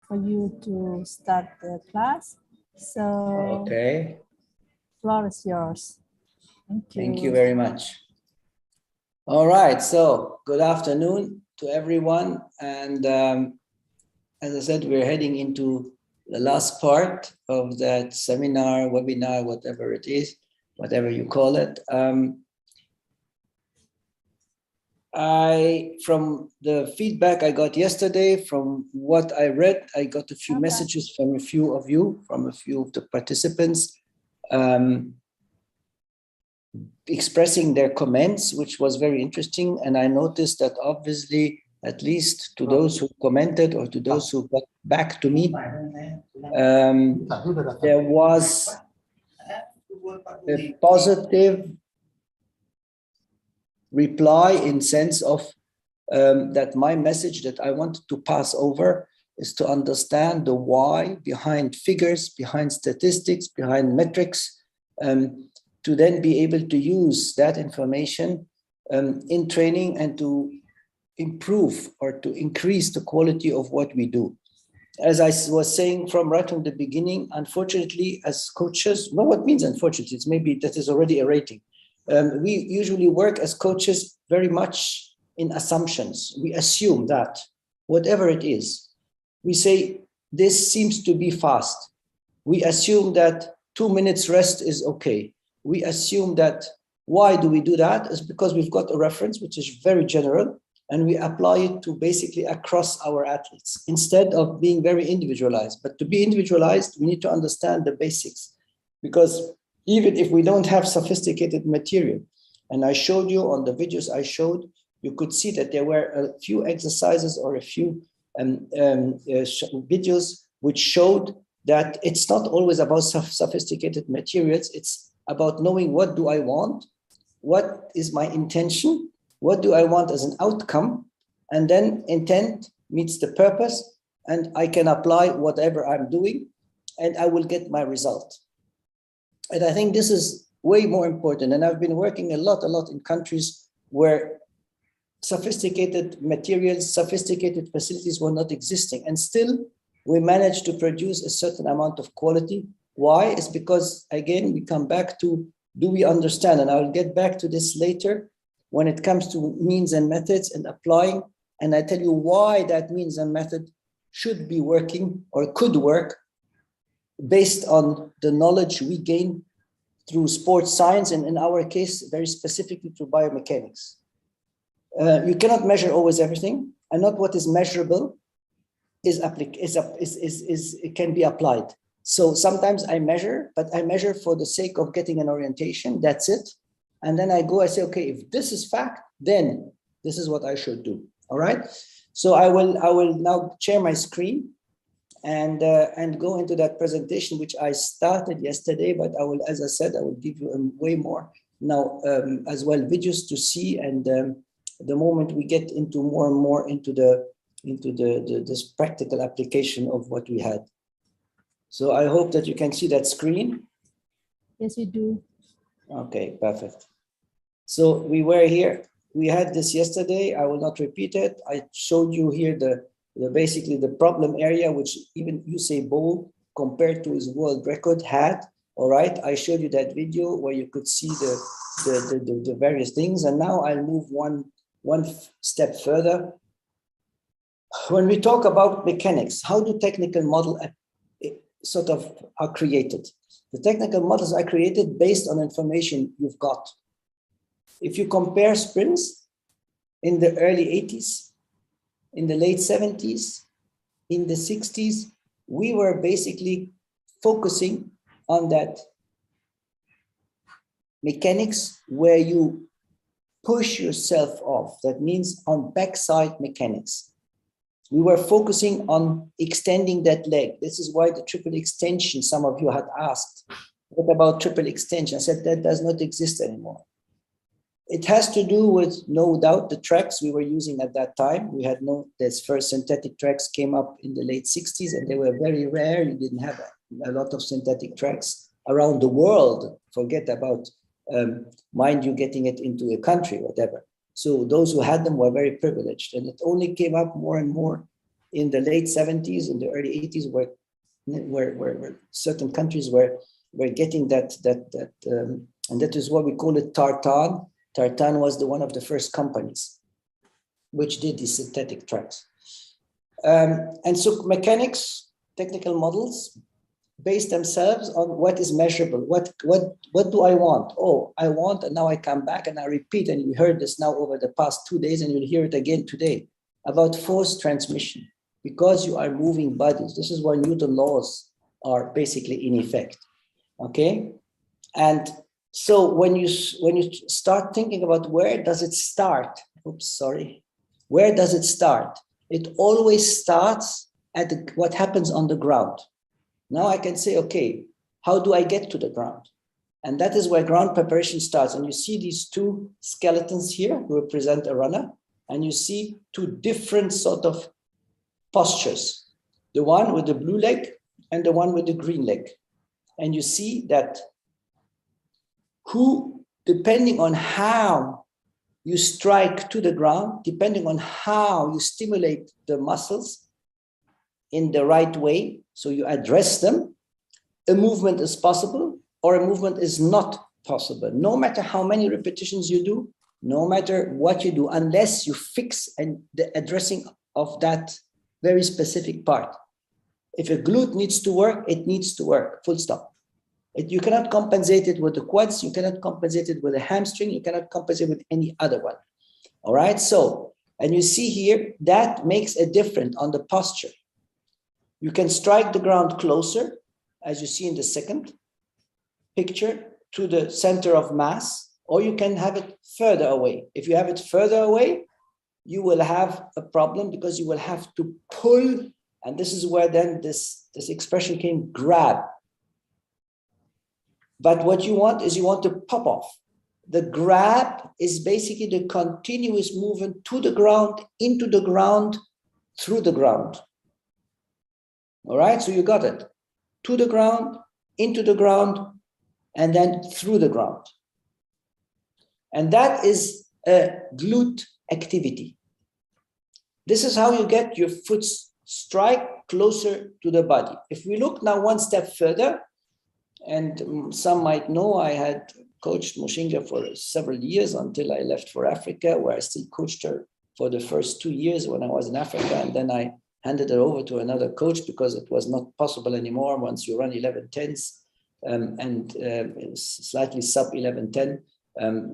for you to start the class. So, Okay. floor is yours. Thank you. Thank you very much. All right, so good afternoon to everyone. And as I said, we're heading into the last part of that seminar, webinar, whatever it is, whatever you call it. From the feedback I got yesterday, from what I read, I got a few messages from a few of you, from a few of the participants, expressing their comments, which was very interesting. And I noticed that obviously, at least to those who commented or to those who got back to me, there was a positive reply in sense of that my message that I wanted to pass over is to understand the why behind figures, behind statistics, behind metrics, to then be able to use that information in training and to improve or to increase the quality of what we do. As I was saying right from the beginning, unfortunately, as coaches, no, what means unfortunately? It's maybe that is already a rating. We usually work as coaches very much in assumptions. We assume that whatever it is, we say, this seems to be fast. We assume that 2 minutes rest is okay. We assume that, why do we do that? It's because we've got a reference, which is very general, and we apply it to basically across our athletes instead of being very individualized. But to be individualized, we need to understand the basics, because even if we don't have sophisticated material, and I showed you on the videos I showed, you could see that there were a few exercises or a few videos which showed that it's not always about sophisticated materials. It's about knowing, what do I want? What is my intention? What do I want as an outcome? And then intent meets the purpose, and I can apply whatever I'm doing, and I will get my result. And I think this is way more important. And I've been working a lot in countries where sophisticated materials, sophisticated facilities were not existing. And still, we managed to produce a certain amount of quality. Why? It's because, again, we come back to, do we understand? And I'll get back to this later when it comes to means and methods and applying. And I tell you why that means and method should be working or could work based on the knowledge we gain through sports science, and in our case, very specifically through biomechanics. You cannot measure always everything, and not what is measurable it can be applied. So sometimes I measure, but I measure for the sake of getting an orientation, that's it. And then I say, okay, if this is fact, then this is what I should do, all right? So I will now share my screen and go into that presentation, which I started yesterday, but I will, as I said, I will give you way more now as well videos to see. And the moment we get into more and more into this practical application of what we had. So I hope that you can see that screen. Yes, we do. Okay, perfect. So we were here. We had this yesterday. I will not repeat it. I showed you here basically the problem area, which even Usain Bolt compared to his world record had. All right, I showed you that video where you could see the various things. And now I'll move one step further. When we talk about mechanics, how do technical models sort of are created? The technical models are created based on information you've got. If you compare sprints in the early 80s, in the late 70s, in the 60s, we were basically focusing on that mechanics where you push yourself off. That means on backside mechanics. We were focusing on extending that leg. This is why the triple extension, some of you had asked, what about triple extension? I said that does not exist anymore. It has to do with, no doubt, the tracks we were using at that time. We had this first synthetic tracks came up in the late 60s, and they were very rare. You didn't have a lot of synthetic tracks around the world. Forget about, mind you, getting it into a country, whatever. So those who had them were very privileged, and it only came up more and more in the late 70s, in the early 80s, where certain countries were getting that, and that is what we call it tartan. Tartan was one of the first companies which did these synthetic tracks. And so mechanics, technical models, base themselves on what is measurable. What do I want? Oh, I want, and now I come back and I repeat, and we heard this now over the past 2 days, and you'll hear it again today, about force transmission, because you are moving bodies. This is why Newton laws are basically in effect, okay? And so when you start thinking about where does it start, where does it start? It always starts at what happens on the ground. Now I can say, okay, how do I get to the ground? And that is where ground preparation starts. And you see these two skeletons here who represent a runner, and you see two different sort of postures, the one with the blue leg and the one with the green leg. And you see that depending on how you strike to the ground, depending on how you stimulate the muscles in the right way, so you address them, a movement is possible or a movement is not possible, no matter how many repetitions you do, no matter what you do, unless you fix the addressing of that very specific part. If a glute needs to work, it needs to work, full stop. You cannot compensate it with the quads, you cannot compensate it with a hamstring, you cannot compensate with any other one. All right, so, and you see here, that makes a difference on the posture. You can strike the ground closer, as you see in the second picture, to the center of mass, or you can have it further away. If you have it further away, you will have a problem because you will have to pull, and this is where then this expression came, grab. But what you want is you want to pop off. The grab is basically the continuous movement to the ground, into the ground, through the ground. All right, so you got it. To the ground, into the ground, and then through the ground. And that is a glute activity. This is how you get your foot strike closer to the body. If we look now one step further, and some might know I had coached Mushinga for several years until I left for Africa, where I still coached her for the first 2 years when I was in Africa, and then I handed it over to another coach because it was not possible anymore once you run 11:10s and slightly sub 11:10.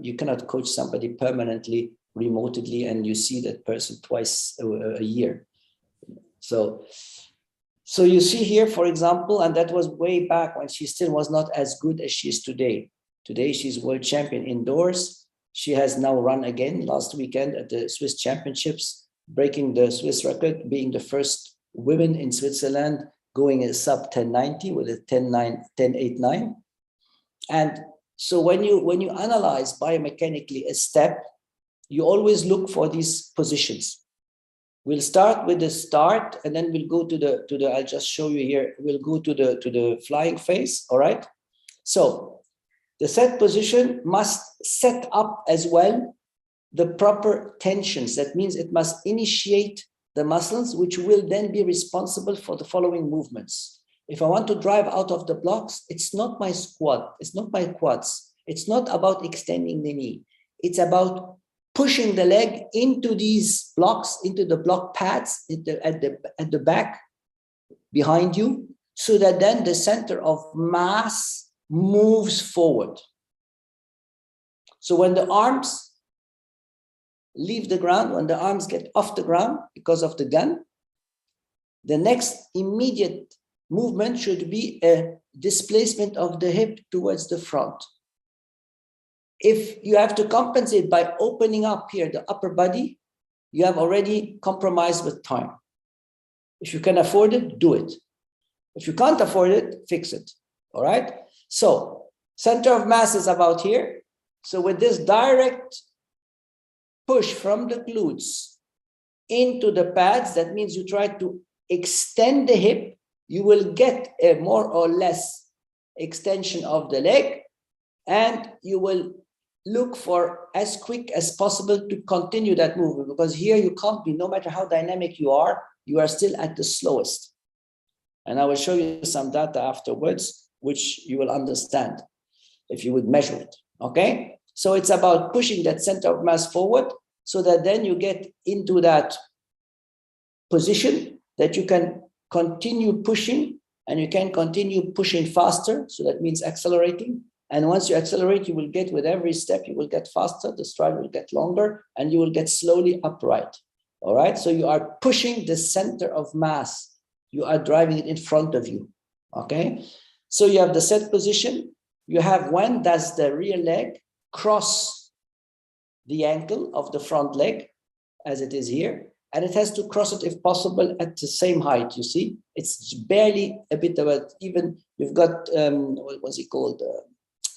You cannot coach somebody permanently, remotely, and you see that person twice a year. So you see here, for example, and that was way back when she still was not as good as she is today. Today, she's world champion indoors. She has now run again last weekend at the Swiss Championships, breaking the Swiss record, being the first women in Switzerland going a sub 1090 with a 10.89. And so when you analyze biomechanically a step, you always look for these positions. We'll start with the start, and then we'll go to the. I'll just show you here. We'll go to the flying phase. All right. So the set position must set up as well the proper tensions. That means it must initiate the muscles, which will then be responsible for the following movements. If I want to drive out of the blocks, it's not my squat. It's not my quads. It's not about extending the knee. It's about pushing the leg into these blocks, into the block pads at the back behind you, so that then the center of mass moves forward. So when the arms leave the ground, when the arms get off the ground because of the gun, the next immediate movement should be a displacement of the hip towards the front. If you have to compensate by opening up here the upper body, you have already compromised with time. If you can afford it, do it. If you can't afford it, fix it. All right? So center of mass is about here. So with this direct push from the glutes into the pads, that means you try to extend the hip, you will get a more or less extension of the leg, and you will look for as quick as possible to continue that movement, because here you can't be, no matter how dynamic you are, you are still at the slowest. And I will show you some data afterwards, which you will understand if you would measure it, okay? So it's about pushing that center of mass forward so that then you get into that position that you can continue pushing, and you can continue pushing faster. So that means accelerating. And once you accelerate, you will get, with every step, you will get faster, the stride will get longer, and you will get slowly upright. All right, so you are pushing the center of mass. You are driving it in front of you, okay? So you have the set position. You have, when does the rear leg cross the ankle of the front leg, as it is here, and it has to cross it, if possible, at the same height, you see? It's barely a bit of a, even, you've got, what was he called?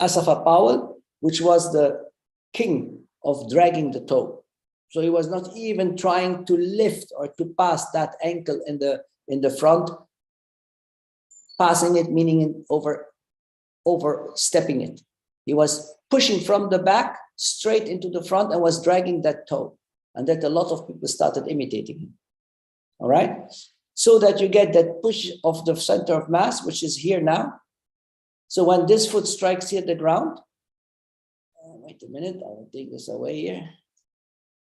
Asafa Powell, which was the king of dragging the toe. So he was not even trying to lift or to pass that ankle in the front. Passing it, meaning overstepping it. He was pushing from the back straight into the front and was dragging that toe. And that a lot of people started imitating him. All right? So that you get that push of the center of mass, which is here now. So when this foot strikes here the ground, wait a minute, I will take this away here.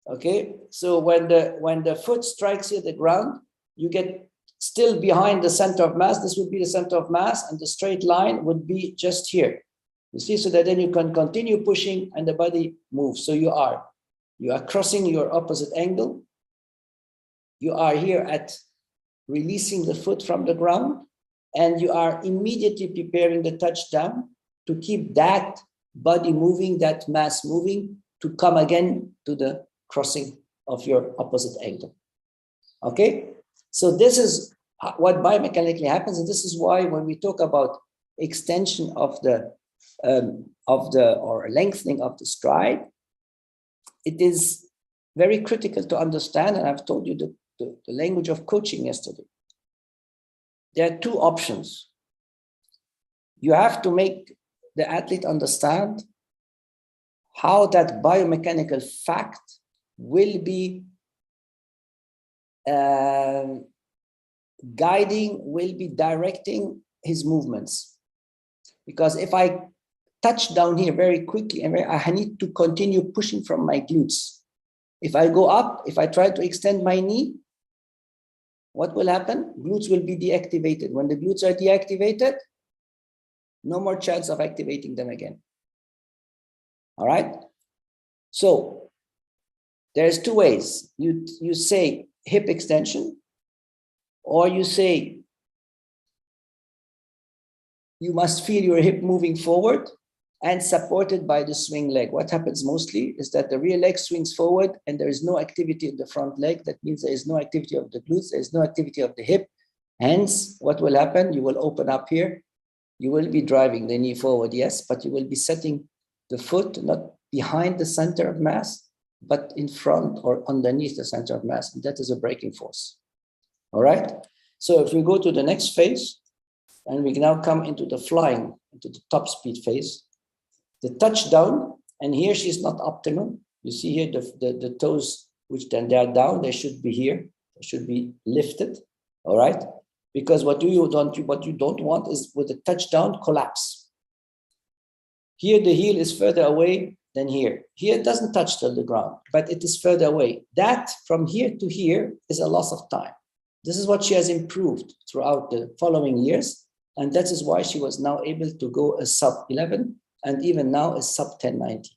Okay, so when the foot strikes here the ground, you get still behind the center of mass. This would be the center of mass, and the straight line would be just here. You see, so that then you can continue pushing and the body moves. So you are crossing your opposite angle. You are here at releasing the foot from the ground, and you are immediately preparing the touchdown to keep that body moving, that mass moving, to come again to the crossing of your opposite angle. Okay, so this is what biomechanically happens, and this is why when we talk about extension of the or lengthening of the stride, it is very critical to understand, and I've told you the language of coaching yesterday. There are two options. You have to make the athlete understand how that biomechanical fact will be guiding, will be directing his movements. Because if I touch down here very quickly, and I need to continue pushing from my glutes. If I go up, if I try to extend my knee, what will happen? Glutes will be deactivated. When the glutes are deactivated, no more chance of activating them again. All right? So there's two ways. You say hip extension, or you say you must feel your hip moving forward and supported by the swing leg. What happens mostly is that the rear leg swings forward and there is no activity in the front leg. That means there is no activity of the glutes, there is no activity of the hip. Hence, what will happen? You will open up here. You will be driving the knee forward, yes, but you will be setting the foot not behind the center of mass, but in front or underneath the center of mass. And that is a braking force. All right? So if we go to the next phase, and we now come into the flying, into the top speed phase, the touchdown, and here she's not optimal. You see here the toes, which then they are down, they should be here, they should be lifted, all right? Because what you don't want is with the touchdown collapse. Here the heel is further away than here. Here it doesn't touch the ground, but it is further away. That from here to here is a loss of time. This is what she has improved throughout the following years, and that is why she was now able to go a sub 11 and even now a sub 1090.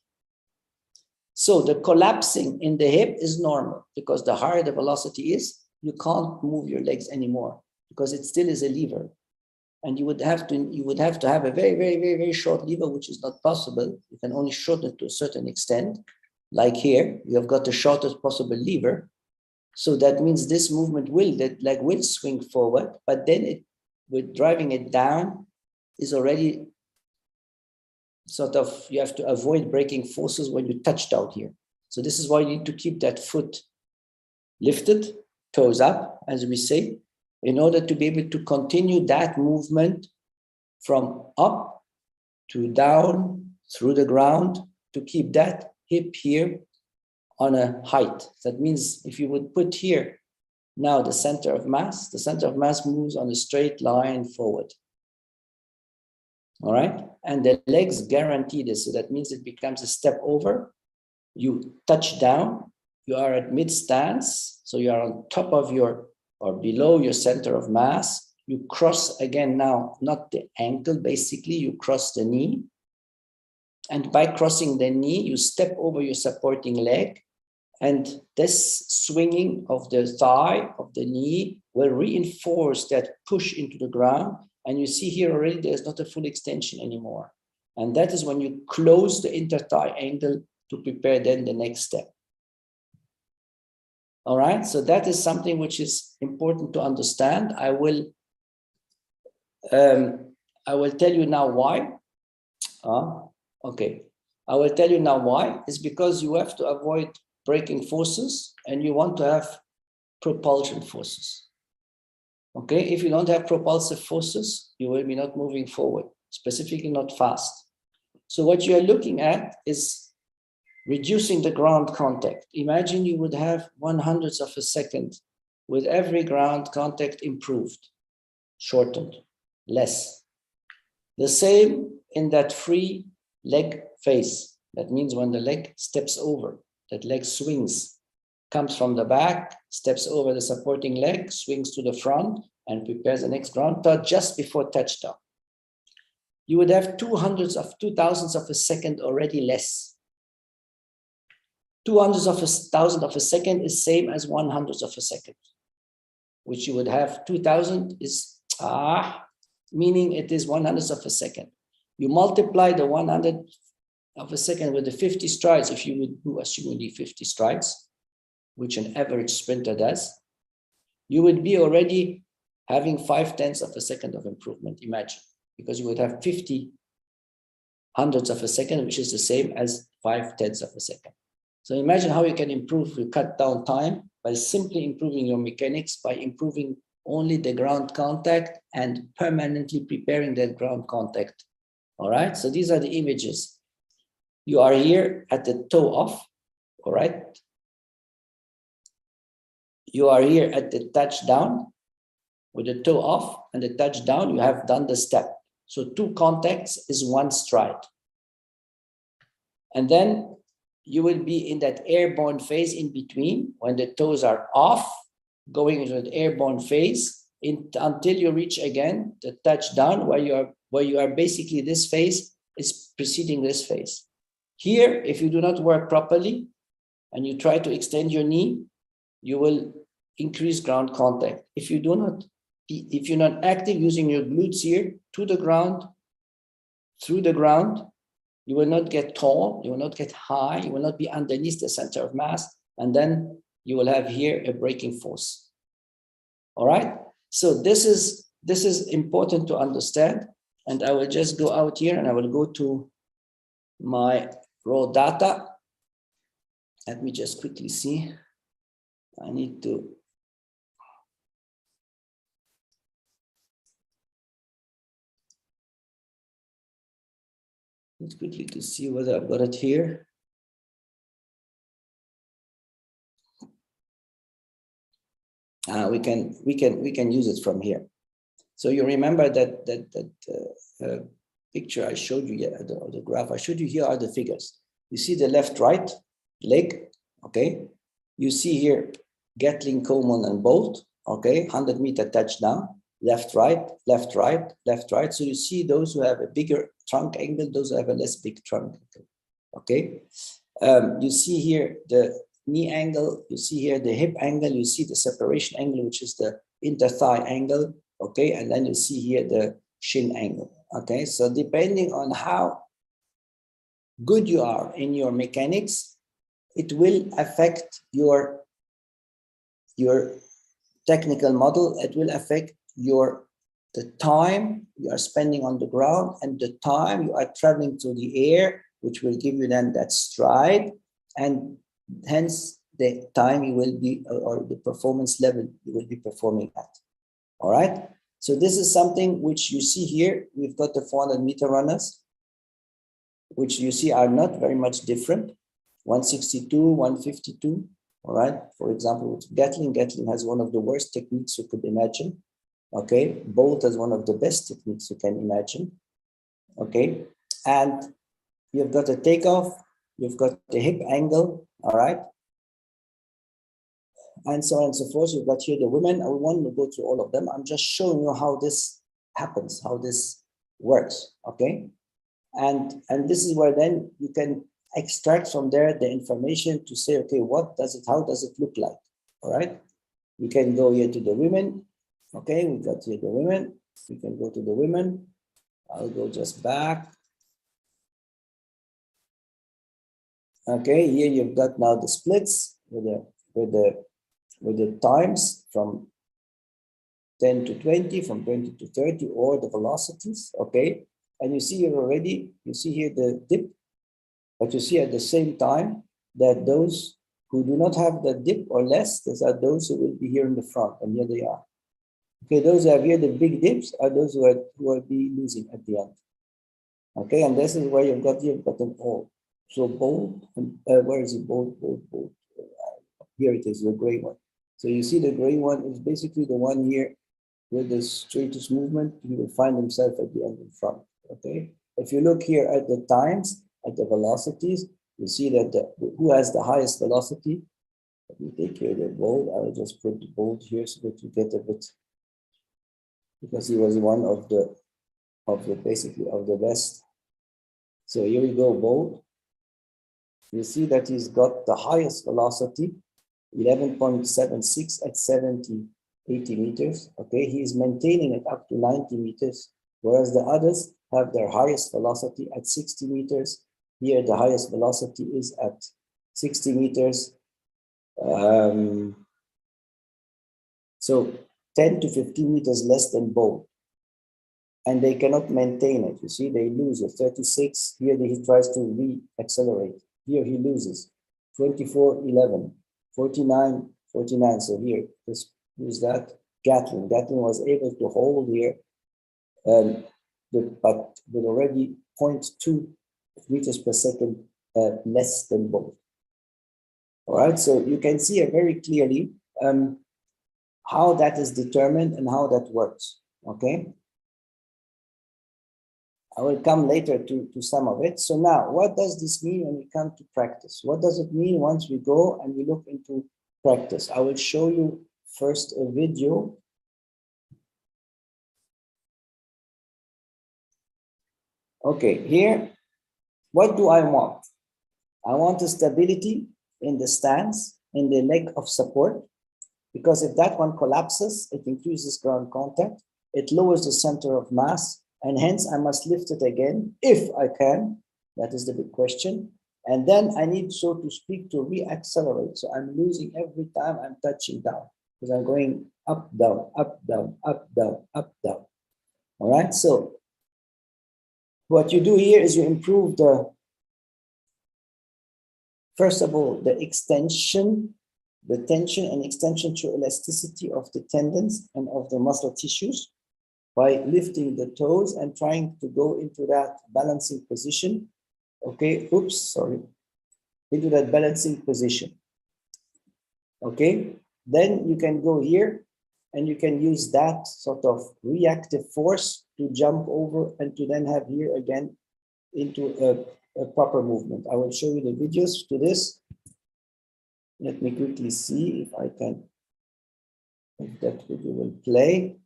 So the collapsing in the hip is normal because the higher the velocity is, you can't move your legs anymore because it still is a lever. And you would have to have a very, very, very, very short lever, which is not possible. You can only shorten it to a certain extent. Like here, you have got the shortest possible lever. So that means this movement that leg will swing forward, but then with driving it down is already sort of, you have to avoid braking forces when you touch down here. So this is why you need to keep that foot lifted, toes up, as we say, in order to be able to continue that movement from up to down through the ground to keep that hip here on a height. That means if you would put here Now the center of mass moves on a straight line forward. All right, and the legs guarantee this. So that means it becomes a step over. You touch down, you are at mid stance. So you are on top of your, or below your center of mass. You cross again now, not the ankle, basically, you cross the knee. And by crossing the knee, you step over your supporting leg. And this swinging of the thigh, of the knee, will reinforce that push into the ground. And you see here already, there's not a full extension anymore. And that is when you close the interthigh angle to prepare then the next step. All right, so that is something which is important to understand. I will tell you now why. Okay, I will tell you now why. It's because you have to avoid braking forces and you want to have propulsion forces. Okay, if you don't have propulsive forces, you will be not moving forward, specifically not fast. So what you are looking at is reducing the ground contact. Imagine you would have 1/100th of a second with every ground contact improved, shortened, less. The same in that free leg phase. That means when the leg steps over, that leg swings, comes from the back, steps over the supporting leg, swings to the front, and prepares the next ground touch just before touchdown. You would have 2/2000th of a second already less. 2/100,000th of a second is same as 1/100th of a second, which you would have 2000 is, meaning it is 1/100th of a second. You multiply the 100th of a second with the 50 strides, if you would do assuming 50 strides, which an average sprinter does, you would be already having 5/10ths of a second of improvement, imagine, because you would have 50/100ths of a second, which is the same as 5/10ths of a second. So imagine how you can improve, you cut down time by simply improving your mechanics, by improving only the ground contact and permanently preparing that ground contact. All right, so these are the images. You are here at the toe off, all right? You are here at the touchdown with the toe off and the touchdown, you have done the step. So 2 contacts is 1 stride. And then you will be in that airborne phase in between when the toes are off, going into an airborne phase until you reach again the touchdown where you are basically, this phase is preceding this phase. Here, if you do not work properly and you try to extend your knee, you will increase ground contact. If you're not active using your glutes here to the ground, through the ground, you will not get tall, you will not get high, you will not be underneath the center of mass, and then you will have here a braking force. All right, so this is important to understand, and I will just go out here and I will go to my raw data. Let me just quickly see. I need to quickly to see whether I've got it here. We can use it from here. So you remember that picture I showed you, or the graph I showed you. Here are the figures. You see the left, right leg, okay. You see here Gatling, Coleman, and Bolt, okay. 100-meter touchdown. Left, right, left, right, left, right. So you see those who have a bigger trunk angle, those who have a less big trunk angle, okay. You see here the knee angle, you see here the hip angle, you see the separation angle, which is the interthigh angle, okay, and then you see here the shin angle, okay. So depending on how good you are in your mechanics, it will affect your technical model. It will affect the time you are spending on the ground and the time you are traveling through the air, which will give you then that stride, and hence the time you will be, or the performance level you will be performing at. All right. So this is something which you see here. We've got the 400-meter runners, which you see are not very much different. 162, 152. All right. For example, with Gatling has one of the worst techniques you could imagine. Okay. Bolt has one of the best techniques you can imagine. Okay. And you've got a takeoff, you've got the hip angle. All right. And so on and so forth. You've got here the women. I want to go through all of them. I'm just showing you how this happens, how this works. Okay. And this is where then you can extract from there the information to say, okay, how does it look like? All right. We can go here to the women. Okay, we got here the women. We can go to the women. I'll go just back. Okay, here you've got now the splits with the times from 10 to 20, from 20 to 30, or the velocities. Okay, and you see here already, you see here the dip, but you see at the same time that those who do not have the dip or less, those are those who will be here in the front, and here they are. Okay, those who have here the big dips are those who will be losing at the end. Okay, and this is where you've got them all. So bold, where is it? Bold. Here it is, the gray one. So you see the gray one is basically the one here with the straightest movement. He will find himself at the end in front. Okay, if you look here at the times, at the velocities, you see that who has the highest velocity. Let me take here the bold. I will just put the bold here so that you get a bit, because he was one of the basically of the best. So here we go, bold. You see that he's got the highest velocity, 11.76 at 80 meters. Okay, he is maintaining it up to 90 meters, whereas the others have their highest velocity at 60 meters. Here, the highest velocity is at 60 meters. So 10 to 15 meters less than bold. And they cannot maintain it. You see, they lose it. 36, here he tries to re-accelerate. Here he loses. 24.11, 49.49. So here, this is that. Gatling was able to hold here, but with already 0.2 meters per second less than both. All right, so you can see it very clearly how that is determined and how that works. Okay. I will come later to some of it. So now, what does this mean when we come to practice? What does it mean once we go and we look into practice? I will show you first a video. Okay, here, what do I want? I want a stability in the stance, in the leg of support, because if that one collapses, it increases ground contact, it lowers the center of mass, and hence I must lift it again, if I can. That is the big question. And then I need, so to speak, to re-accelerate. So I'm losing every time I'm touching down, because I'm going up, down, up, down, up, down, up, down. All right, so what you do here is you improve first of all, the extension, the tension and extension through elasticity of the tendons and of the muscle tissues, by lifting the toes and trying to go into that balancing position. Okay, oops, sorry. Into that balancing position. Okay, then you can go here and you can use that sort of reactive force to jump over and to then have here again into a proper movement. I will show you the videos to this. Let me quickly see if I can, if that video will play.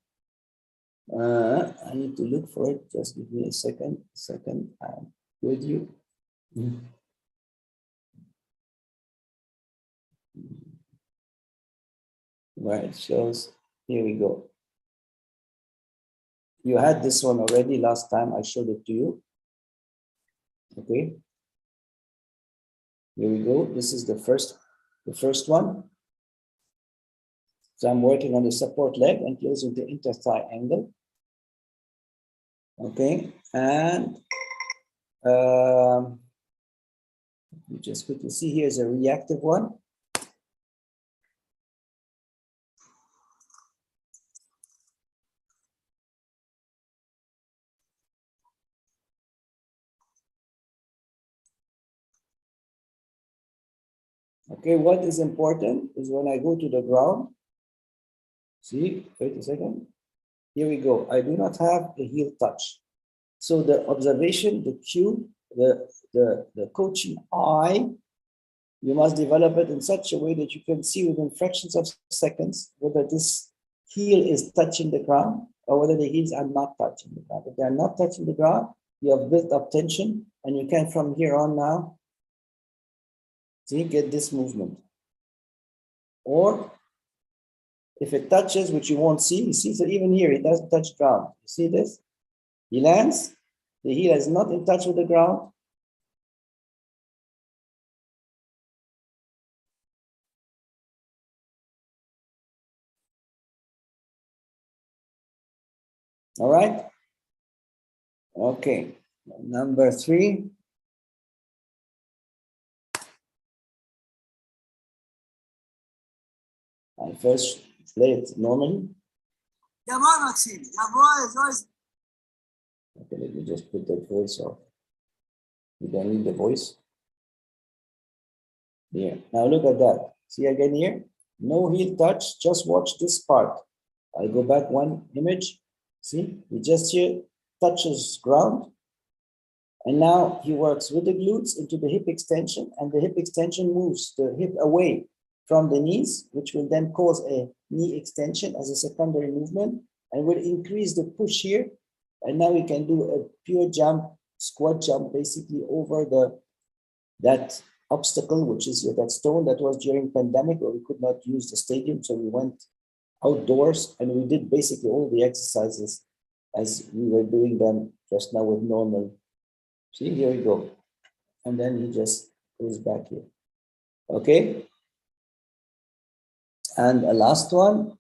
I need to look for it. Just give me a second. I'm with you. Where it shows. Here we go. You had this one already last time. I showed it to you. Okay. Here we go. This is the first one. So I'm working on the support leg and closing the inter-thigh angle. Okay, and you just quickly see here's a reactive one. Okay, what is important is when I go to the ground, see, wait a second. Here we go. I do not have a heel touch. So the observation, the cue, the coaching eye, you must develop it in such a way that you can see within fractions of seconds whether this heel is touching the ground or whether the heels are not touching the ground. If they are not touching the ground, you have built up tension and you can from here on now, see, get this movement. Or if it touches, which you won't see, you see, so even here, it doesn't touch ground. You see this? He lands, the heel is not in touch with the ground. All right? Okay, number 3. I first play it normally. Okay, let me just put the voice off. You don't need the voice. Here, now look at that. See again here? No heel touch, just watch this part. I go back one image. See, he just here touches ground. And now he works with the glutes into the hip extension, and the hip extension moves the hip away from the knees, which will then cause a knee extension as a secondary movement and will increase the push here. And now we can do a pure jump, squat jump, basically over that obstacle, which is that stone that was during pandemic where we could not use the stadium. So we went outdoors and we did basically all the exercises as we were doing them just now with normal. See, here we go. And then he just goes back here. Okay. And a last one.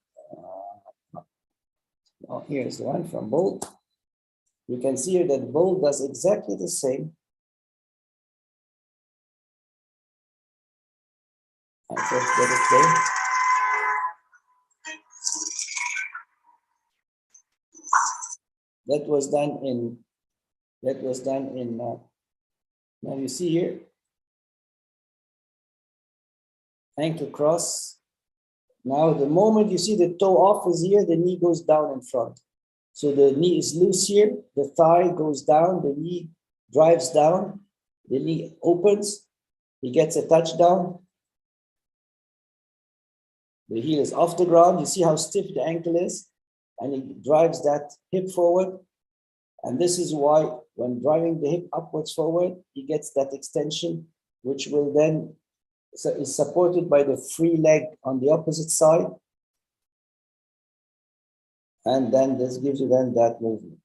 Oh, here's the one from Bolt. You can see here that Bolt does exactly the same. I first get it there. That was done in, now you see here, ankle cross. Now the moment you see the toe off is here, the knee goes down in front. So the knee is loose here, the thigh goes down, the knee drives down, the knee opens, he gets a touchdown. The heel is off the ground, you see how stiff the ankle is, and he drives that hip forward. And this is why when driving the hip upwards forward, he gets that extension, which will then is supported by the free leg on the opposite side. And then this gives you then that movement.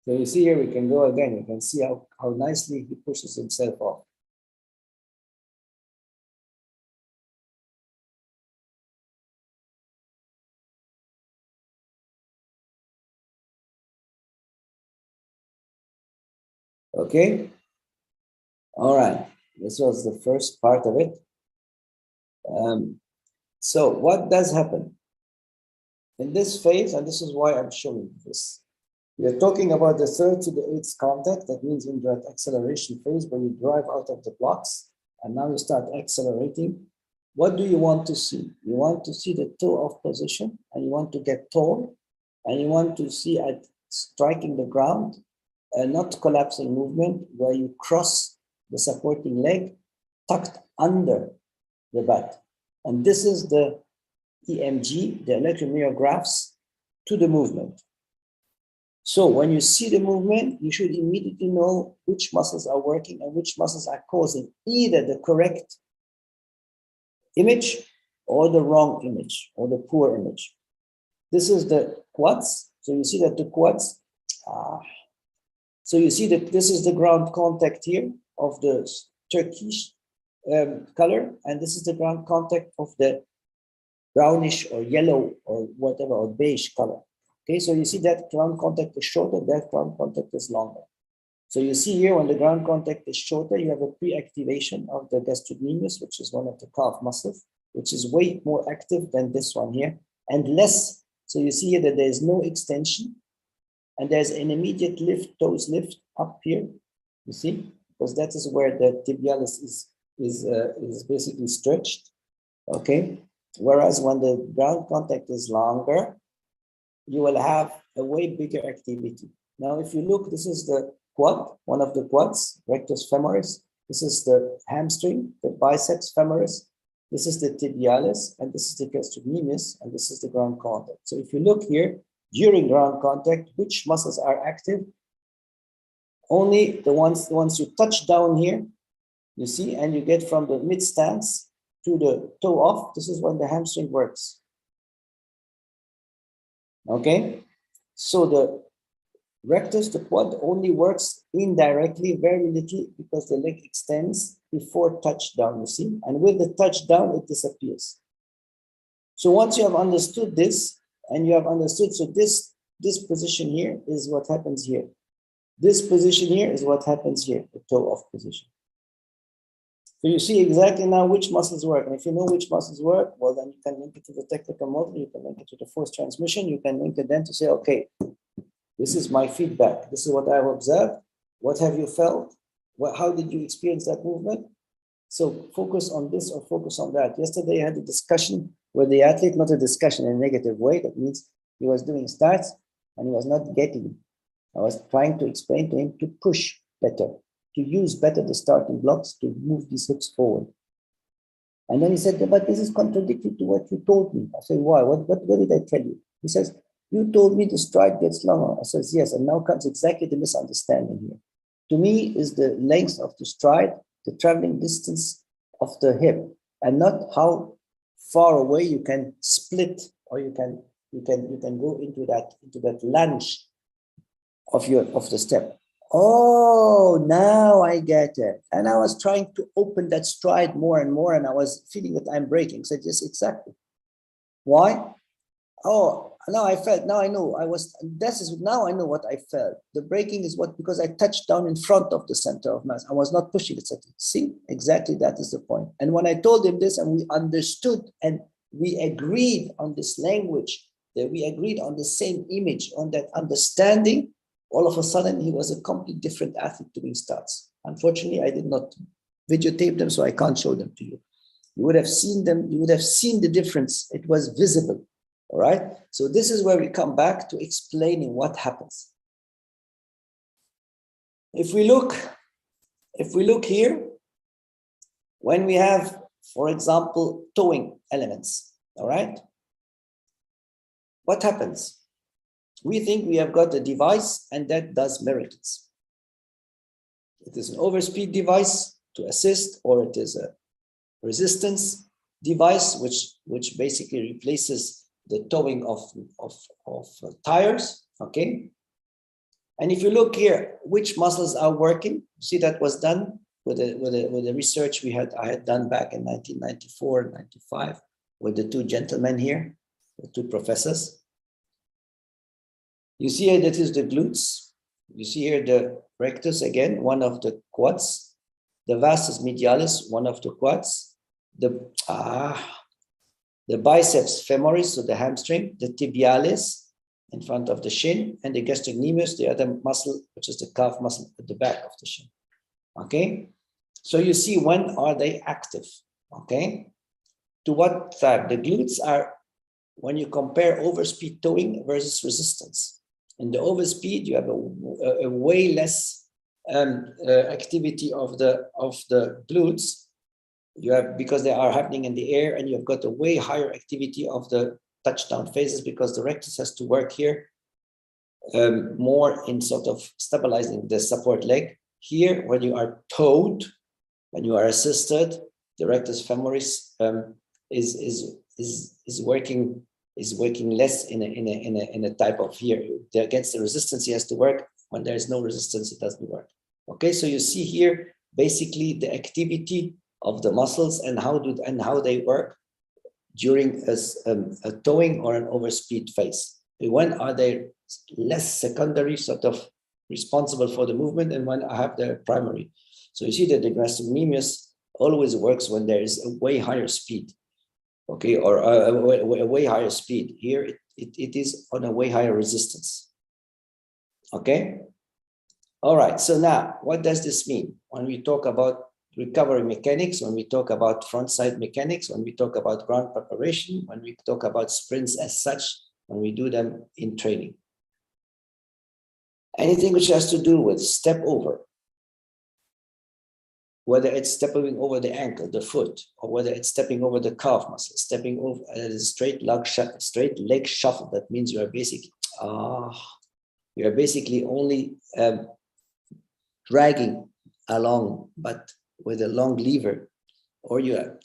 So you see here, we can go again. You can see how nicely he pushes himself off. Okay. All right. This was the first part of it. So what does happen in this phase? And this is why I'm showing this. We're talking about the 3rd to the 8th contact. That means in that acceleration phase where you drive out of the blocks and now you start accelerating. What do you want to see? You want to see the toe off position and you want to get tall and you want to see at striking the ground, not collapsing movement where you cross the supporting leg tucked under the butt. And this is the EMG, the electromyographs to the movement. So when you see the movement, you should immediately know which muscles are working and which muscles are causing either the correct image or the wrong image or the poor image. This is the quads. So you see that the quads, so you see that this is the ground contact here of the turquoise color, and this is the ground contact of the brownish or yellow or whatever, or beige color. Okay, so you see that ground contact is shorter, that ground contact is longer. So you see here, when the ground contact is shorter, you have a pre-activation of the gastrocnemius, which is one of the calf muscles, which is way more active than this one here, and less. So you see here that there is no extension, and there's an immediate lift, toes lift up here. You see, because that is where the tibialis is basically stretched. Okay. Whereas when the ground contact is longer, you will have a way bigger activity. Now, if you look, this is the quad, one of the quads, rectus femoris. This is the hamstring, the biceps femoris. This is the tibialis, and this is the gastrocnemius, and this is the ground contact. So if you look here, during ground contact, which muscles are active? Only the ones you touch down here, you see, and you get from the mid stance to the toe off. This is when the hamstring works. Okay, so the rectus, the quad, only works indirectly, very little, because the leg extends before touchdown, you see, and with the touchdown, it disappears. So once you have understood this, and you have understood, so this position here is what happens here. This position here is what happens here, the toe off position. So you see exactly now which muscles work. And if you know which muscles work, well, then you can link it to the technical model, you can link it to the force transmission, you can link it then to say, okay, this is my feedback. This is what I've observed. What have you felt? How did you experience that movement? So focus on this or focus on that. Yesterday I had a discussion with the athlete, not a discussion in a negative way. That means he was doing starts and he was not getting. I was trying to explain to him to push better, to use better the starting blocks to move these hips forward. And then he said, but this is contradictory to what you told me. I said, why? What did I tell you? He says, you told me the stride gets longer. I says, yes, and now comes exactly the misunderstanding here. To me, is the length of the stride, the traveling distance of the hip, and not how far away you can split, or you can go into that lunge of the step. Oh, now I get it. And I was trying to open that stride more and more, and I was feeling that I'm breaking. I said, yes, exactly. Why? Oh, now I felt, now I know now I know what I felt. The breaking is because I touched down in front of the center of mass. I was not pushing it. See, exactly that is the point. And when I told him this and we understood and we agreed on this language, that we agreed on the same image, on that understanding, all of a sudden he was a completely different athlete doing starts. Unfortunately, I did not videotape them, so I can't show them to you. You would have seen them, you would have seen the difference. It was visible. All right. So this is where we come back to explaining what happens. If we look here, when we have, for example, towing elements, all right, what happens? We think we have got a device and that does miracles. It is an overspeed device to assist, or it is a resistance device which basically replaces the towing of tires, okay? And if you look here, which muscles are working? See, that was done with the research I had done back in 1994, 95, with the two gentlemen here, the two professors. You see here, that is the glutes. You see here the rectus, again, one of the quads. The vastus medialis, one of the quads. The biceps femoris, so the hamstring, the tibialis in front of the shin, and the gastrocnemius, the other muscle, which is the calf muscle at the back of the shin. Okay, so you see, when are they active? Okay, to what type? The glutes are when you compare overspeed towing versus resistance. In the overspeed, you have a way less activity of the glutes. You have, because they are happening in the air, and you've got a way higher activity of the touchdown phases, because the rectus has to work here more in sort of stabilizing the support leg. Here, when you are towed, when you are assisted, the rectus femoris is working less in a type of here. Against the resistance, he has to work. When there is no resistance, it doesn't work. Okay, so you see here basically the activity of the muscles and how they work during a towing or an overspeed phase. When are they less secondary sort of responsible for the movement and when I have the primary. So you see that the gastrocnemius always works when there is a way higher speed, okay, or a way higher speed. Here it is on a way higher resistance, okay? All right, so now what does this mean? When we talk about recovery mechanics, when we talk about front side mechanics, when we talk about ground preparation, when we talk about sprints as such, when we do them in training. Anything which has to do with step over, whether it's stepping over the ankle, the foot, or whether it's stepping over the calf muscle, stepping over a straight leg shuffle, that means you are basically only dragging along, but with a long lever, or you are,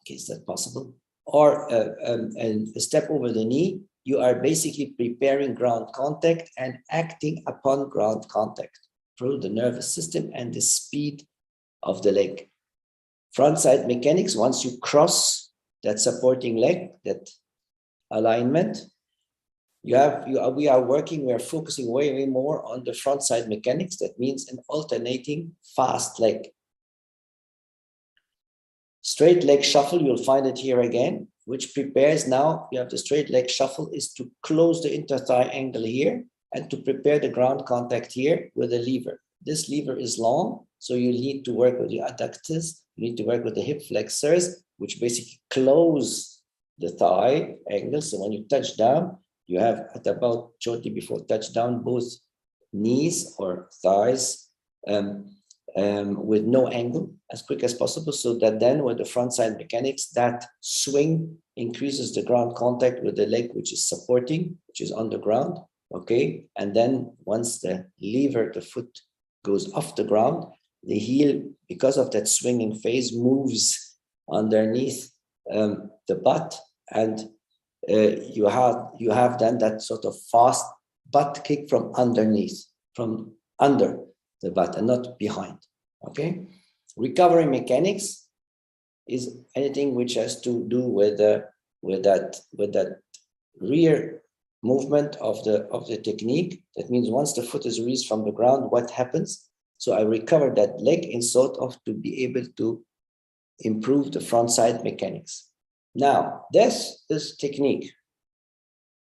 is that possible? Or a step over the knee, you are basically preparing ground contact and acting upon ground contact through the nervous system and the speed of the leg. Front side mechanics, once you cross that supporting leg, that alignment, we are focusing way more on the front side mechanics. That means an alternating fast leg. Straight leg shuffle, you'll find it here again, which prepares now, you have the straight leg shuffle is to close the interthigh angle here and to prepare the ground contact here with a lever. This lever is long, so you need to work with the adductors, you need to work with the hip flexors, which basically close the thigh angle. So when you touch down, you have at about shortly before touchdown, both knees or thighs with no angle as quick as possible, so that then with the front side mechanics, that swing increases the ground contact with the leg, which is supporting, which is on the ground, okay? And then once the lever, the foot goes off the ground, the heel, because of that swinging phase, moves underneath the butt, and you have then that sort of fast butt kick from underneath, from under the butt and not behind, okay? Recovery mechanics is anything which has to do with that rear movement of the technique. That means once the foot is released from the ground, what happens? So I recover that leg in sort of to be able to improve the front side mechanics. Now, this technique,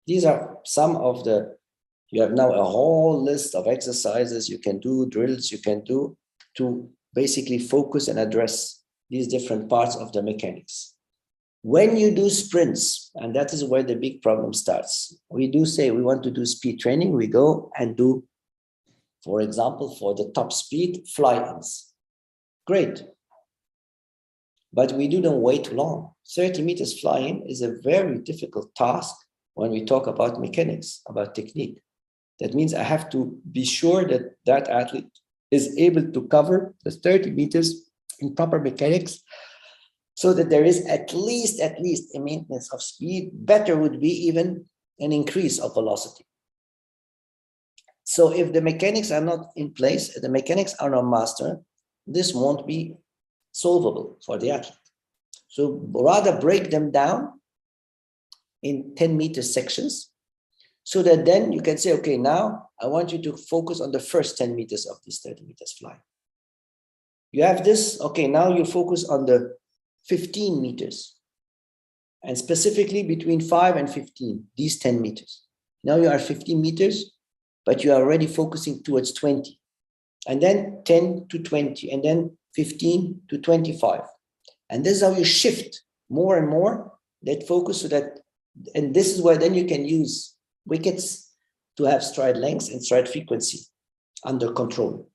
these are some of the, you have now a whole list of exercises you can do, drills you can do to basically focus and address these different parts of the mechanics. When you do sprints, and that is where the big problem starts, we do say we want to do speed training, we go and do, for example, for the top speed, fly-ins. Great. But we do them way too long. 30 meters fly-in is a very difficult task when we talk about mechanics, about technique. That means I have to be sure that that athlete is able to cover the 30 meters in proper mechanics, so that there is at least a maintenance of speed. Better would be even an increase of velocity. So if the mechanics are not in place, if the mechanics are not mastered, this won't be solvable for the athlete. So rather break them down in 10-meter sections, so that then you can say, okay, now I want you to focus on the first 10 meters of this 30 meters fly. You have this, okay, now you focus on the 15 meters, and specifically between 5 and 15, these 10 meters. Now you are 15 meters, but you are already focusing towards 20, and then 10 to 20, and then 15 to 25. And this is how you shift more and more that focus, so that, and this is where then you can use wickets to have stride lengths and stride frequency under control,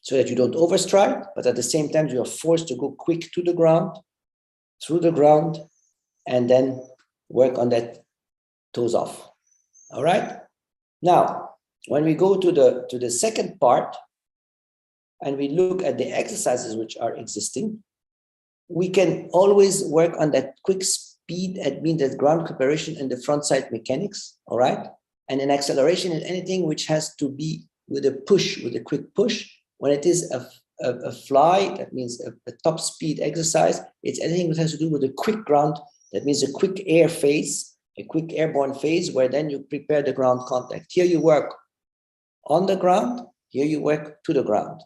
so that you don't overstride, but at the same time you are forced to go quick to the ground, through the ground, and then work on that toes off. All right. Now, when we go to the second part, and we look at the exercises which are existing, we can always work on that quick speed, that means that ground preparation and the front side mechanics, all right? And an acceleration is anything which has to be with a push, with a quick push. When it is a fly, that means a top speed exercise, it's anything that has to do with a quick ground, that means a quick air phase, a quick airborne phase, where then you prepare the ground contact. Here you work on the ground, here you work to the ground.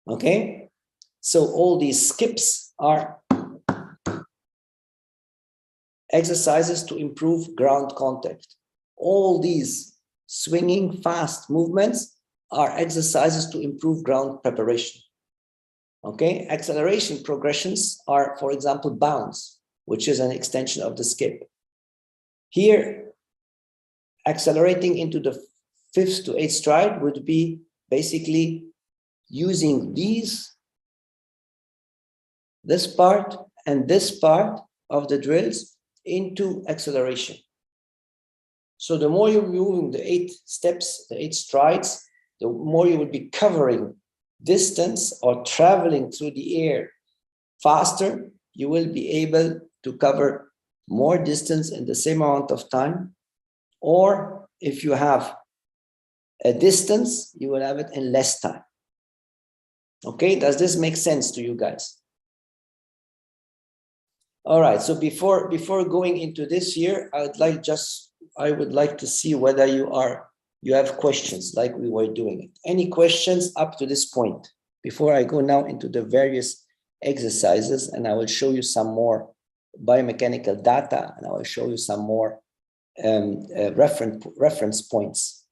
Okay? So all these skips are exercises to improve ground contact. All these swinging fast movements are exercises to improve ground preparation. Okay, acceleration progressions are, for example, bounce, which is an extension of the skip. Here, accelerating into the 5th to 8th stride would be basically using this part and this part of the drills into acceleration. So the more you're moving the 8 steps, the 8 strides, the more you will be covering distance or traveling through the air faster. You will be able to cover more distance in the same amount of time. Or if you have a distance, you will have it in less time. Okay, does this make sense to you guys? All right, so before going into this here, I would like to see whether you have questions like we were doing it. Any questions up to this point before I go now into the various exercises, and I will show you some more biomechanical data, and I will show you some more reference points.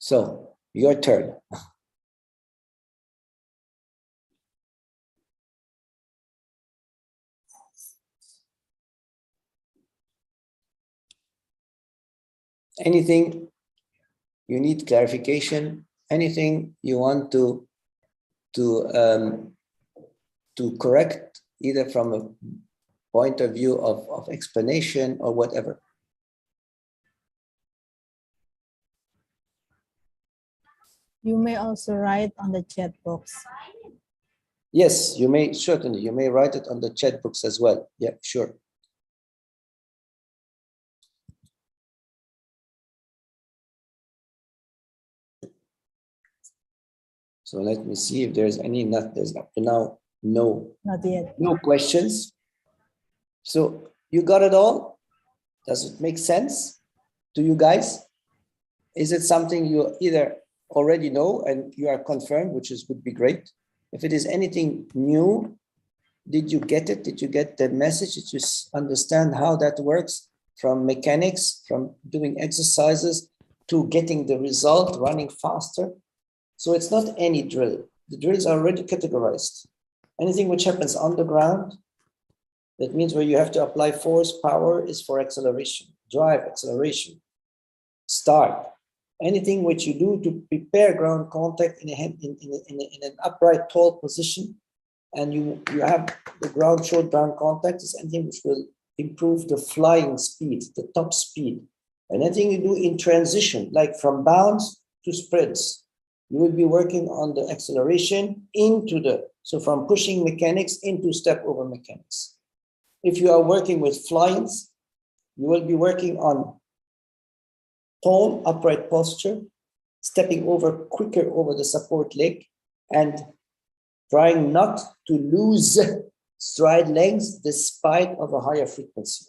So your turn. Anything you need clarification? Anything you want to correct, either from a point of view of explanation or whatever? You may also write on the chat box. Yes, you may, certainly. You may write it on the chat box as well. Yeah, sure. So let me see if there's any, there's up to now, no. Not yet. No questions. So you got it all? Does it make sense to you guys? Is it something you either already know and you are confirmed, which would be great? If it is anything new, did you get it? Did you get the message? Did you understand how that works, from mechanics, from doing exercises to getting the result, running faster? So it's not any drill. The drills are already categorized. Anything which happens on the ground, that means where you have to apply force, power, is for acceleration, drive, acceleration, start. Anything which you do to prepare ground contact in an upright, tall position, and you have the ground short ground contact, is anything which will improve the flying speed, the top speed. And anything you do in transition, like from bounce to sprints, you will be working on the acceleration into so from pushing mechanics into step over mechanics. If you are working with flyings, you will be working on tall, upright posture, stepping over quicker over the support leg, and trying not to lose stride length despite of a higher frequency,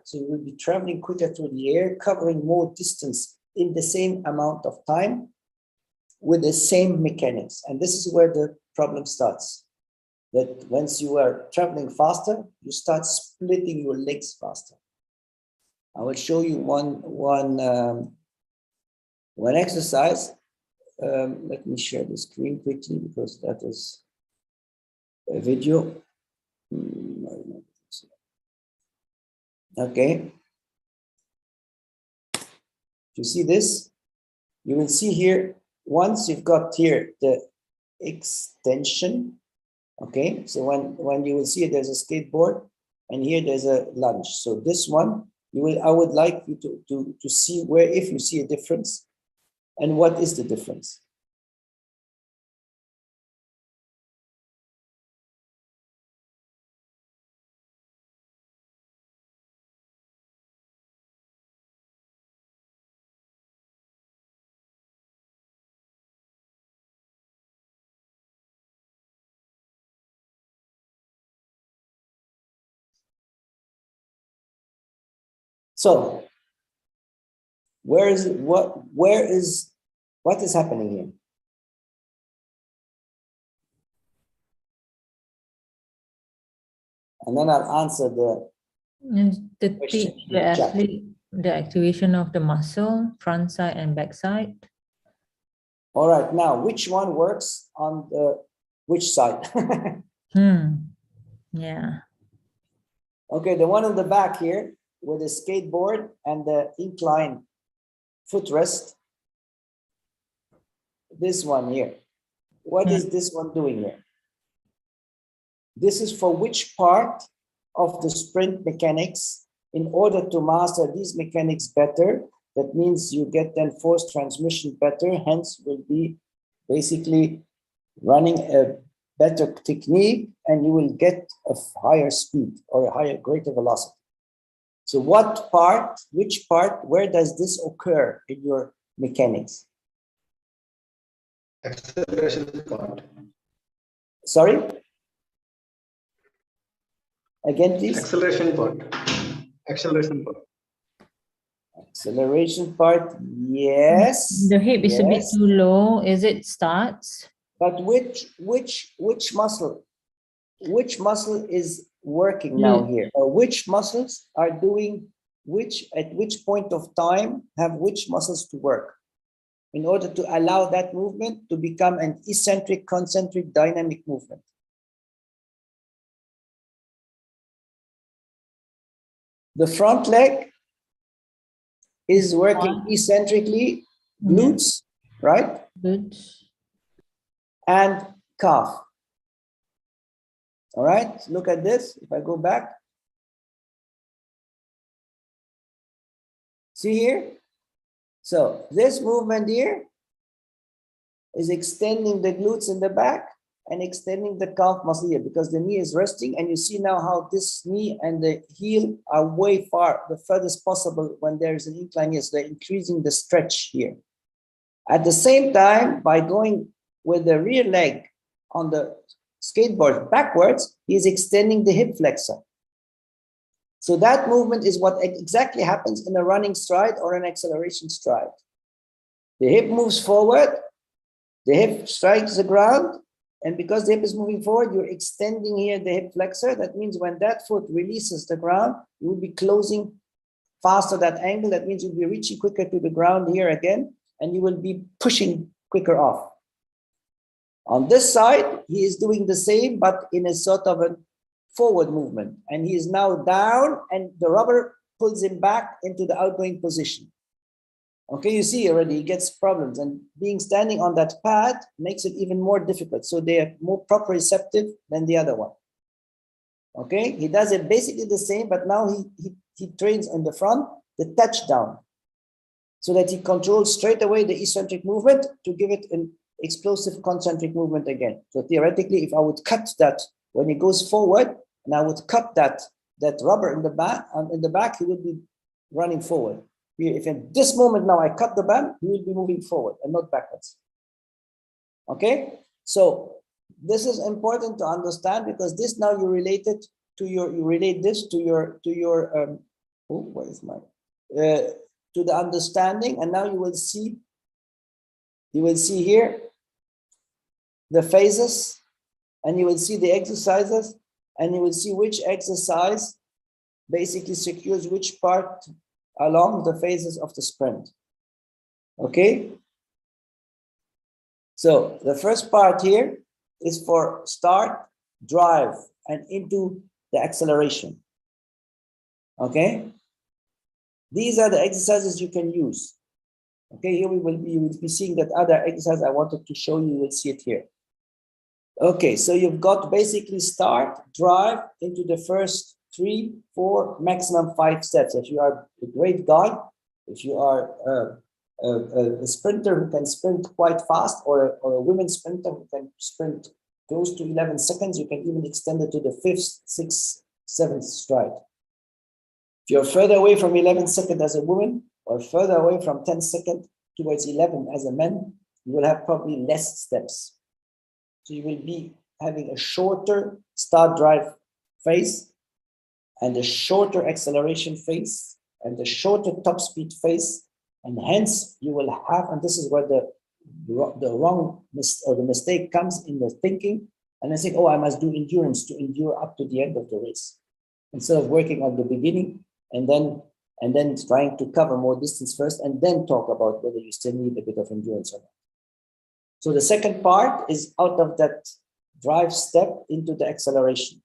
So you will be traveling quicker through the air, covering more distance in the same amount of time with the same mechanics. And this is where the problem starts. That once you are traveling faster, you start splitting your legs faster. I will show you one exercise. Let me share the screen quickly because that is a video. Okay. You see this? You will see here, once you've got here the extension, okay? So when you will see there's a skateboard and here there's a lunge. So this one, I would like you to see where, if you see a difference, and what is the difference? So Where is it? What is happening here? And then I'll answer the question in the chat. The activation of the muscle, front side and back side. All right, now which one works on the which side? Yeah. Okay, the one on the back here with the skateboard and the incline footrest. This one here. What is this one doing here? This is for which part of the sprint mechanics? In order to master these mechanics better, that means you get then force transmission better, hence will be basically running a better technique and you will get a higher speed or a greater velocity. So what part, which part, where does this occur in your mechanics? Acceleration part. Sorry? Again, please. Acceleration part. Acceleration part. Acceleration part, yes. The hip is a bit too low. Is it starts? But which muscle? Which muscle is working now here? Or which muscles are doing which at which point of time have which muscles to work in order to allow that movement to become an eccentric, concentric, dynamic movement? The front leg is working eccentrically, glutes, right? Glutes. And calf. All right, look at this. If I go back, see here? So this movement here is extending the glutes in the back and extending the calf muscle here because the knee is resting, and you see now how this knee and the heel are way far, the furthest possible when there is an incline here. So they're increasing the stretch here. At the same time, by going with the rear leg on the skateboard backwards, he is extending the hip flexor. So that movement is what exactly happens in a running stride or an acceleration stride. The hip moves forward, the hip strikes the ground, and because the hip is moving forward, you're extending here the hip flexor. That means when that foot releases the ground, you will be closing faster that angle. That means you'll be reaching quicker to the ground here again, and you will be pushing quicker off. On this side, he is doing the same, but in a sort of a forward movement. And he is now down, and the rubber pulls him back into the outgoing position. Okay, you see already he gets problems, and being standing on that pad makes it even more difficult. So they are more proprioceptive than the other one. Okay, he does it basically the same, but now he trains in the front, the touchdown, so that he controls straight away the eccentric movement to give it an explosive concentric movement again. So theoretically, if I would cut that when he goes forward, and I would cut that rubber in the back, he would be running forward. If in this moment now I cut the band, he will be moving forward and not backwards. Okay, so this is important to understand because this now you relate it to to the understanding, and now you will see here the phases, and you will see the exercises, and you will see which exercise basically secures which part along the phases of the sprint. Okay, so the first part here is for start, drive, and into the acceleration. Okay, these are the exercises you can use. Okay, here you will be seeing that other exercise I wanted to show you. You will see it here. Okay, so you've got basically start, drive into the first 3, 4, maximum 5 steps. If you are a great guy, if you are a sprinter who can sprint quite fast, or a women sprinter who can sprint close to 11 seconds, you can even extend it to the 5th, 6th, 7th stride. If you're further away from 11 seconds as a woman, or further away from 10 seconds towards 11 as a man, you will have probably less steps. So you will be having a shorter start drive phase, and a shorter acceleration phase, and a shorter top speed phase, And hence you will have, and this is where the mistake comes in the thinking. And I think, oh, I must do endurance to endure up to the end of the race, instead of working at the beginning and then trying to cover more distance first, and then talk about whether you still need a bit of endurance or not. So the second part is out of that drive step into the acceleration.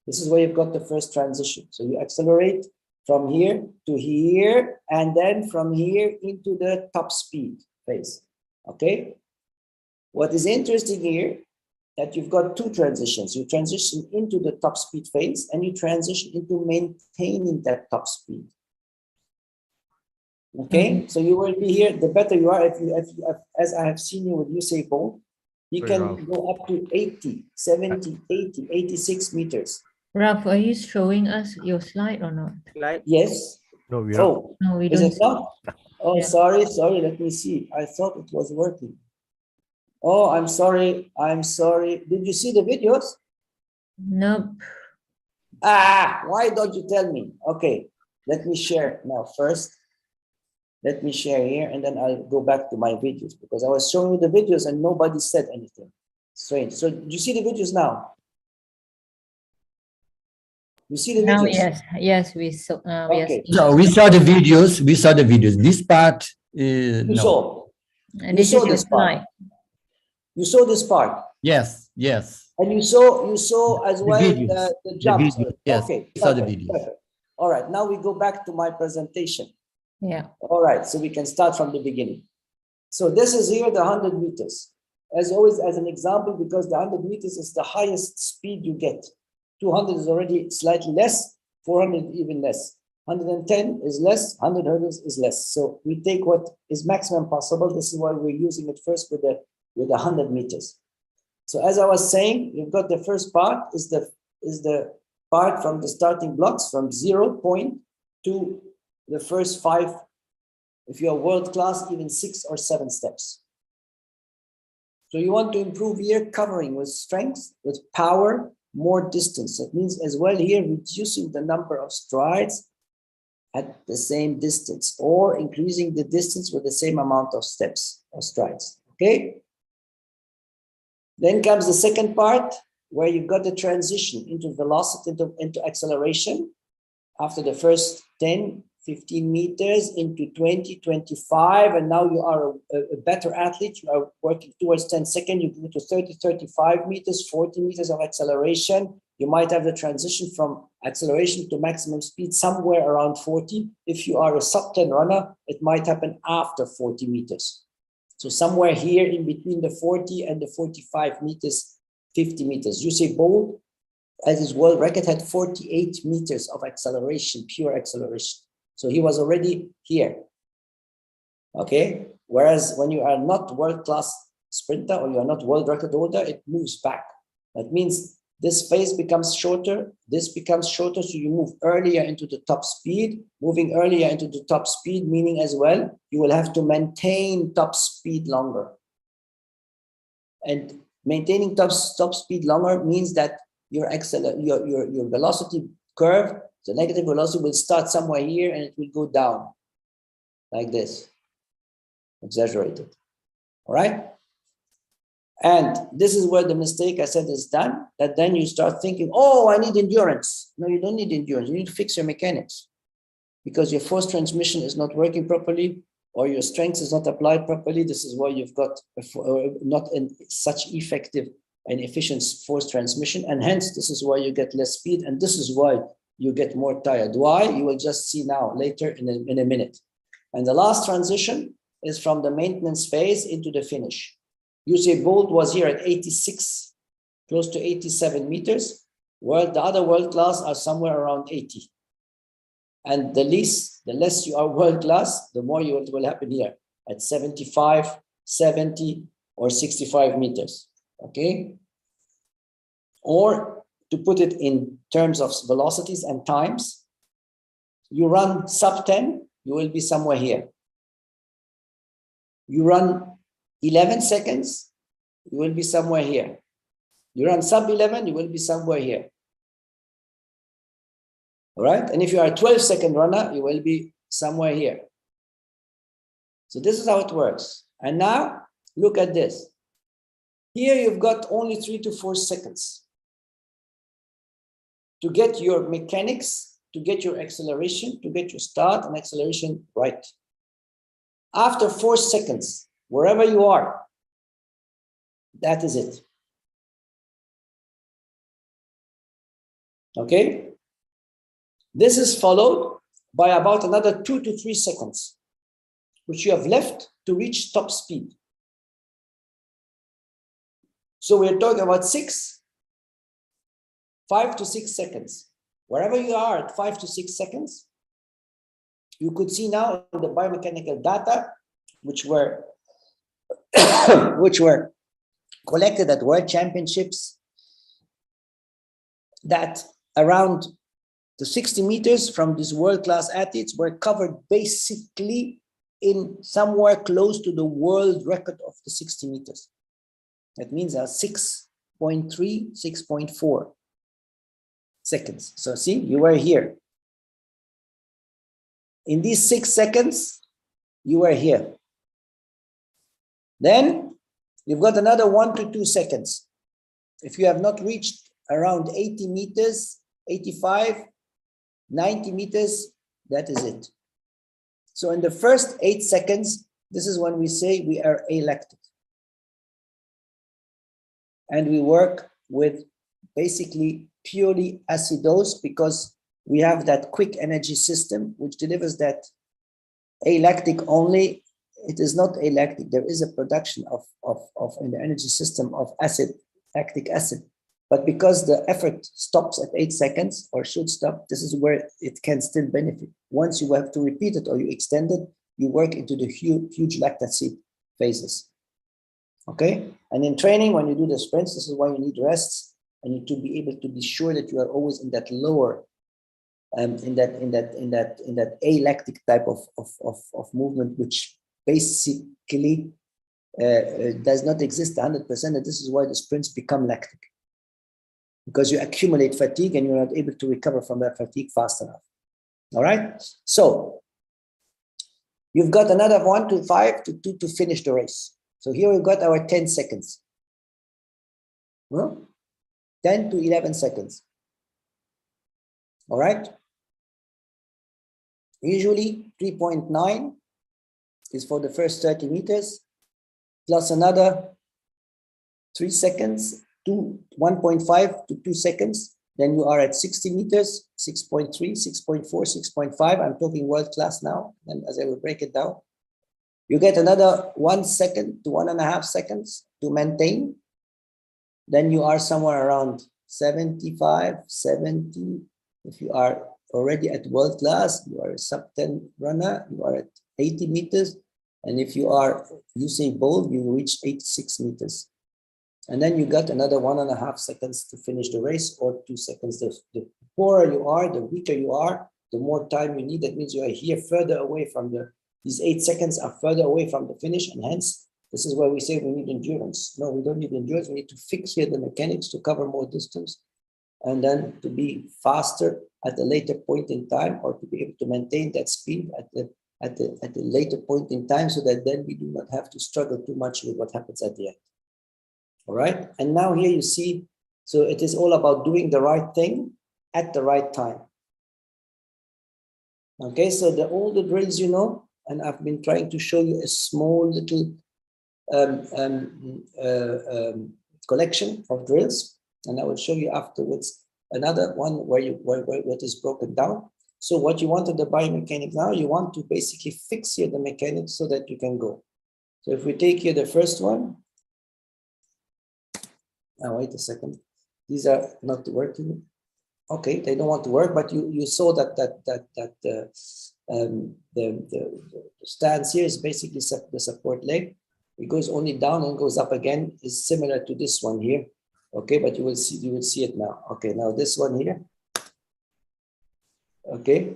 This is where you've got the first transition. So you accelerate from here to here, and then from here into the top speed phase. Okay. What is interesting here, that you've got two transitions. You transition into the top speed phase, and you transition into maintaining that top speed. Okay, so you will be here. The better you are, if as I have seen you with Usain Bolt, you can go up to 80, 70, 80, 86 meters. Ralph, are you showing us your slide or not? Yes. No, we are. Oh, No, we is don't. it not? Oh, Yeah. sorry. Let me see. I thought it was working. Oh, I'm sorry. Did you see the videos? Nope. Ah, why don't you tell me? Okay, let me share now first. Let me share here, and then I'll go back to my videos, because I was showing you the videos and nobody said anything. Strange. So do you see the videos now? You see the Now, videos? yes, we saw. Okay. So we saw the videos. This part is You no. saw. And You this saw is your this part. slide. You saw this part. Yes. And you saw as The well videos. the jumps. videos, yes, Okay. we saw the Perfect, videos. perfect. All right. Now we go back to my presentation. Yeah. All right. So we can start from the beginning. So this is here the 100 meters. As always, as an example, because the 100 meters is the highest speed you get. 200 is already slightly less, 400 even less. 110 is less, 100 hurdles is less. So we take what is maximum possible. This is why we're using it first with the 100 meters. So as I was saying, you've got the first part is the part from the starting blocks, from 0 point to the first 5. If you are world class, even 6 or 7 steps. So you want to improve here, covering with strength, with power, more distance. That means as well here, reducing the number of strides at the same distance, or increasing the distance with the same amount of steps or strides. Okay. Then comes the second part, where you've got the transition into velocity, into acceleration. After the first 10, 15 meters into 20, 25, and now you are a better athlete. You are working towards 10 seconds. You go to 30, 35 meters, 40 meters of acceleration. You might have the transition from acceleration to maximum speed somewhere around 40. If you are a sub 10 runner, it might happen after 40 meters. So somewhere here in between the 40 and the 45 meters, 50 meters. Usain Bolt, as his world record, had 48 meters of acceleration, pure acceleration. So he was already here. Okay. Whereas when you are not world-class sprinter, or you are not world record holder, it moves back. That means this phase becomes shorter, this becomes shorter, so you move earlier into the top speed. Moving earlier into the top speed, meaning as well, you will have to maintain top speed longer. And maintaining top speed longer means that your velocity curve, the negative velocity, will start somewhere here and it will go down like this, exaggerated. All right. And this is where the mistake I said is done, that then you start thinking, oh, I need endurance. No, you don't need endurance. You need to fix your mechanics, because your force transmission is not working properly, or your strength is not applied properly. This is why you've got not such effective and efficient force transmission. And hence, this is why you get less speed. And this is why you get more tired. Why? You will just see now later in a minute. And the last transition is from the maintenance phase into the finish. Usain Bolt was here at 86, close to 87 meters. The other world class are somewhere around 80. And the less you are world class, the more it will happen here at 75, 70, or 65 meters. Okay. Or to put it in terms of velocities and times, you run sub 10, you will be somewhere here. You run 11 seconds, you will be somewhere here. You run sub 11, you will be somewhere here. All right. And if you are a 12-second runner, you will be somewhere here. So this is how it works. And now look at this. Here you've got only 3 to 4 seconds to get your mechanics, to get your acceleration, to get your start and acceleration right. After 4 seconds, wherever you are, that is it. Okay? This is followed by about another 2 to 3 seconds, which you have left to reach top speed. So we're talking about 5 to 6 seconds. Wherever you are at 5 to 6 seconds, you could see now in the biomechanical data, which were collected at World Championships, that around the 60 meters from these world-class athletes were covered basically in somewhere close to the world record of the 60 meters. That means 6.3, 6.4 seconds. So see, you were here. In these 6 seconds, you were here. Then you've got another 1 to 2 seconds. If you have not reached around 80 meters, 85, 90 meters, that is it. So in the first 8 seconds, this is when we say we are alactic. And we work with basically purely acidose because we have that quick energy system which delivers that alactic only. It is not alactic. There is a production of in the energy system of lactic acid. But because the effort stops at 8 seconds or should stop, this is where it can still benefit. Once you have to repeat it or you extend it, you work into the huge lactic acid phases. Okay? And in training, when you do the sprints, this is why you need rests and you need to be able to be sure that you are always in that lower, in that alactic type of movement, which basically does not exist 100%. And this is why the sprints become lactic, because you accumulate fatigue and you're not able to recover from that fatigue fast enough. All right. So you've got another 1 to 5 to 2 to finish the race. So here we've got our 10 seconds. Well, 10 to 11 seconds. All right. Usually 3.9 is for the first 30 meters, plus another 3 seconds, 1.5 to 2 seconds. Then you are at 60 meters, 6.3, 6.4, 6.5. I'm talking world class now. And as I will break it down, you get another 1 second to 1.5 seconds to maintain. Then you are somewhere around 75, 70. If you are already at world class, you are a sub 10 runner, you are at 80 meters. And if you are Usain Bolt, you reach 86 meters. And then you got another 1.5 seconds to finish the race, or 2 seconds. The poorer you are, the weaker you are, the more time you need. That means you are here further away from these 8 seconds are further away from the finish. And hence, this is why we say we need endurance. No, we don't need endurance. We need to fix here the mechanics to cover more distance and then to be faster at a later point in time, or to be able to maintain that speed at the later point in time, so that then we do not have to struggle too much with what happens at the end. All right. And now here you see, so it is all about doing the right thing at the right time. Okay, so all the drills, you know, and I've been trying to show you a small little collection of drills, and I will show you afterwards another one where it is broken down. So what you want at the biomechanic now, you want to basically fix here the mechanics so that you can go. So if we take here the first one, now wait a second, these are not working. Okay, they don't want to work, but you saw that the stance here is basically the support leg. It goes only down and goes up again. Is similar to this one here. Okay, but you will see it now. Okay, now this one here. Okay,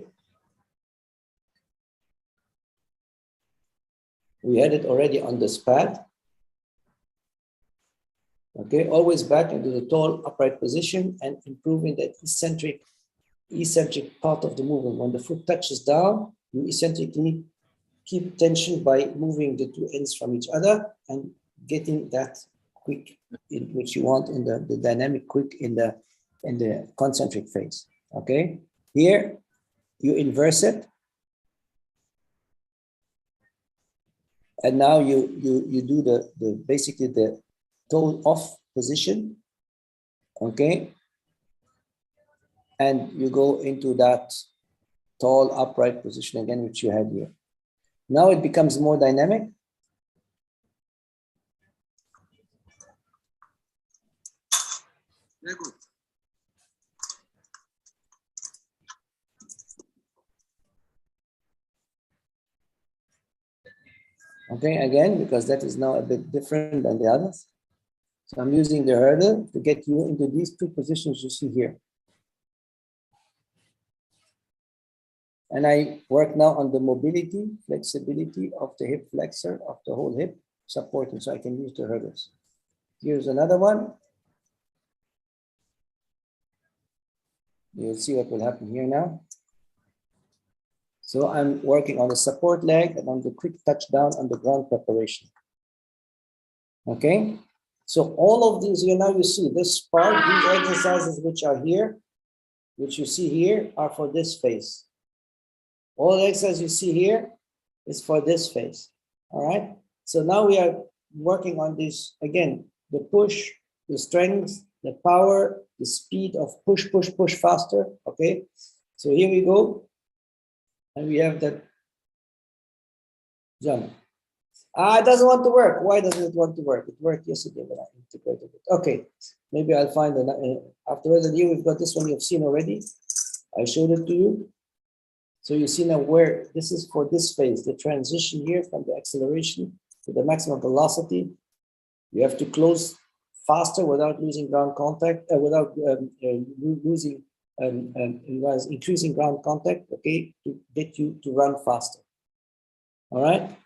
we had it already on this pad. Okay, always back into the tall upright position and improving that eccentric part of the movement. When the foot touches down, you eccentrically keep tension by moving the two ends from each other and getting that quick in which you want in the dynamic quick in the concentric phase. Okay, here you inverse it, and now you do the basically the toe off position. Okay, and you go into that tall upright position again, which you had here. Now it becomes more dynamic. Very good. Okay, again, because that is now a bit different than the others. So I'm using the hurdle to get you into these two positions you see here. And I work now on the mobility, flexibility of the hip flexor, of the whole hip, supporting, so I can use the hurdles. Here's another one. You'll see what will happen here now. So I'm working on the support leg and on the quick touch down on the ground preparation. Okay, so all of these here now you see this part, these exercises which are here, which you see here are for this phase. All the exercises you see here is for this phase. All right, so now we are working on this again, the push, the strength, the power, the speed of push, push, push faster. Okay, so here we go. And we have that jump. It doesn't want to work. Why doesn't it want to work? It worked yesterday when I integrated it. Okay, maybe I'll find another. Afterwards, here we've got this one you've seen already. I showed it to you. So you see now where this is for this phase, the transition here from the acceleration to the maximum velocity. You have to close faster without losing ground contact, without losing increasing ground contact, okay, to get you to run faster. All right.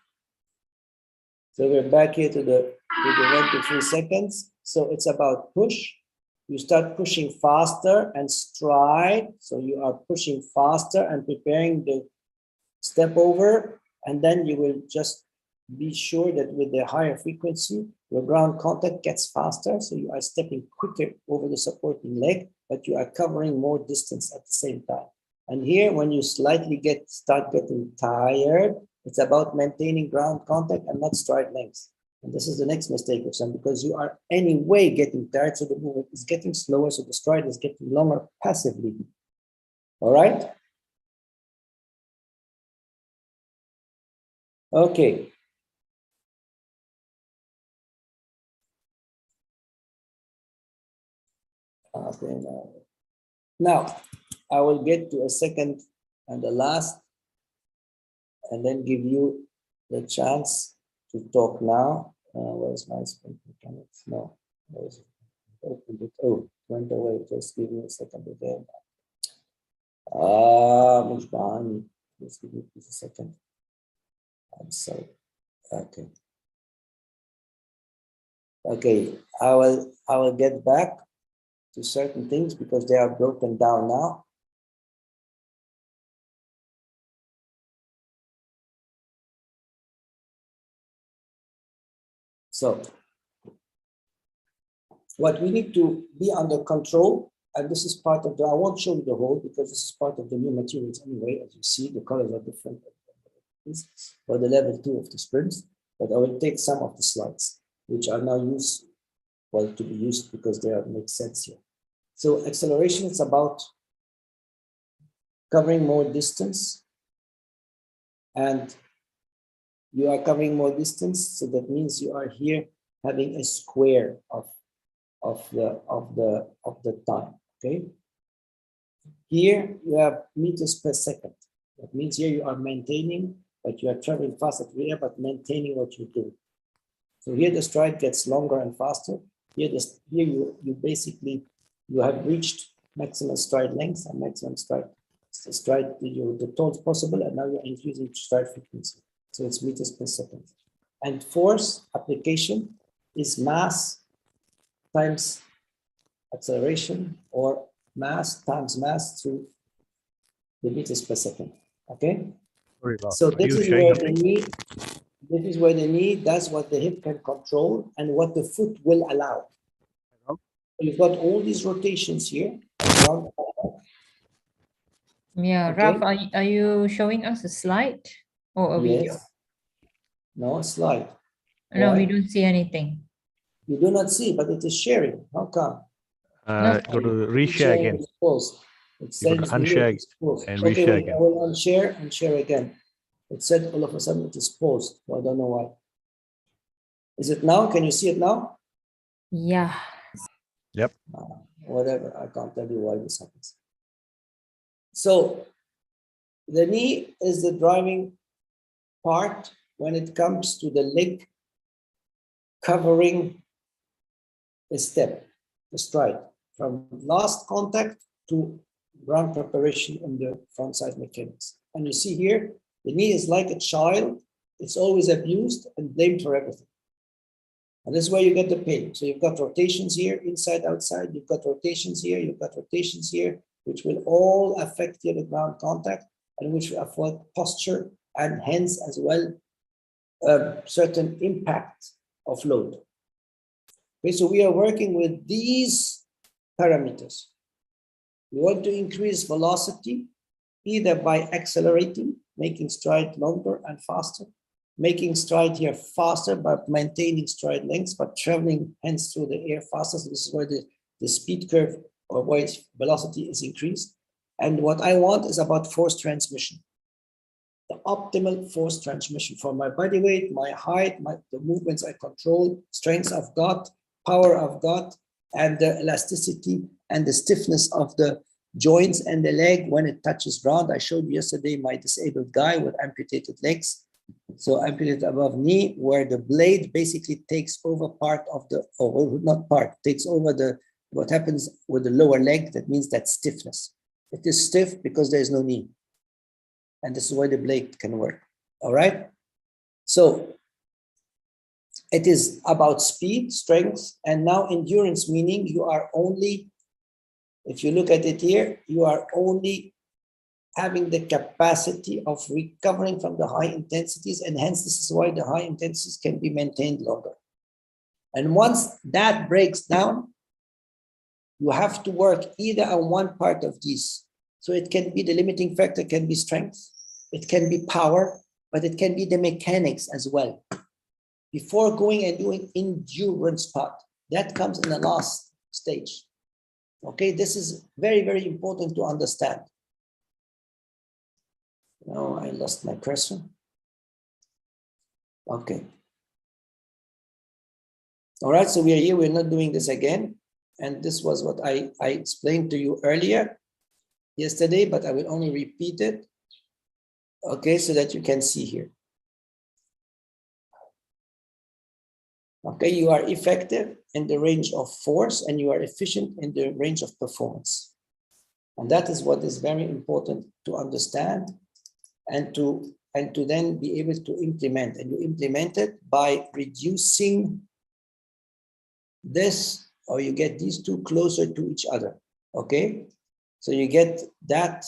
So we're back here to the 1 to 3 seconds. So it's about push. You start pushing faster and stride. So you are pushing faster and preparing the step over, and then you will just be sure that with the higher frequency, your ground contact gets faster. So you are stepping quicker over the supporting leg, but you are covering more distance at the same time. And here, when you slightly start getting tired, it's about maintaining ground contact and not stride length. And this is the next mistake of some, because you are anyway getting tired, so the movement is getting slower, so the stride is getting longer passively. All right? Okay. Okay, now I will get to a second and the last, and then give you the chance to talk now. Where's my spin mechanics? No, where's it? Opened it. Oh, went away. Just give me a second again. Mushbani. Just give me a second. I'm sorry. Okay. Okay, I will get back to certain things because they are broken down now. So what we need to be under control, and this is part of the, I won't show you the whole because this is part of the new materials anyway. As you see, the colors are different for the level 2 of the sprints, but I will take some of the slides, which are now used, well, to be used because they make sense here. So acceleration is about covering more distance, and you are covering more distance, so that means you are here having a square of the time. Okay. Here you have meters per second. That means here you are maintaining, but you are traveling fast at the air, but maintaining what you do. So here the stride gets longer and faster. Here you basically you have reached maximum stride length and maximum stride the tallest possible, and now you're increasing stride frequency. So it's meters per second. And force application is mass times acceleration, or mass times mass through the meters per second. Okay. Sorry, Ralph. So Are this you is sharing where something? the knee, this is where the knee does what the hip can control and what the foot will allow. Hello? You've got all these rotations here. Around. Yeah, Okay. Ralph, are you showing us a slide or a video? Yes. No, slide. No, we Why? don't see anything. You do not see, but it is sharing. How come? Go to It's reshare sharing again. is paused. It You go to says me unshare it is paused. and Okay, reshare wait, I again. will unshare and share again. It said all of a sudden it is paused. So I don't know why. Is it now? Can you see it now? Yeah. Yep. Whatever, I can't tell you why this happens. So the knee is the driving part when it comes to the leg covering the step, the stride, from last contact to ground preparation in the front side mechanics. And you see here, the knee is like a child. It's always abused and blamed for everything. And this is where you get the pain. So you've got rotations here, inside, outside. You've got rotations here. You've got rotations here, which will all affect your ground contact and which will affect posture and hence as well certain impact of load. Okay, so we are working with these parameters. We want to increase velocity either by accelerating, making stride longer and faster, making stride here faster by maintaining stride lengths, but traveling hence through the air faster. So this is where the speed curve or where velocity is increased. And what I want is about force transmission. The optimal force transmission for my body weight, my height, the movements I control, strengths I've got, power I've got, and the elasticity and the stiffness of the joints and the leg when it touches ground. I showed you yesterday my disabled guy with amputated legs. So amputated above knee, where the blade basically takes over part of the, or not part, takes over the, what happens with the lower leg, that means that stiffness. It is stiff because there is no knee. And this is why the blade can work, all right? So it is about speed, strength, and now endurance, meaning you are only, if you look at it here, you are only having the capacity of recovering from the high intensities, and hence this is why the high intensities can be maintained longer. And once that breaks down, you have to work either on one part of these. So it can be the limiting factor, can be strength, it can be power, but it can be the mechanics as well. Before going and doing endurance part, that comes in the last stage. Okay, this is very, very important to understand. No, I lost my cursor. Okay. All right, so we are here, we're not doing this again. And this was what I explained to you earlier yesterday, but I will only repeat it. Okay, so that you can see here. Okay, you are effective in the range of force and you are efficient in the range of performance. And that is what is very important to understand and to then be able to implement. And you implement it by reducing this, or you get these two closer to each other. Okay, so you get that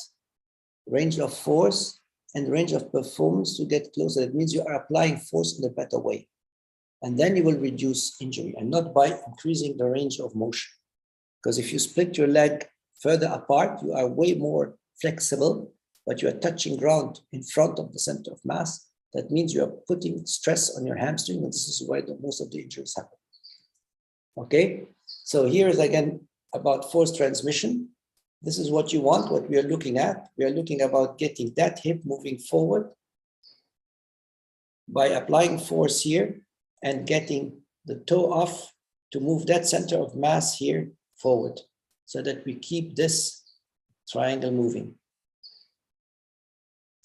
range of force and range of performance to get closer. That means you are applying force in a better way. And then you will reduce injury, and not by increasing the range of motion. Because if you split your leg further apart, you are way more flexible, but you are touching ground in front of the center of mass. That means you are putting stress on your hamstring, and this is why most of the injuries happen. Okay, so here is again about force transmission. This is what you want, what we are looking at. We are looking about getting that hip moving forward by applying force here and getting the toe off to move that center of mass here forward so that we keep this triangle moving.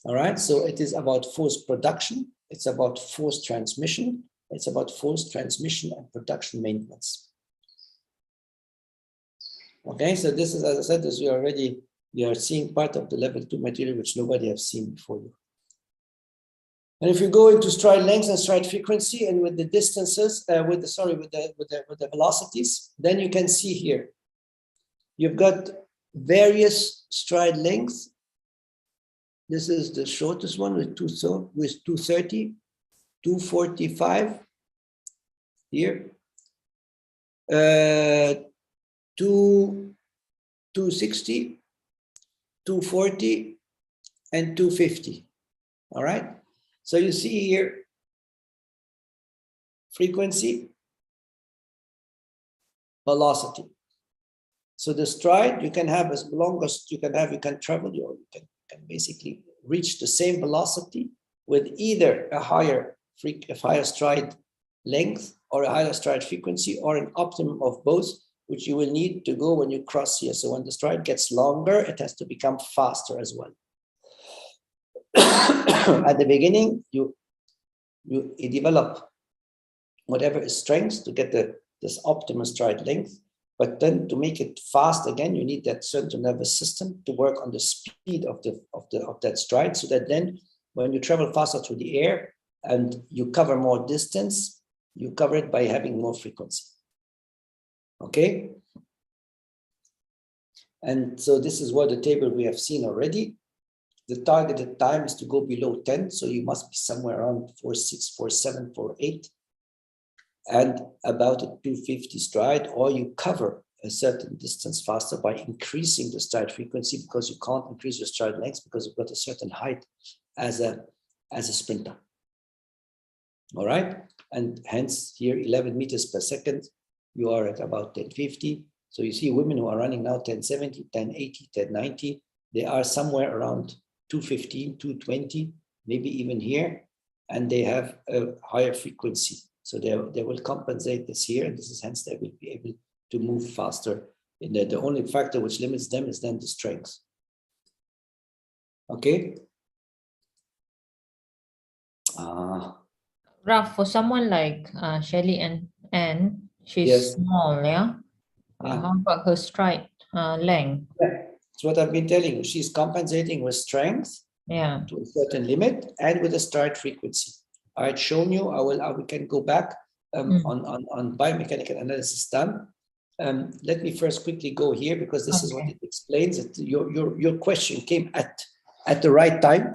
All right, so it is about force production. It's about force transmission. It's about force transmission and production maintenance. Okay, so this is, as I said, as you are seeing part of the level 2 material which nobody has seen before you. And if you go into stride length and stride frequency and with the distances, with the velocities, then you can see here, you've got various stride lengths This is the shortest one with 230, 245 here, 260, 240, and 250. All right. So you see here frequency, velocity. So the stride you can have as long as you can have, you can travel, you can basically reach the same velocity with either a higher stride length or a higher stride frequency or an optimum of both, which you will need to go when you cross here. So when the stride gets longer, it has to become faster as well. At the beginning, you develop whatever is strength to get this optimal stride length. But then to make it fast again, you need that central nervous system to work on the speed of that stride, so that then when you travel faster through the air and you cover more distance, you cover it by having more frequency. Okay? And so this is what the table we have seen already. The targeted time is to go below 10, so you must be somewhere around 4.6, 4.7, 4.8. And about a 250 stride, or you cover a certain distance faster by increasing the stride frequency, because you can't increase your stride length because you've got a certain height as a sprinter. All right, and hence here 11 meters per second, you are at about 1050. So you see women who are running now 1070, 1080, 1090, they are somewhere around 215, 220, maybe even here, and they have a higher frequency. So they will compensate this here, and this is hence they will be able to move faster. In the only factor which limits them is then the strength. Okay. Raf, for someone like Shelly and Anne, she's Yes. small, yeah? Yeah. How about her stride length? Yeah. That's what I've been telling you. She's compensating with strength, Yeah. to a certain limit, and with a stride frequency. I had shown you. We can go back on biomechanical analysis done. Let me first quickly go here, because this is what it explains. Your question came at the right time.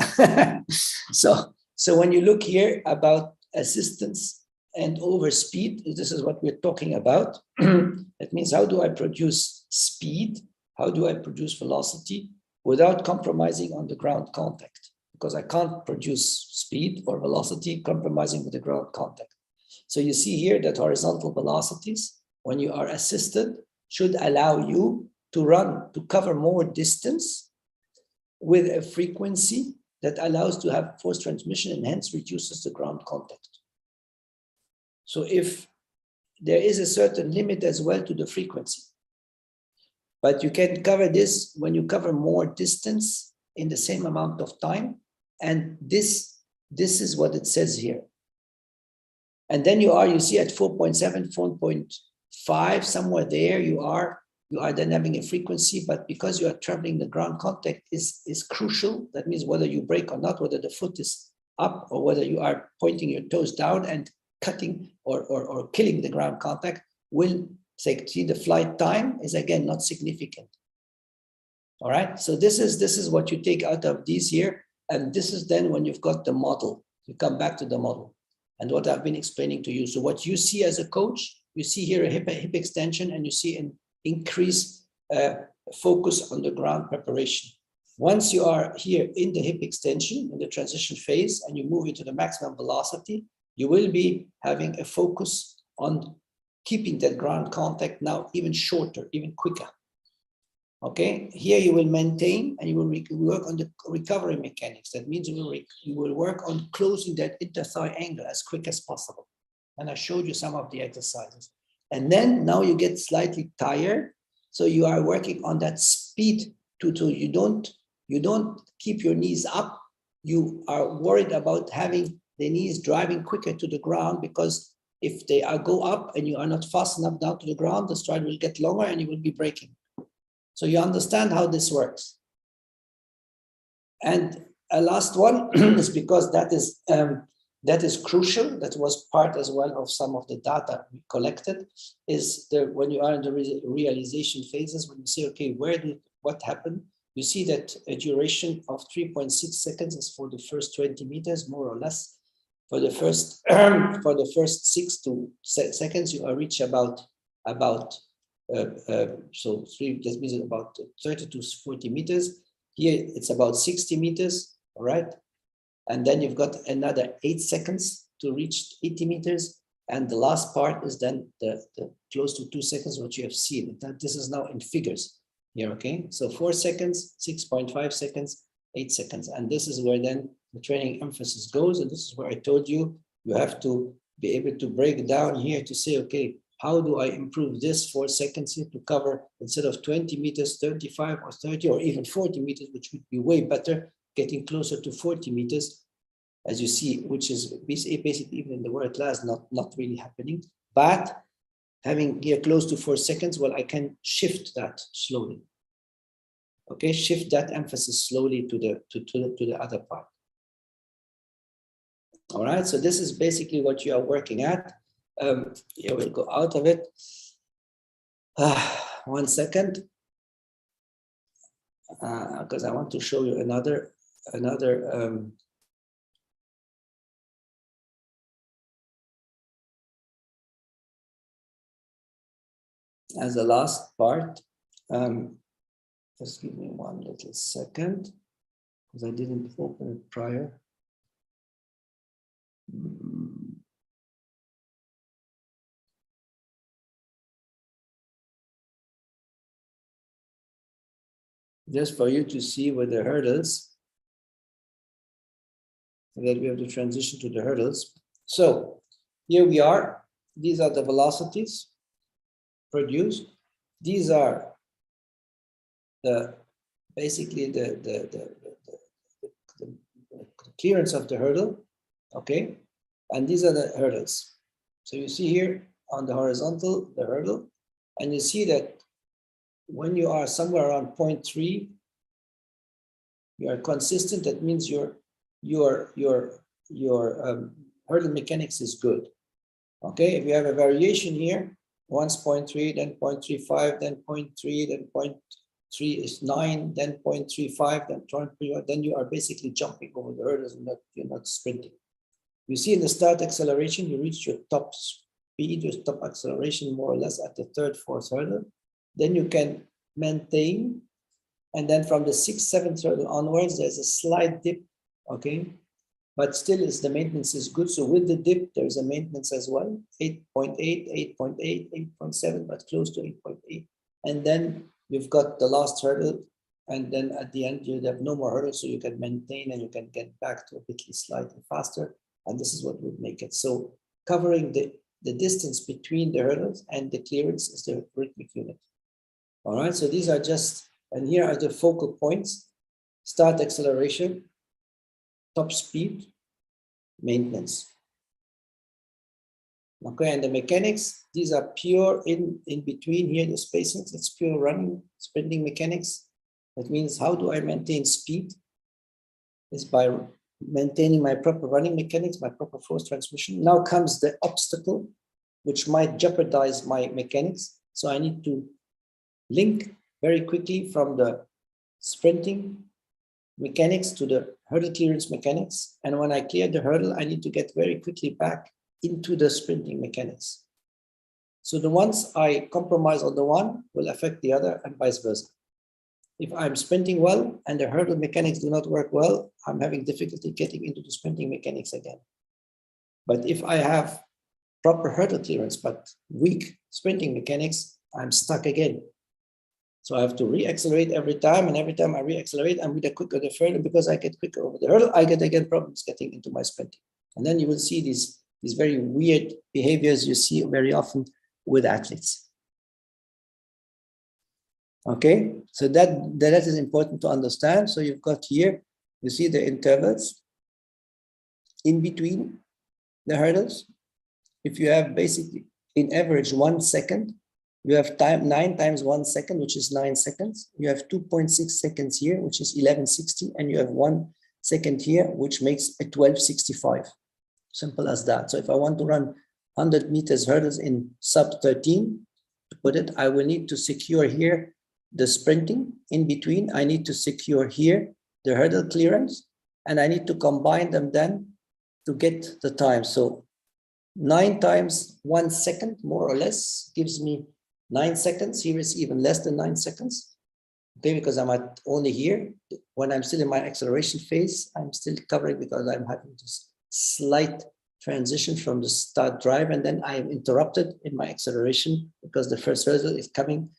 So when you look here about assistance and over speed, this is what we're talking about. That means, how do I produce speed? How do I produce velocity without compromising on the ground contact? Because I can't produce speed or velocity compromising with the ground contact. So you see here that horizontal velocities, when you are assisted, should allow you to cover more distance with a frequency that allows to have force transmission and hence reduces the ground contact. So if there is a certain limit as well to the frequency, but you can cover this when you cover more distance in the same amount of time. And this is what it says here. And then you see at 4.7, 4.5, somewhere there you are then having a frequency, but because you are traveling, the ground contact is crucial. That means whether you brake or not, whether the foot is up or whether you are pointing your toes down and cutting or killing the ground contact will say, see, the flight time is again not significant. All right, so this is what you take out of these here. And this is then when you've got the model, you come back to the model and what I've been explaining to you. So what you see as a coach, you see here a hip extension, and you see an increased focus on the ground preparation. Once you are here in the hip extension, in the transition phase, and you move into the maximum velocity, you will be having a focus on keeping that ground contact now even shorter, even quicker. Okay, here you will maintain and you will work on the recovery mechanics. That means you will work on closing that interthigh angle as quick as possible. And I showed you some of the exercises. And then now you get slightly tired. So you are working on that speed to you don't keep your knees up. You are worried about having the knees driving quicker to the ground, because if they go up and you are not fast enough down to the ground, the stride will get longer and you will be braking. So you understand how this works. And a last one is because that is crucial. That was part as well of some of the data we collected, is when you are in the realization phases, when you say, okay, what happened? you see that a duration of 3.6 seconds is for the first 20 meters, more or less. For the first for the first 6 to seconds, you reach about so three, that means about 30 to 40 meters. Here it's about 60 meters, all right? And then you've got another 8 seconds to reach 80 meters. And the last part is then the close to 2 seconds, what you have seen. This is now in figures here, okay? So 4 seconds, 6.5 seconds, 8 seconds. And this is where then the training emphasis goes. And this is where I told you, you have to be able to break down here to say, okay, how do I improve this 4 seconds here to cover, instead of 20 meters, 35 or 30 or even 40 meters, which would be way better, getting closer to 40 meters, as you see, which is basically even in the world class, not really happening. But having here close to 4 seconds, well, I can shift that slowly. Okay, shift that emphasis slowly to the other part. All right, so this is basically what you are working at. Here we'll go out of it. 1 second, because I want to show you another as the last part. Just give me 1 little second, because I didn't open it prior. Just for you to see where the hurdles, and then we have to transition to the hurdles. So here we are. These are the velocities produced. These are basically the clearance of the hurdle, okay? And these are the hurdles. So you see here on the horizontal, the hurdle, and you see that when you are somewhere around 0.3, you are consistent. That means your hurdle mechanics is good. Okay, if you have a variation here, once 0.3, then 0.35, then 0.3, then 0.3 is 9, then 0.35, then 0.3, then you are basically jumping over the hurdles and you're not sprinting. You see in the start acceleration, you reach your top speed, your top acceleration more or less at the 3rd, 4th hurdle. Then you can maintain, and then from the 6th, 7th hurdle onwards, there's a slight dip, okay? But still, the maintenance is good. So with the dip, there's a maintenance as well, 8.8, 8.8, 8.7, but close to 8.8. And then you've got the last hurdle, and then at the end, you have no more hurdles, so you can maintain and you can get back to a bit slightly faster. And this is what would make it. So covering the distance between the hurdles and the clearance is the rhythmic unit. All right, so these are just, and here are the focal points: start acceleration, top speed, maintenance. Okay, and the mechanics, these are pure in between here, the spacings, it's pure running, sprinting mechanics. That means, how do I maintain speed? It's by maintaining my proper running mechanics, my proper force transmission. Now comes the obstacle, which might jeopardize my mechanics. So I need to link very quickly from the sprinting mechanics to the hurdle clearance mechanics. And when I clear the hurdle, I need to get very quickly back into the sprinting mechanics. So the ones I compromise on the one will affect the other and vice versa. If I'm sprinting well and the hurdle mechanics do not work well, I'm having difficulty getting into the sprinting mechanics again. But if I have proper hurdle clearance, but weak sprinting mechanics, I'm stuck again. So I have to re-accelerate every time, and every time I re-accelerate, I'm with a quicker the further, because I get quicker over the hurdle, I get again problems getting into my sprinting. And then you will see these very weird behaviors you see very often with athletes. Okay, so that is important to understand. So you've got here, you see the intervals in between the hurdles. If you have basically in average 1 second, you have time 9 times 1 second, which is 9 seconds. You have 2.6 seconds here, which is 1160, and you have 1 second here, which makes a 1265. Simple as that. So if I want to run 100 meters hurdles in sub 13, to put it, I will need to secure here the sprinting in between. I need to secure here the hurdle clearance, and I need to combine them then to get the time. So 9 times 1 second, more or less, gives me 9 seconds. Here is even less than 9 seconds. Okay, because I'm at only here. When I'm still in my acceleration phase, I'm still covering because I'm having this slight transition from the start drive, and then I am interrupted in my acceleration because the first hurdle is coming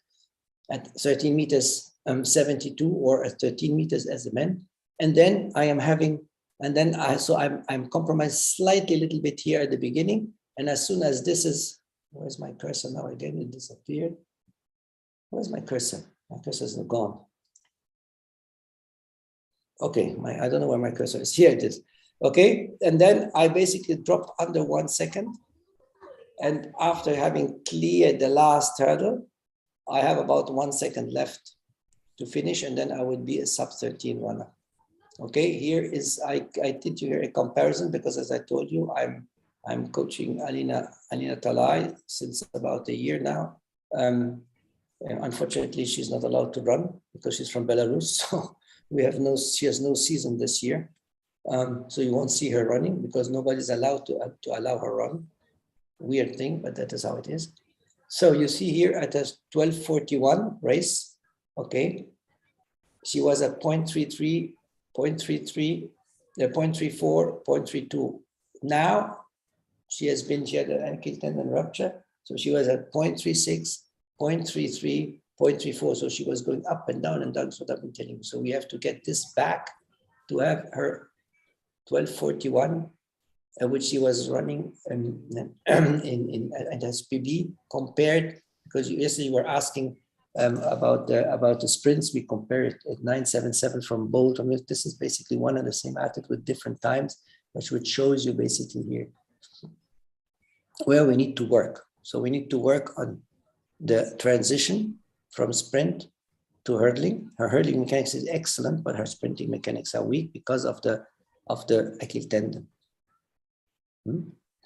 at 13 meters 72 or at 13 meters as a man. And then I am having, and then I'm compromised slightly a little bit here at the beginning. And as soon as this is, where's my cursor now again? It disappeared. Where's my cursor? My cursor is gone. Okay, I don't know where my cursor is. Here it is. Okay, and then I basically drop under 1 second. And after having cleared the last hurdle, I have about 1 second left to finish, and then I would be a sub 13 runner. Okay, here is, I did here a comparison because, as I told you, I'm coaching Alina Talai since about a year now. And unfortunately, she's not allowed to run because she's from Belarus. So she has no season this year. So you won't see her running because nobody's allowed to allow her run. Weird thing, but that is how it is. So you see here at a 12:41 race, okay, she was at 0.33, 0.33, 0.34, 0.32. Now she had an ankle tendon rupture, so she was at 0.36, 0.33, 0.34. So she was going up and down, and that's what I've been telling you. So we have to get this back to have her 12:41, which she was running at SPB compared, because yesterday you were asking about the sprints. We compare it at 977 from both. I mean, this is basically one and the same athlete with different times, which shows you basically here where we need to work. So we need to work on the transition from sprint to hurdling. Her hurdling mechanics is excellent, but her sprinting mechanics are weak because of the Achilles tendon.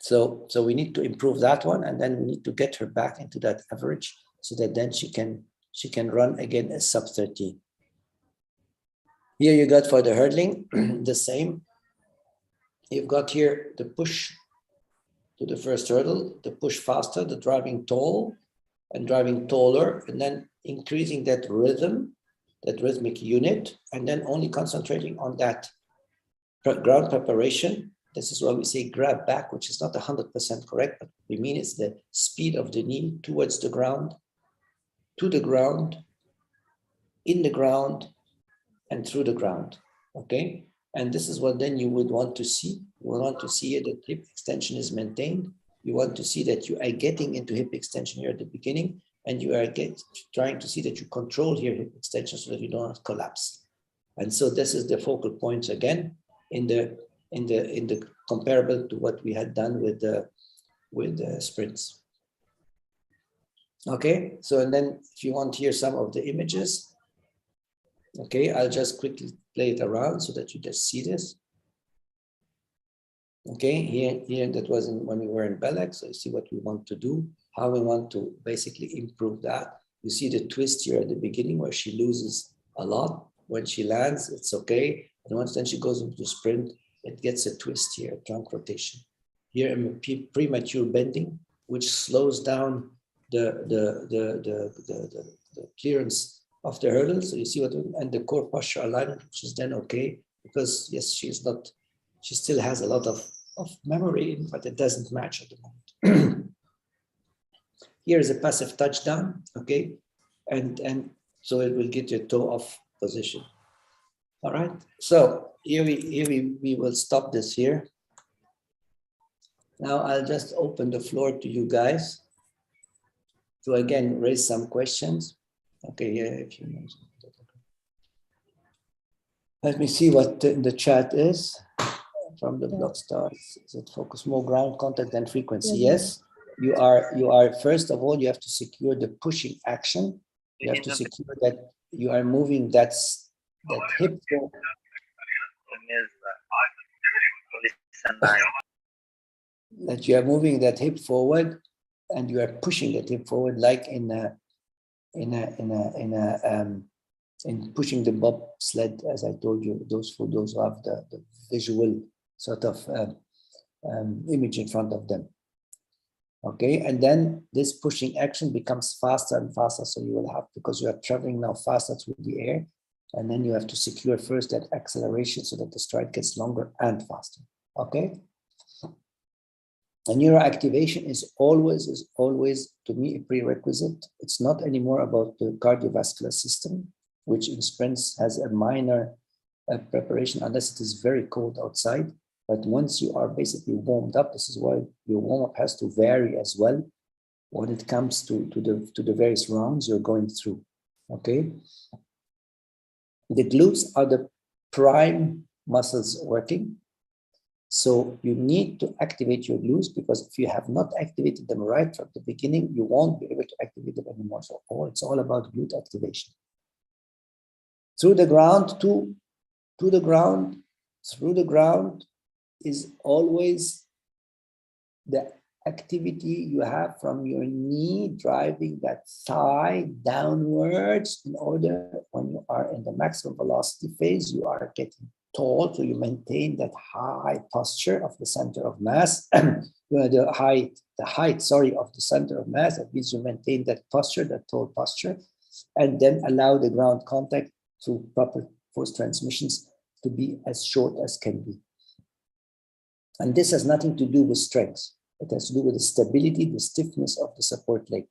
So we need to improve that one, and then we need to get her back into that average so that then she can run again as sub 13. Here you got for the hurdling the same. You've got here the push to the first hurdle, the push faster, the driving tall and driving taller, and then increasing that rhythm, that rhythmic unit, and then only concentrating on that ground preparation. This is why we say grab back, which is not 100% correct, but we mean it's the speed of the knee towards the ground, to the ground, in the ground, and through the ground, okay? And this is what then you would want to see. You would want to see that hip extension is maintained. You want to see that you are getting into hip extension here at the beginning, and you are trying to see that you control here hip extension so that you don't collapse. And so this is the focal point again in the comparable to what we had done with the sprints. Okay, so and then if you want here some of the images, okay, I'll just quickly play it around so that you just see this. Okay, here that was when we were in Belek, so you see what we want to do, how we want to basically improve that. You see the twist here at the beginning where she loses a lot. When she lands, it's okay. And once then she goes into sprint, it gets a twist here, trunk rotation. Here, premature bending, which slows down the clearance of the hurdle. So you see what, and the core posture alignment, which is then okay, because yes, she still has a lot of memory, but it doesn't match at the moment. Here is a passive touchdown, okay, and so it will get your toe off position. All right, so here we will stop this here. Now I'll just open the floor to you guys to again raise some questions. Okay, yeah, if you know. Let me see what the chat is from the block stars. Is it focus more ground contact than frequency? Yes, you are first of all, you have to secure the pushing action. You have to secure that you are moving that hip forward. That you are moving that hip forward and you are pushing that hip forward like in in pushing the bobsled, as I told you, for those who have the visual sort of image in front of them. Okay, and then this pushing action becomes faster and faster. So you will have, because you are traveling now faster through the air, and then you have to secure first that acceleration so that the stride gets longer and faster. Okay. And neuroactivation is always to me a prerequisite. It's not anymore about the cardiovascular system, which in sprints has a minor preparation unless it is very cold outside. But once you are basically warmed up, this is why your warm-up has to vary as well when it comes to the various rounds you're going through. Okay. The glutes are the prime muscles working. So you need to activate your glutes, because if you have not activated them right from the beginning, you won't be able to activate them anymore. So it's all about glute activation. Through the ground, to the ground, through the ground is always the activity you have from your knee driving that thigh downwards, in order, when you are in the maximum velocity phase, you are getting tall, so you maintain that high posture of the center of mass. the height of the center of mass. That means you maintain that posture, that tall posture, and then allow the ground contact through proper force transmissions to be as short as can be. And this has nothing to do with strength. It has to do with the stability, the stiffness of the support leg.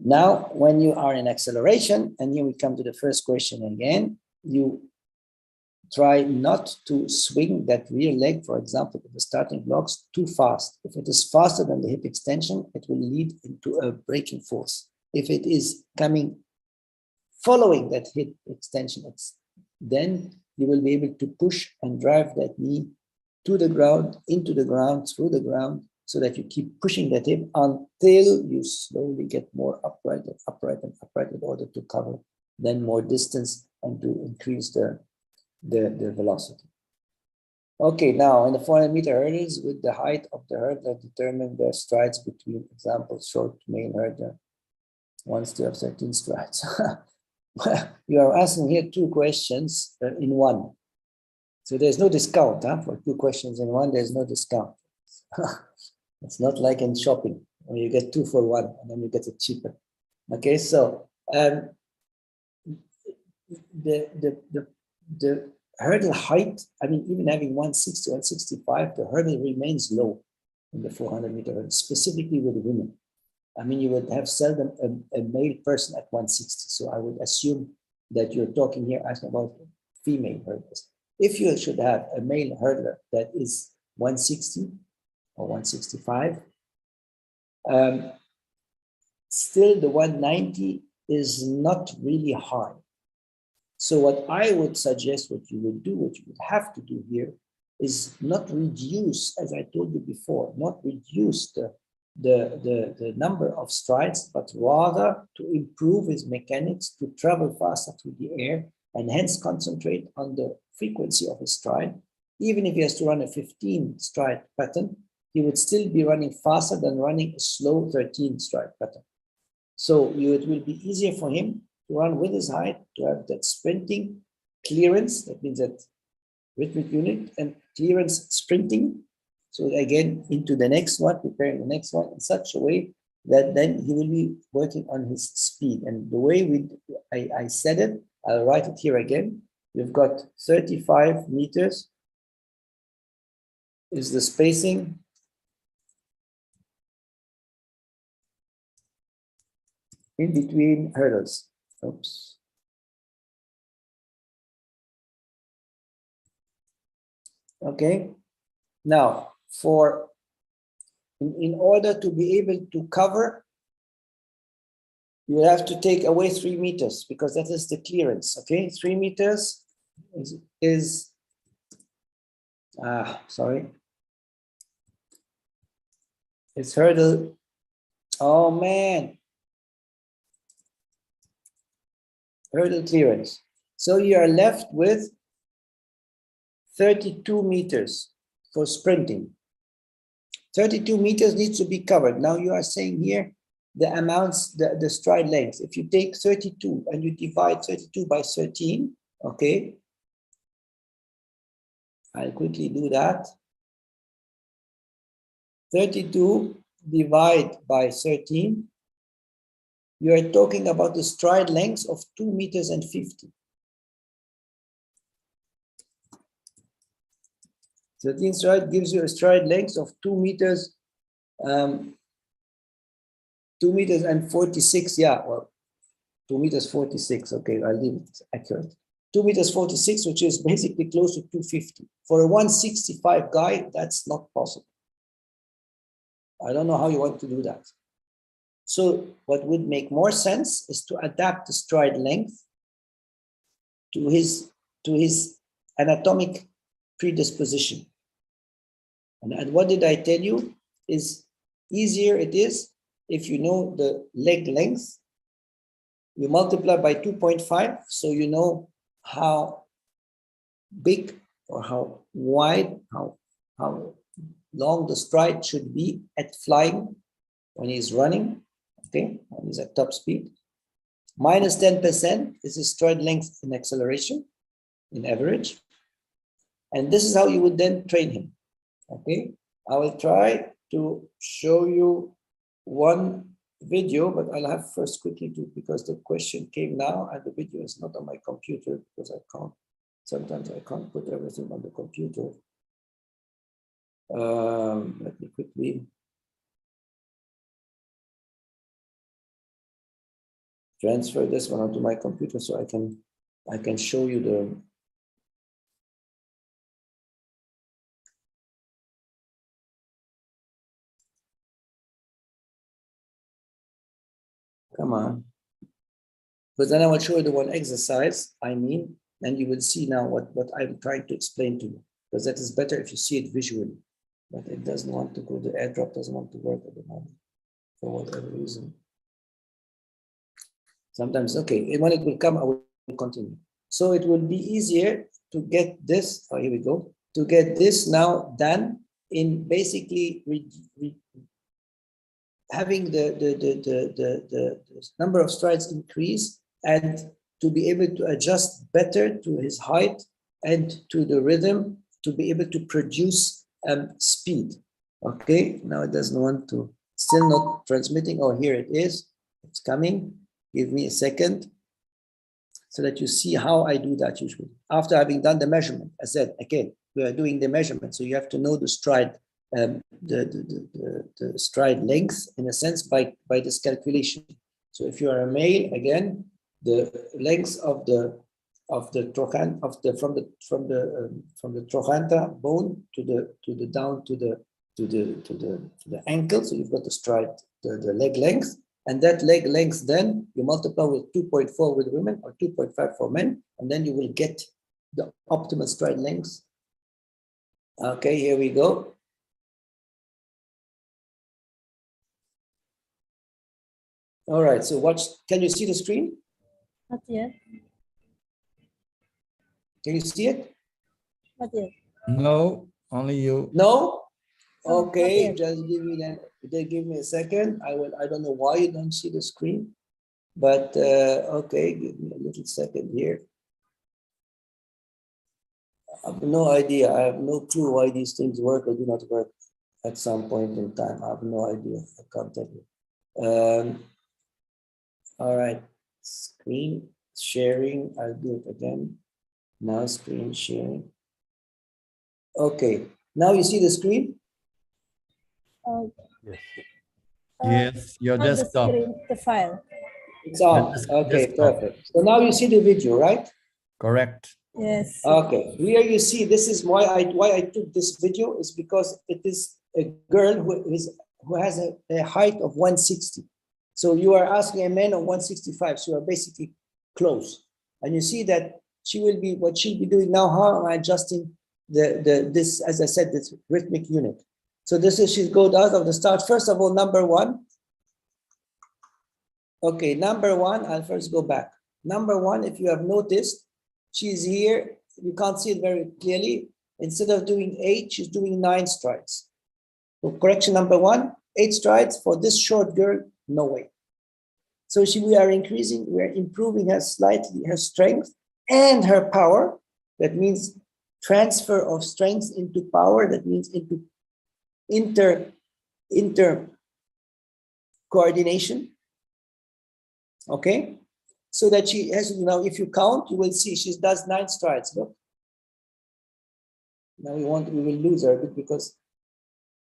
Now, when you are in acceleration, and here we come to the first question again, you try not to swing that rear leg, for example, in the starting blocks too fast. If it is faster than the hip extension, it will lead into a braking force. If it is coming following that hip extension, then you will be able to push and drive that knee to the ground, into the ground, through the ground, so that you keep pushing that hip until you slowly get more upright and upright and upright, in order to cover then more distance and to increase the velocity. Okay, now in the 400-meter hurdles, with the height of the hurdler, determine the strides between, example, short male hurdler, 1 to 13 strides. You are asking here 2 questions in one. So there's no discount for 2 questions in one. There's no discount. It's not like in shopping where you get 2 for 1 and then you get it cheaper. Okay, so the hurdle height, I mean, even having 160, 165, the hurdle remains low in the 400-meter hurdle, specifically with women. I mean, you would have seldom a male person at 160. So I would assume that you're talking here asking about female hurdlers. If you should have a male hurdler that is 160 or 165, still the 190 is not really high. So what I would suggest, what you would have to do here, is not reduce, as I told you before, not reduce the number of strides, but rather to improve his mechanics to travel faster through the air, and hence concentrate on the frequency of his stride. Even if he has to run a 15 stride pattern, he would still be running faster than running a slow 13 stride pattern. So it will be easier for him to run with his height, to have that sprinting clearance, that means that rhythmic unit, and clearance sprinting. So again, into the next one, preparing the next one in such a way that then he will be working on his speed. And the way I said it, I'll write it here again. You've got 35 meters is the spacing in between hurdles. Oops. Okay. Now, in order to be able to cover, you will have to take away 3 meters, because that is the clearance. Okay, 3 meters is it's hurdle. Oh man, hurdle clearance. So you are left with 32 meters for sprinting. 32 meters needs to be covered. Now you are saying here, the amounts, the stride lengths. If you take 32 and you divide 32 by 13, okay, I'll quickly do that. 32 divide by 13, you are talking about the stride lengths of 2 meters and 50. 13 stride gives you a stride length of 2 meters, 2 meters and 46. Yeah, well, 2 meters 46. Okay, I'll leave it accurate. 2 meters 46, which is basically close to 250. For a 165 guy, that's not possible. I don't know how you want to do that. So what would make more sense is to adapt the stride length to his anatomic predisposition. And what did I tell you? Is easier it is if you know the leg length, you multiply by 2.5, so you know how big or how wide, how long the stride should be at flying when he's running, okay, when he's at top speed. Minus 10% is the stride length in acceleration, in average. And this is how you would then train him, okay? I will try to show you one video, but I'll have first quickly to, because the question came now and the video is not on my computer because sometimes I can't put everything on the computer. Let me quickly transfer this one onto my computer so I can show you the. Come on. But then I will show you the one exercise, and you will see now what I'm trying to explain to you, because that is better if you see it visually. But it doesn't want to go, the airdrop doesn't want to work at the moment, for whatever reason. Sometimes, okay, and when it will come, I will continue. So it will be easier to get this, here we go, to get this now done in basically having the number of strides increase and to be able to adjust better to his height and to the rhythm to be able to produce speed. Okay, now it doesn't want to, still not transmitting. Oh, here it is, it's coming. Give me a second so that you see how I do that usually. After having done the measurement, I said, again, we are doing the measurement. So you have to know the stride, the stride length in a sense by this calculation. So if you are a male, again, the length of the trochanter from the trochanter bone to the down to the ankle. So you've got the stride, the leg length. And that leg length, then you multiply with 2.4 with women or 2.5 for men, and then you will get the optimal stride length. Okay, here we go. All right, so watch, can you see the screen? Not yet. Can you see it? Not yet. No, only you. No? No, Okay, not yet. just give me a second. I don't know why you don't see the screen, but okay, give me a little second here. I have no idea. I have no clue why these things work or do not work at some point in time. I have no idea. I can't tell you. All right, screen sharing. I'll do it again. Now screen sharing. Okay, now you see the screen? Yes. Yes, your Not the desktop. screen, the file. It's on. Okay, perfect. So now you see the video, right? Correct. Yes. Okay, here you see, this is why I took this video is because it is a girl who has a height of 160. So you are asking a man of 165, so you are basically close. And you see that she will be, what she'll be doing now, how am I adjusting this, as I said, this rhythmic unit. So this is, she goes out of the start. First of all, number one. Okay, number one, I'll first go back. Number one, if you have noticed, she's here, you can't see it very clearly. Instead of doing 8, she's doing 9 strides. So correction number one, 8 strides for this short girl, No way. So we are improving her slightly, her strength and her power. That means transfer of strength into power. That means into inter coordination. Okay, so that she has, now if you count, you will see she does 9 strides. Look, now we will lose her a bit because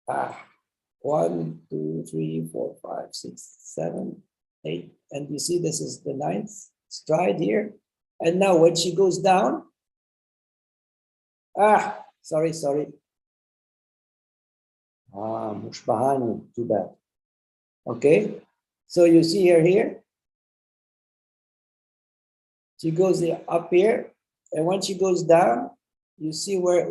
1, 2, 3, 4, 5, 6, 7, 8, and you see this is the 9th stride here. And now when she goes down, sorry. Mushbahani, too bad. Okay, so you see her here. She goes up here, and when she goes down, you see where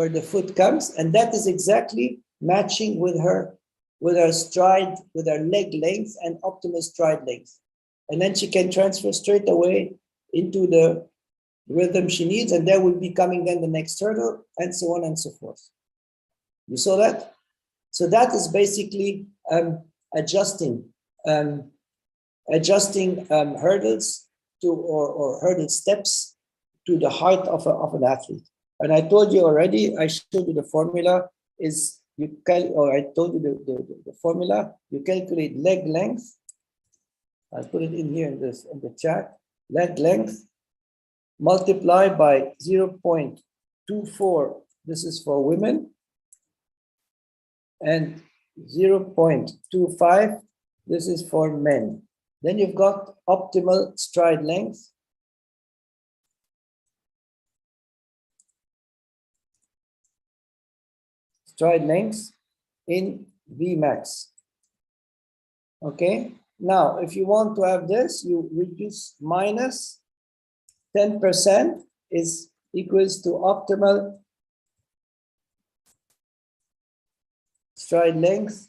the foot comes, and that is exactly matching with her stride, with her leg length and optimal stride length. And then she can transfer straight away into the rhythm she needs, and there will be coming then the next hurdle, and so on and so forth. You saw that? So that is basically adjusting hurdles or hurdle steps to the height of an athlete. And I told you already, I showed you the formula is I told you the formula. You calculate leg length. I'll put it in here in the chat. Leg length multiplied by 0.24. This is for women, and 0.25. This is for men. Then you've got optimal stride length. Stride length in Vmax. Okay. Now, if you want to have this, you reduce minus 10% is equals to optimal stride length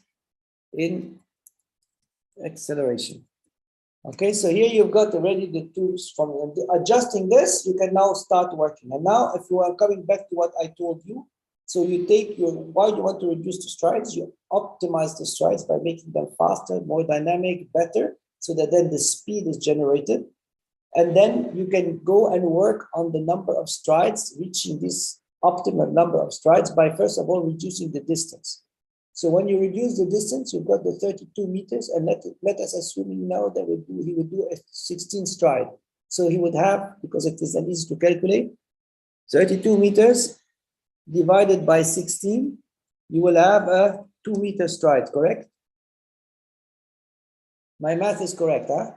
in acceleration. Okay, so here you've got already the tools from adjusting this, you can now start working. And now if you are coming back to what I told you, so you take why do you want to reduce the strides? You optimize the strides by making them faster, more dynamic, better, so that then the speed is generated. And then you can go and work on the number of strides, reaching this optimal number of strides by first of all reducing the distance. So when you reduce the distance, you've got the 32 meters, and let us assume now that he would do a 16 stride. So he would have, because it is easy to calculate, 32 meters divided by 16, you will have a 2-meter stride, correct? My math is correct, huh?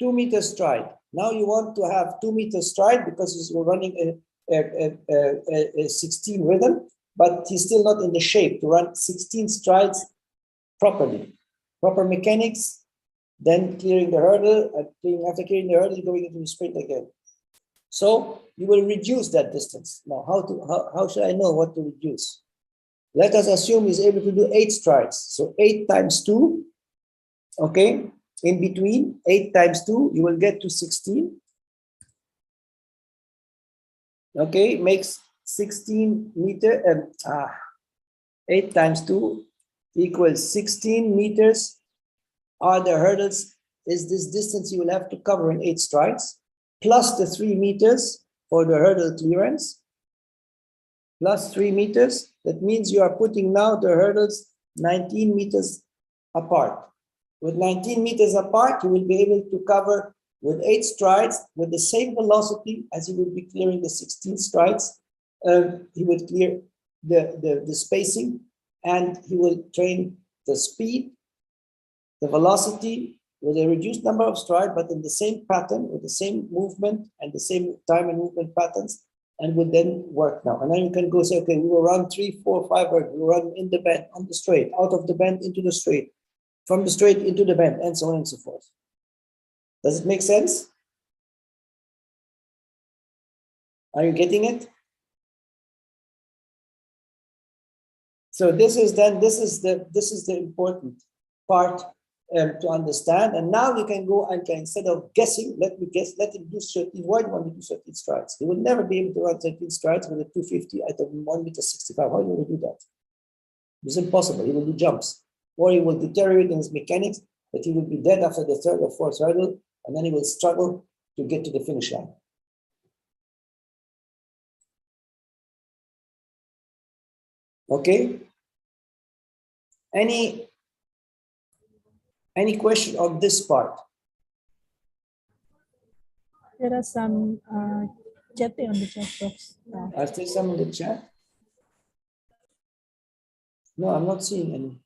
2-meter stride. Now you want to have 2-meter stride because we're running a 16 rhythm, but he's still not in the shape to run 16 strides properly. Proper mechanics, then clearing the hurdle, after clearing the hurdle, going into the sprint again. So you will reduce that distance. Now, how should I know what to reduce? Let us assume he's able to do 8 strides. So 8 times 2, okay? In between, 8 times 2, you will get to 16. Okay, makes 16 meter, 8 times 2 equals 16 meters are the hurdles, is this distance you will have to cover in 8 strides, plus the 3 meters for the hurdle clearance, plus 3 meters. That means you are putting now the hurdles 19 meters apart. With 19 meters apart, you will be able to cover with 8 strides with the same velocity as he would be clearing the 16 strides. He would clear the spacing, and he will train the speed, the velocity with a reduced number of strides, but in the same pattern, with the same movement and the same time and movement patterns, and would then work now. And then you can go say, okay, we will run 3, 4, 5, we will run in the bend, on the straight, out of the bend into the straight, from the straight into the bend, and so on and so forth. Does it make sense? Are you getting it? So this is the important part to understand. And now you can go and instead of guessing, let him do 13. Why do you want to do 13 strides? He will never be able to run 13 strides with a 250 at a 1 meter 65. How do you do that? It's impossible. He will do jumps. or he will deteriorate in his mechanics, but he will be dead after the third or fourth hurdle, and then he will struggle to get to the finish line. Okay? Any question on this part? There are some chatting on the chat box. Are there some in the chat? No, I'm not seeing any.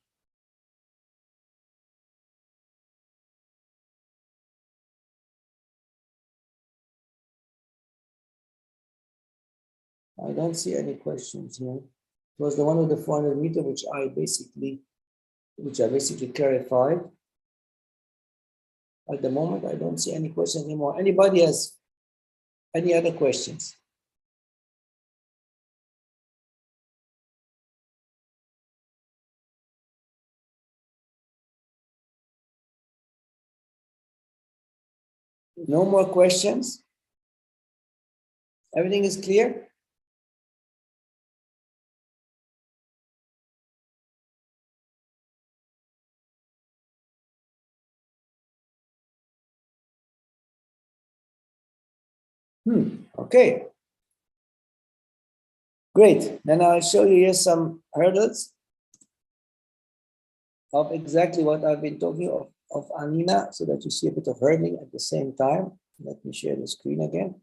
I don't see any questions here. It was the one with the 400 meter, which I basically clarified. At the moment, I don't see any questions anymore. Anybody has any other questions? No more questions? Everything is clear? Okay. Great. Then I'll show you here some hurdles of exactly what I've been talking of Anina, so that you see a bit of hurdling at the same time. Let me share the screen again.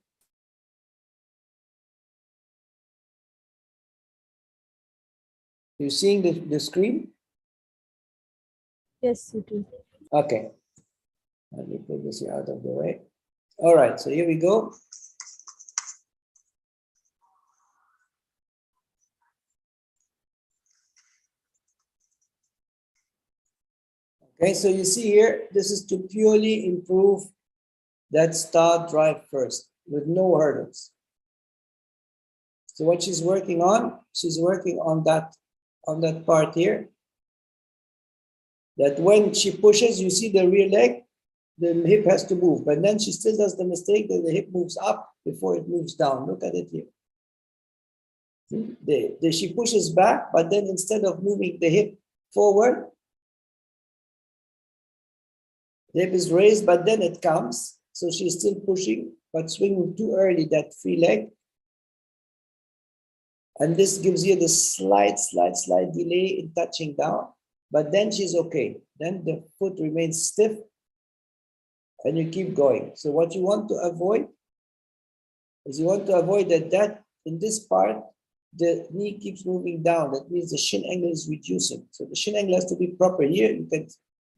You seeing the screen? Yes, you do. Okay. Let me put this here out of the way. All right, so here we go. Okay, so you see here, this is to purely improve that start drive first with no hurdles. So what she's working on that part here, that when she pushes, you see the rear leg, the hip has to move, but then she still does the mistake that the hip moves up before it moves down. Look at it here. She pushes back, but then instead of moving the hip forward, the hip is raised, but then it comes. So she's still pushing, but swinging too early that free leg. And this gives you the slight delay in touching down, but then she's okay. Then the foot remains stiff and you keep going. So what you want to avoid is that in this part, the knee keeps moving down. That means the shin angle is reducing. So the shin angle has to be proper here. You can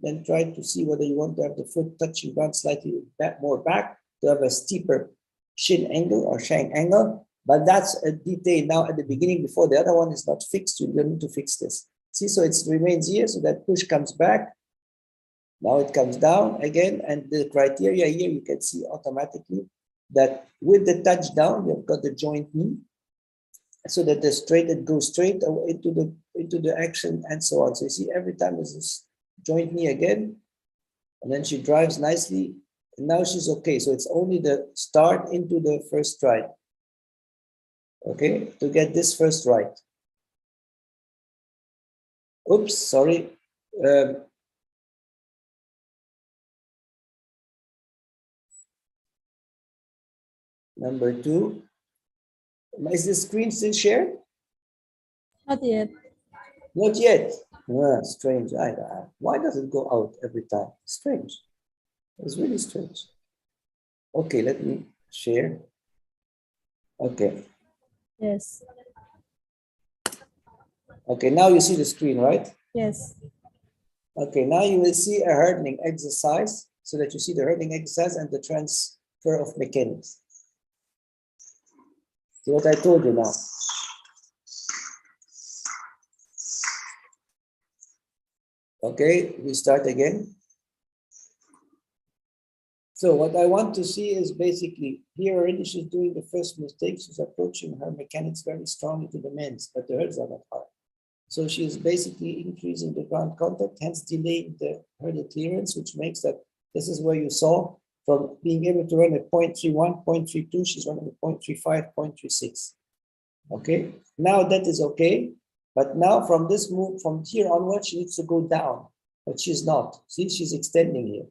then try to see whether you want to have the foot touching down slightly more back to have a steeper shin angle or shank angle. But that's a detail now at the beginning before the other one is not fixed. You don't need to fix this. See, so it remains here, so that push comes back. Now it comes down again, and the criteria here you can see automatically that with the touch down, you've got the joint knee, so that it goes straight into the action and so on. So you see every time there's this joint knee again, and then she drives nicely, and now she's okay. So it's only the start into the first stride. Okay, to get this first right. Oops, sorry. Number 2. Is the screen still shared? Not yet. Not yet. Ah, strange. Why does it go out every time? Strange. It's really strange. Okay, let me share. Okay. Yes. Okay, now you see the screen, right? Yes. Okay, now you will see a hurdling exercise, so that you see the hurdling exercise and the transfer of mechanics. See what I told you now. Okay, we start again. So what I want to see is basically, here already she's doing the first mistake. She's approaching her mechanics very strongly to the men's, but the hurdles are not hard. So she's basically increasing the ground contact, hence delaying the hurdle clearance, which makes that this is where you saw from being able to run at 0.31, 0.32, she's running at 0.35, 0.36. Okay, now that is okay, But now from this move, from here onward, she needs to go down, but she's not. See, she's extending here.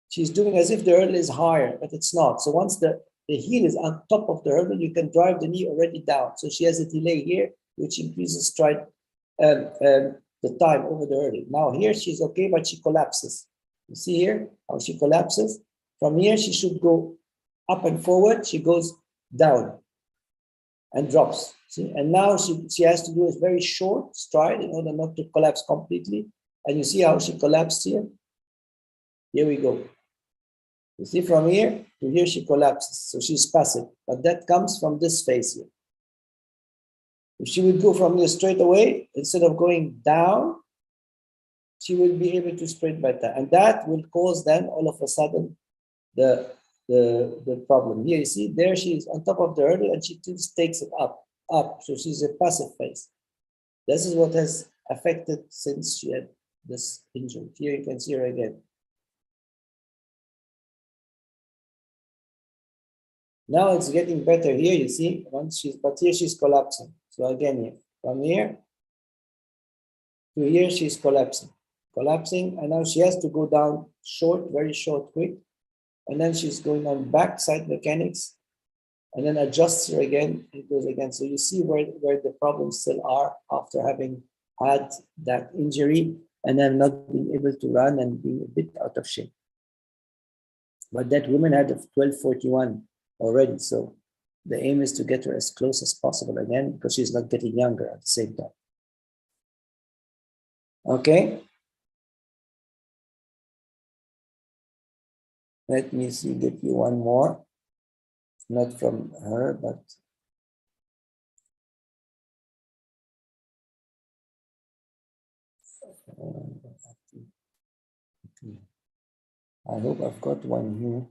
She's doing as if the hurdle is higher, but it's not. So once the heel is on top of the hurdle, you can drive the knee already down. So she has a delay here, which increases stride, the time over the hurdle. Now here she's okay, but she collapses. You see here how she collapses? From here, she should go up and forward. She goes down and drops. See, and now she has to do a very short stride in order not to collapse completely. And you see how she collapsed here? Here we go. You see, from here to here, she collapses. So she's passive, but that comes from this phase here. If she would go from here straight away, instead of going down, she will be able to straight by that. And that will cause then all of a sudden the problem. Here you see, there she is on top of the hurdle and she just takes it up. So she's a passive phase. This is what has affected since she had this injury. Here you can see her again. Now it's getting better here, you see, but here she's collapsing. So again here, from here to here, she's collapsing, and now she has to go down short, very short, quick. And then she's going on backside mechanics and then adjusts her again, it goes again. So you see where the problems still are after having had that injury and then not being able to run and being a bit out of shape. But that woman had a 1241 already. So the aim is to get her as close as possible again because she's not getting younger at the same time. Okay. Let me see, get you one more. Not from her, but I hope I've got one here.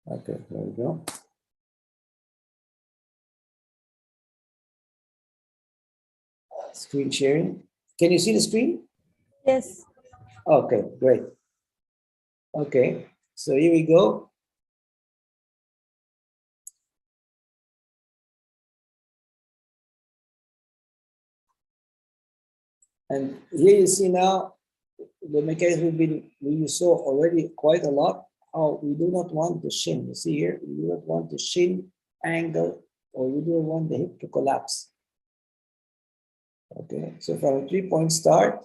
Okay, there we go. Screen sharing. Can you see the screen? Yes. Okay, great. Okay, so here we go. And here you see now the mechanism we saw already quite a lot. How we do not want the shin. You see here, we do not want the shin angle, or we don't want the hip to collapse. Okay, so from a 3-point start,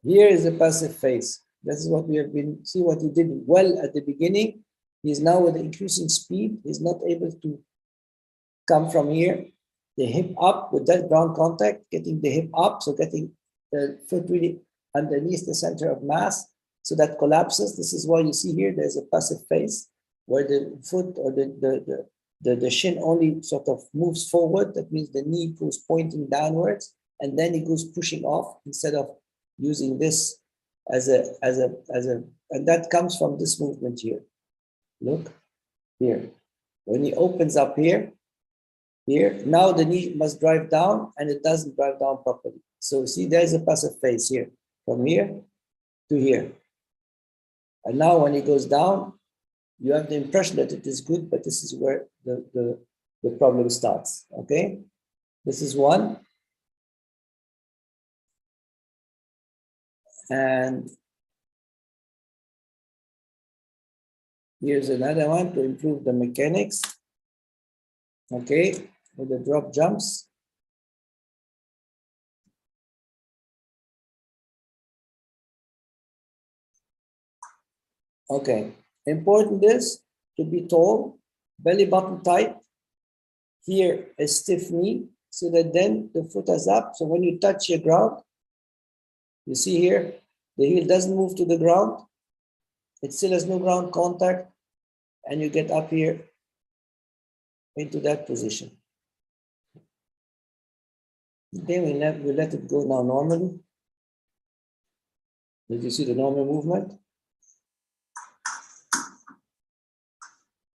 here is a passive phase. This is what we have been, see what he did well at the beginning. He's now with increasing speed. He's not able to come from here, the hip up with that ground contact, getting the hip up, so getting the foot really underneath the center of mass, so that collapses. This is why you see here, there's a passive phase where the foot or the shin only sort of moves forward. That means the knee goes pointing downwards, and then it goes pushing off instead of using this as a, and that comes from this movement here. Look here. When he opens up here, now the knee must drive down, and it doesn't drive down properly. So see, there's a passive phase here, from here to here. And now when it goes down, you have the impression that it is good, but this is where the problem starts, okay? This is one. And here's another one to improve the mechanics. Okay, with the drop jumps. Okay, important is to be tall, belly button tight, here a stiff knee, so that then the foot is up. So when you touch your ground, you see here, the heel doesn't move to the ground. It still has no ground contact. and you get up here into that position. Then we let it go now normally. Did you see the normal movement?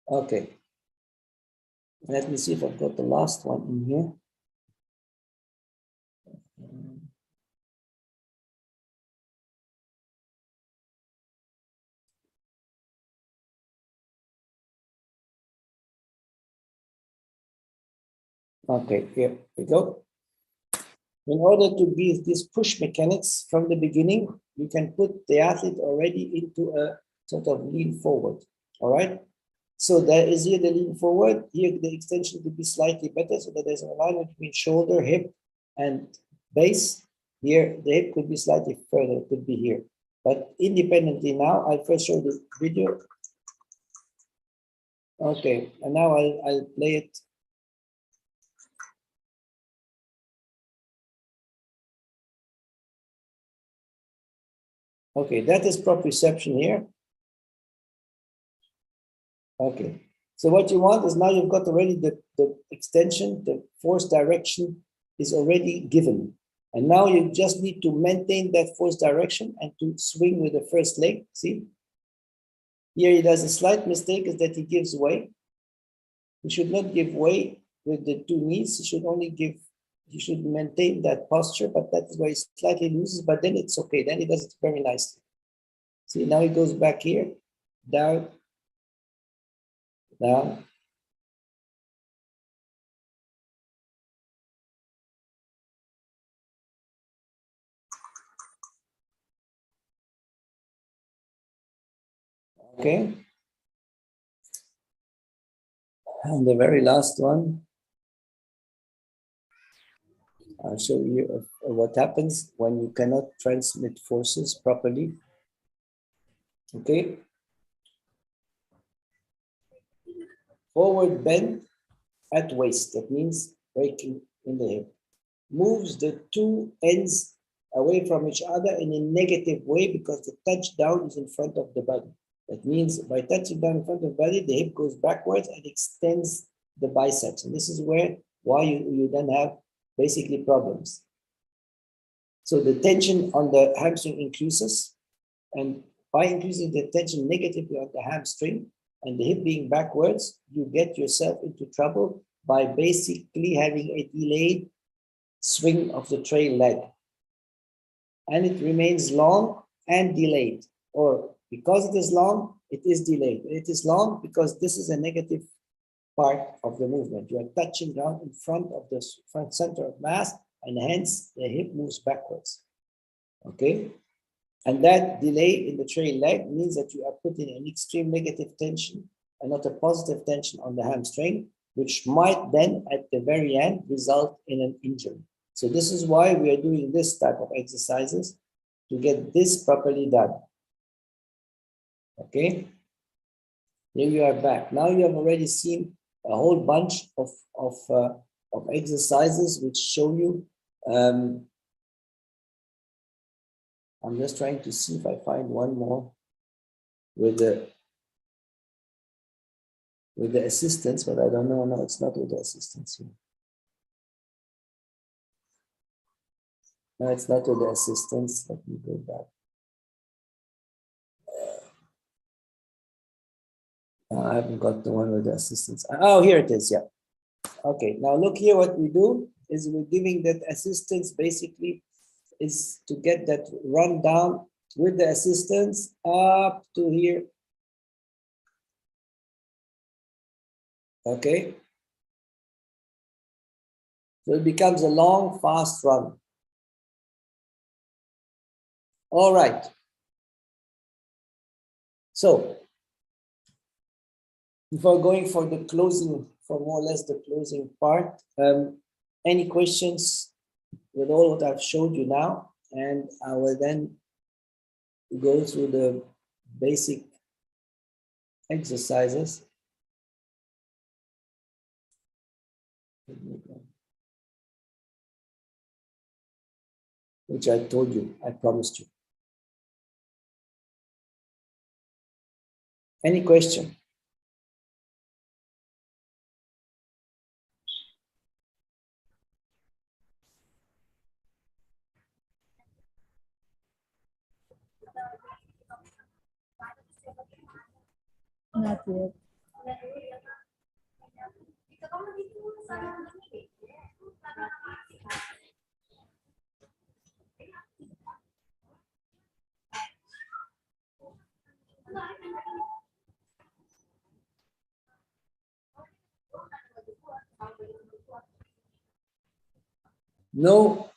Okay. Let me see if I've got the last one in here. Okay, here we go. In order to be this push mechanics from the beginning, you can put the athlete already into a sort of lean forward. All right. So there is here the lean forward. Here the extension could be slightly better, so that there's an alignment between shoulder, hip, and base. Here the hip could be slightly further. It could be here. But independently now, I'll first show the video. Okay, and now I'll play it. Okay, that is proprioception here. Okay, so what you want is now you've got already the extension, the force direction is already given. And now you just need to maintain that force direction and to swing with the first leg, see? Here he does a slight mistake is that he gives way. He should not give way with the two knees, he should only give, he should maintain that posture, but that is where he slightly loses, but then it's okay, then he does it very nicely. See, now he goes back here, down, down. Okay. And the very last one, I'll show you what happens when you cannot transmit forces properly. Okay. Forward bend at waist, that means breaking in the hip. Moves the two ends away from each other in a negative way because the touch down is in front of the body. That means by touching down in front of the body, the hip goes backwards and extends the biceps. And this is why you then have basically problems. So the tension on the hamstring increases, and by increasing the tension negatively on the hamstring and the hip being backwards, you get yourself into trouble by basically having a delayed swing of the trail leg. And it remains long and delayed, or because it is long, it is delayed. It is long because this is a negative part of the movement. You are touching down in front of the front center of mass, and hence the hip moves backwards. Okay? And that delay in the trail leg means that you are putting an extreme negative tension and not a positive tension on the hamstring, which might then at the very end result in an injury. So this is why we are doing this type of exercises to get this properly done. Okay, here you are back. Now you have already seen a whole bunch of exercises which show you. I'm just trying to see if I find one more with the assistance, but I don't know. No, it's not with the assistance here. No, it's not with the assistance. Let me go back. I haven't got the one with the assistance. Oh, here it is. Yeah. Okay. Now look here. What we do is we're giving that assistance basically is to get that run down with the assistance up to here. Okay. So it becomes a long, fast run. All right. So before going for the closing, for more or less the closing part, any questions with all what I've showed you now? And I will then go through the basic exercises. Which I told you, I promised you. Any question? Not yet. No.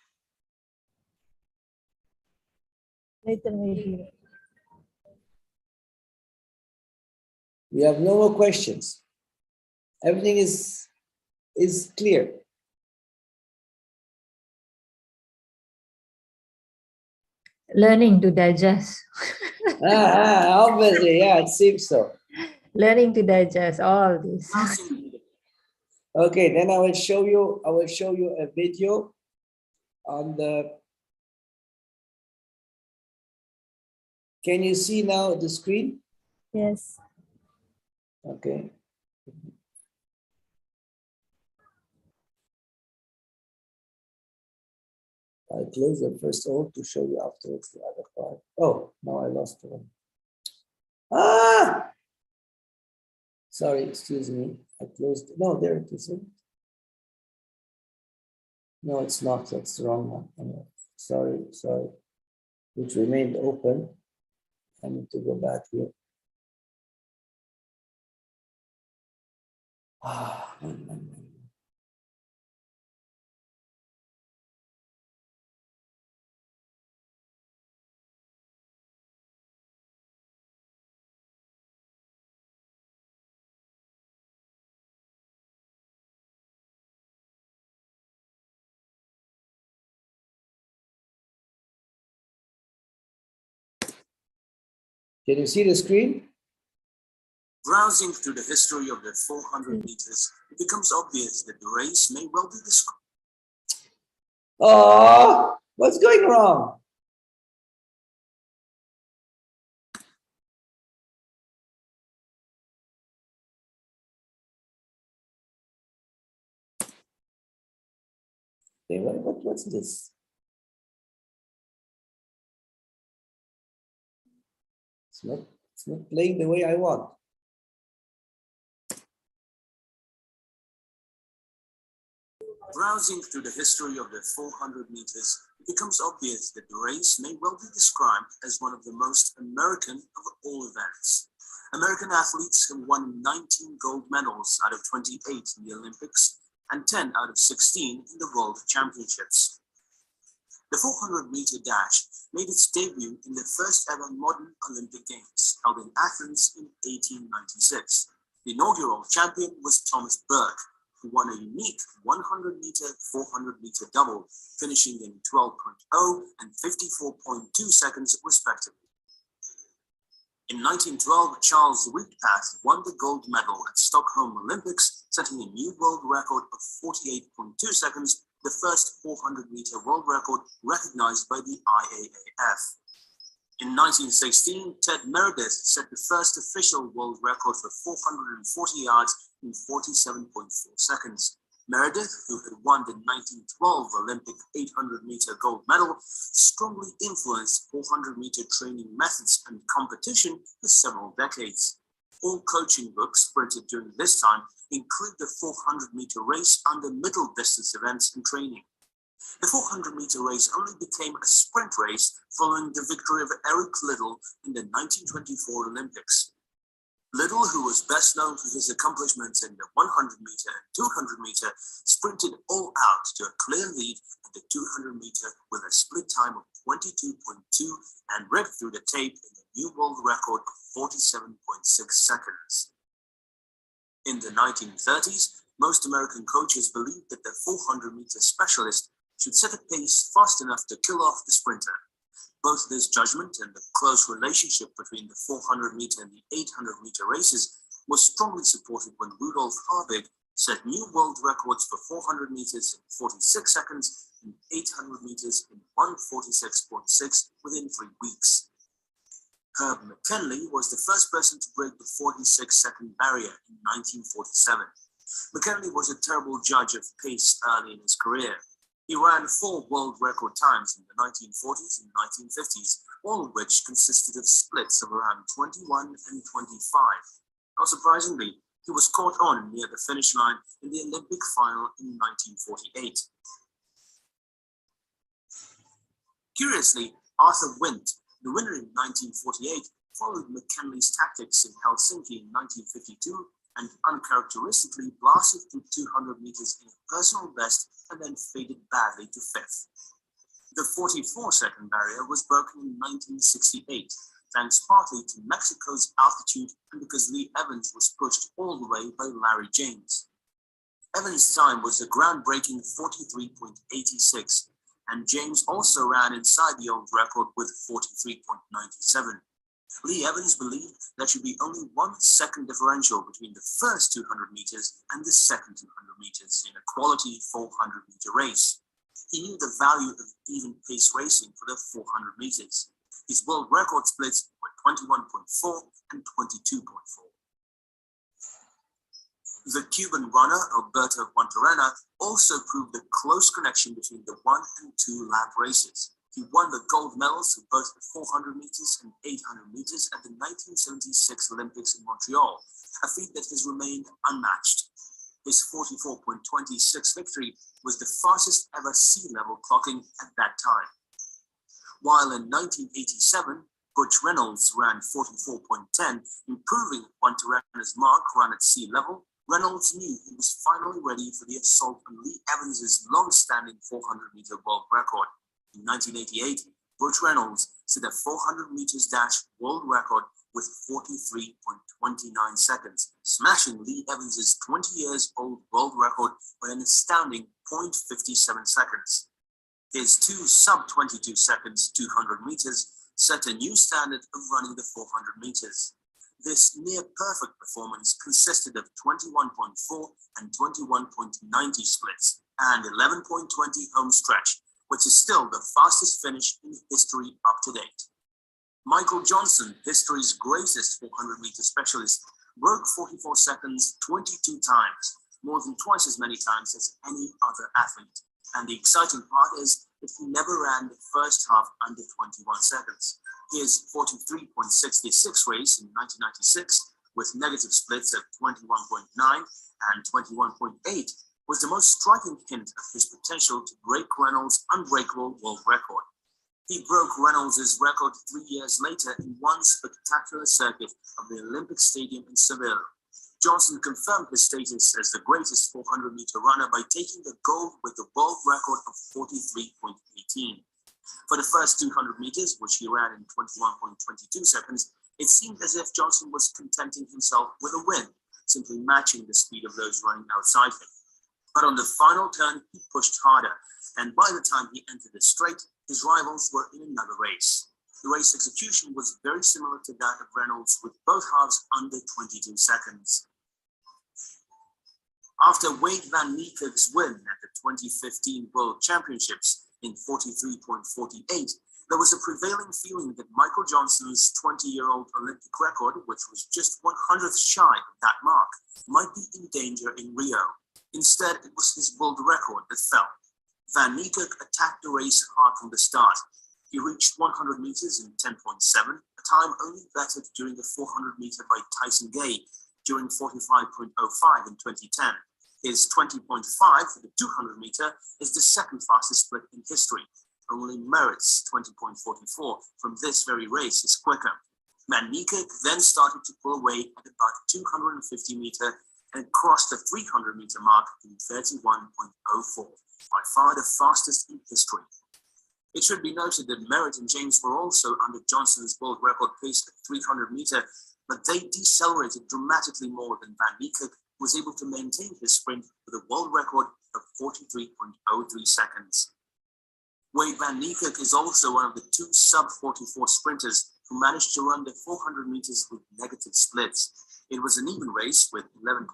Later maybe. We have no more questions. Everything is clear. Learning to digest. Obviously, yeah, it seems so. Learning to digest all this. Okay, then I will show you a video on the. Can you see now the screen? Yes. Okay. I close the first all to show you afterwards the other part. Oh, now I lost one. Ah! Sorry, excuse me. I closed. No, there it is. No, it's not. That's the wrong one. Anyway, sorry. Which remained open. I need to go back here. Can you see the screen? Browsing through the history of the 400 meters, it becomes obvious that the race may well be described. Oh, what's going wrong? Okay, what's this? It's not playing the way I want. Browsing through the history of the 400 meters, it becomes obvious that the race may well be described as one of the most American of all events. American athletes have won 19 gold medals out of 28 in the Olympics and 10 out of 16 in the World Championships. The 400-meter dash made its debut in the first ever modern Olympic Games held in Athens in 1896. The inaugural champion was Thomas Burke, who won a unique 100-meter, 400-meter double, finishing in 12.0 and 54.2 seconds respectively. In 1912, Charles Wheatpath won the gold medal at Stockholm Olympics, setting a new world record of 48.2 seconds, the first 400-meter world record recognized by the IAAF. In 1916, Ted Meredith set the first official world record for 440 yards in 47.4 seconds. Meredith, who had won the 1912 Olympic 800-meter gold medal, strongly influenced 400-meter training methods and competition for several decades. All coaching books printed during this time include the 400-meter race under middle distance events and training. The 400-meter race only became a sprint race following the victory of Eric Liddell in the 1924 Olympics. Liddell, who was best known for his accomplishments in the 100-meter and 200-meter, sprinted all out to a clear lead at the 200-meter with a split time of 22.2 and ripped through the tape in a new world record of 47.6 seconds. In the 1930s, most American coaches believed that the 400-meter specialist should set a pace fast enough to kill off the sprinter. Both this judgment and the close relationship between the 400-meter and the 800-meter races was strongly supported when Rudolf Harvig set new world records for 400 meters in 46 seconds and 800 meters in 1:46.6 within 3 weeks. Herb McKinley was the first person to break the 46-second barrier in 1947. McKinley was a terrible judge of pace early in his career. He ran 4 world record times in the 1940s and 1950s, all of which consisted of splits of around 21 and 25. Not surprisingly, he was caught on near the finish line in the Olympic final in 1948. Curiously, Arthur Wint, the winner in 1948, followed McKinley's tactics in Helsinki in 1952 and uncharacteristically blasted through 200 meters in a personal best and then faded badly to fifth. The 44-second barrier was broken in 1968, thanks partly to Mexico's altitude and because Lee Evans was pushed all the way by Larry James. Evans' time was a groundbreaking 43.86, and James also ran inside the old record with 43.97. Lee Evans believed there should be only 1 second differential between the first 200 meters and the second 200 meters in a quality 400-meter race. He knew the value of even pace racing for the 400 meters. His world record splits were 21.4 and 22.4. The Cuban runner, Alberto Guantarena, also proved the close connection between the 1 and 2 lap races. He won the gold medals for both the 400 meters and 800 meters at the 1976 Olympics in Montreal, a feat that has remained unmatched. His 44.26 victory was the fastest ever sea level clocking at that time. While in 1987, Butch Reynolds ran 44.10, improving Guantarena's mark run at sea level, Reynolds knew he was finally ready for the assault on Lee Evans' long-standing 400-meter world record. In 1988, Butch Reynolds set a 400 meters dash world record with 43.29 seconds, smashing Lee Evans' 20 years old world record by an astounding 0.57 seconds. His 2 sub-22 seconds 200 meters set a new standard of running the 400 meters. This near-perfect performance consisted of 21.4 and 21.90 splits and 11.20 home stretch, which is still the fastest finish in history up to date. Michael Johnson, history's greatest 400-meter specialist, broke 44 seconds 22 times, more than twice as many times as any other athlete. And the exciting part is that he never ran the first half under 21 seconds. His 43.66 race in 1996, with negative splits of 21.9 and 21.8, was the most striking hint of his potential to break Reynolds' unbreakable world record. He broke Reynolds' record 3 years later in one spectacular circuit of the Olympic Stadium in Seville. Johnson confirmed his status as the greatest 400-meter runner by taking the gold with the world record of 43.18. For the first 200 meters, which he ran in 21.22 seconds, it seemed as if Johnson was contenting himself with a win, simply matching the speed of those running outside him. But on the final turn, he pushed harder, and by the time he entered the straight, his rivals were in another race. The race execution was very similar to that of Reynolds, with both halves under 22 seconds. After Wade van Niekerk's win at the 2015 World Championships in 43.48, there was a prevailing feeling that Michael Johnson's 20-year-old Olympic record, which was just 100th shy of that mark, might be in danger in Rio. Instead, it was his world record that fell. Van Niekerk attacked the race hard from the start. He reached 100 meters in 10.7, a time only bettered during the 400 meter by Tyson Gay during 45.05 in 2010. His 20.5 for the 200 meter is the second fastest split in history. Only Merritt's 20.44 from this very race is quicker. Van Niekerk then started to pull away at about 250 meter and crossed the 300 meter mark in 31.04, by far the fastest in history. It should be noted that Merritt and James were also under Johnson's world record pace at 300 meter, but they decelerated dramatically more than Van Niekerk was able to maintain his sprint with a world record of 43.03 seconds. Wade van Niekerk is also one of the 2 sub-44 sprinters who managed to run the 400 meters with negative splits. It was an even race with 11.3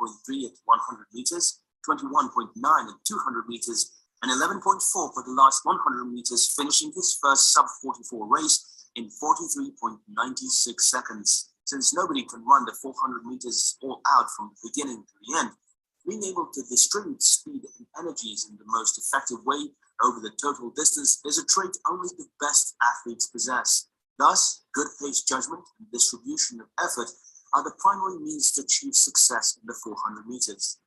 at 100 meters, 21.9 at 200 meters, and 11.4 for the last 100 meters, finishing his first sub-44 race in 43.96 seconds. Since nobody can run the 400 meters all out from the beginning to the end, being able to distribute speed and energies in the most effective way over the total distance is a trait only the best athletes possess. Thus, good pace judgment and distribution of effort are the primary means to achieve success in the 400 meters.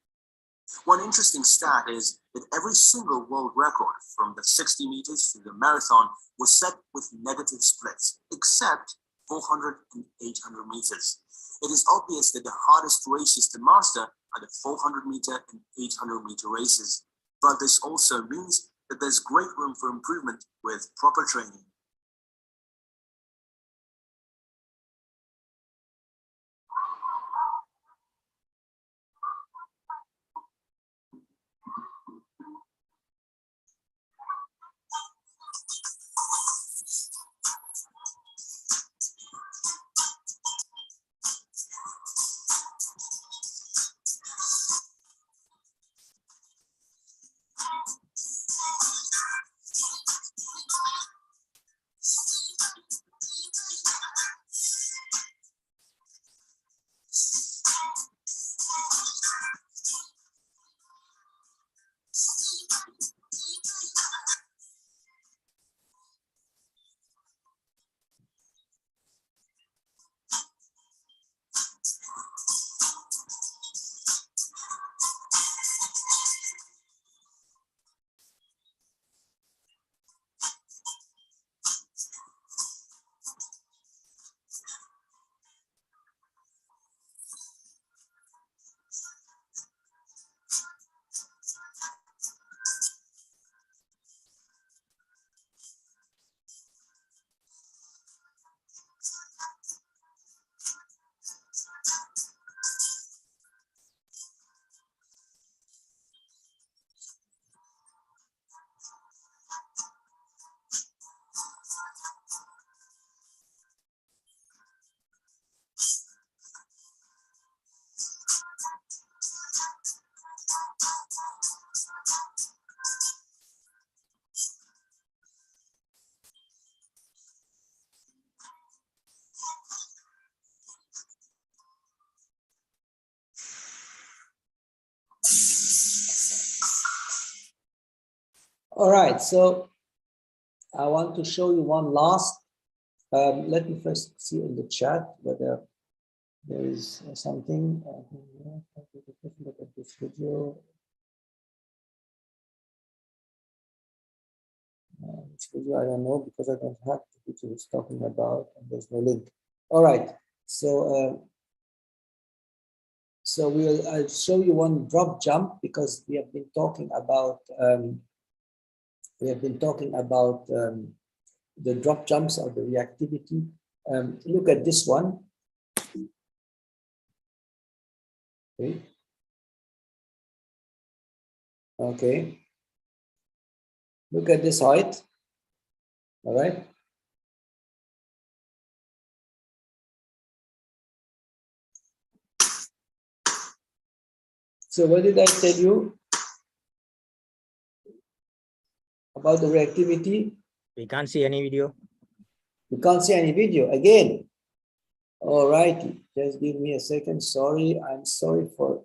One interesting stat is that every single world record from the 60 meters to the marathon was set with negative splits, except 400 and 800 meters. It is obvious that the hardest races to master are the 400 meter and 800 meter races, but this also means that there's great room for improvement with proper training. All right, so I want to show you one last. Let me first see in the chat whether there is something. Look at this video. Which video I don't know because I don't have the video it's talking about, and there's no link. All right, so I'll show you one drop jump because we have been talking about the drop jumps or the reactivity. Look at this one. Okay. Okay. Look at this height. All right. So what did I tell you about the reactivity? We can't see any video. You can't see any video again. All right, just give me a second. Sorry, I'm sorry for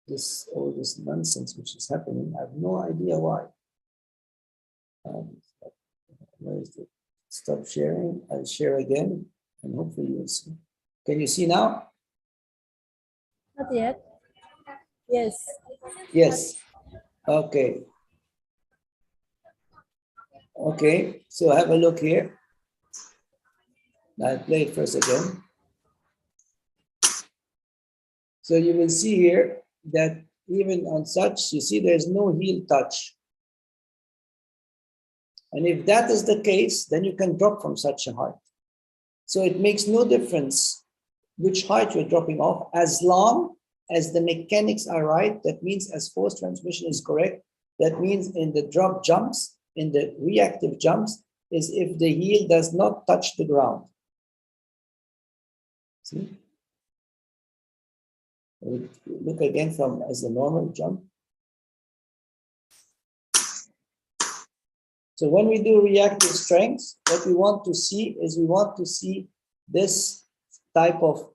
this all this nonsense which is happening. I have no idea why. Where is it? Stop sharing. I'll share again, and hopefully you'll see. Can you see now? Not yet. Yes. Yes. Okay. Okay. So have a look here. I'll play it first again. So you will see here that even on such, you see there's no heel touch. And if that is the case, then you can drop from such a height. So it makes no difference which height you're dropping off, as long as the mechanics are right. That means as force transmission is correct. That means in the drop jumps, in the reactive jumps, is if the heel does not touch the ground. See? Look again from as a normal jump. So when we do reactive strength, what we want to see is we want to see this type of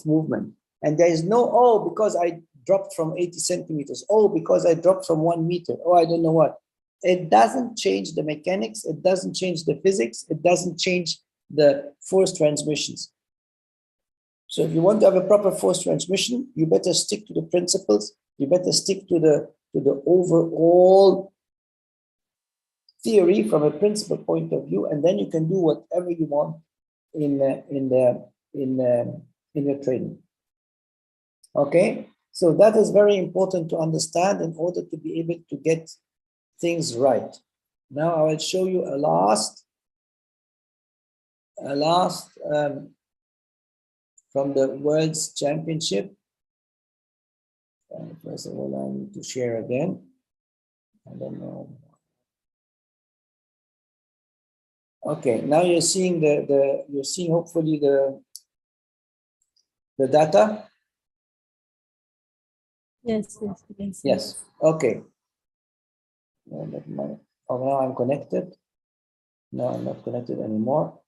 movement. And there is no, oh, because I dropped from 80 centimeters, oh, because I dropped from 1 meter, oh, I don't know what. It doesn't change the mechanics, it doesn't change the physics, it doesn't change the force transmissions. So if you want to have a proper force transmission, you better stick to the principles. You better stick to the overall theory from a principle point of view, and then you can do whatever you want in your training. Okay, so that is very important to understand in order to be able to get things right. Now I will show you a last from the World's Championship. First of all, I need to share again. I don't know. Okay, now you're seeing you're seeing hopefully the data. Yes, yes, yes. Yes. Okay. Oh, now I'm connected. No, I'm not connected anymore.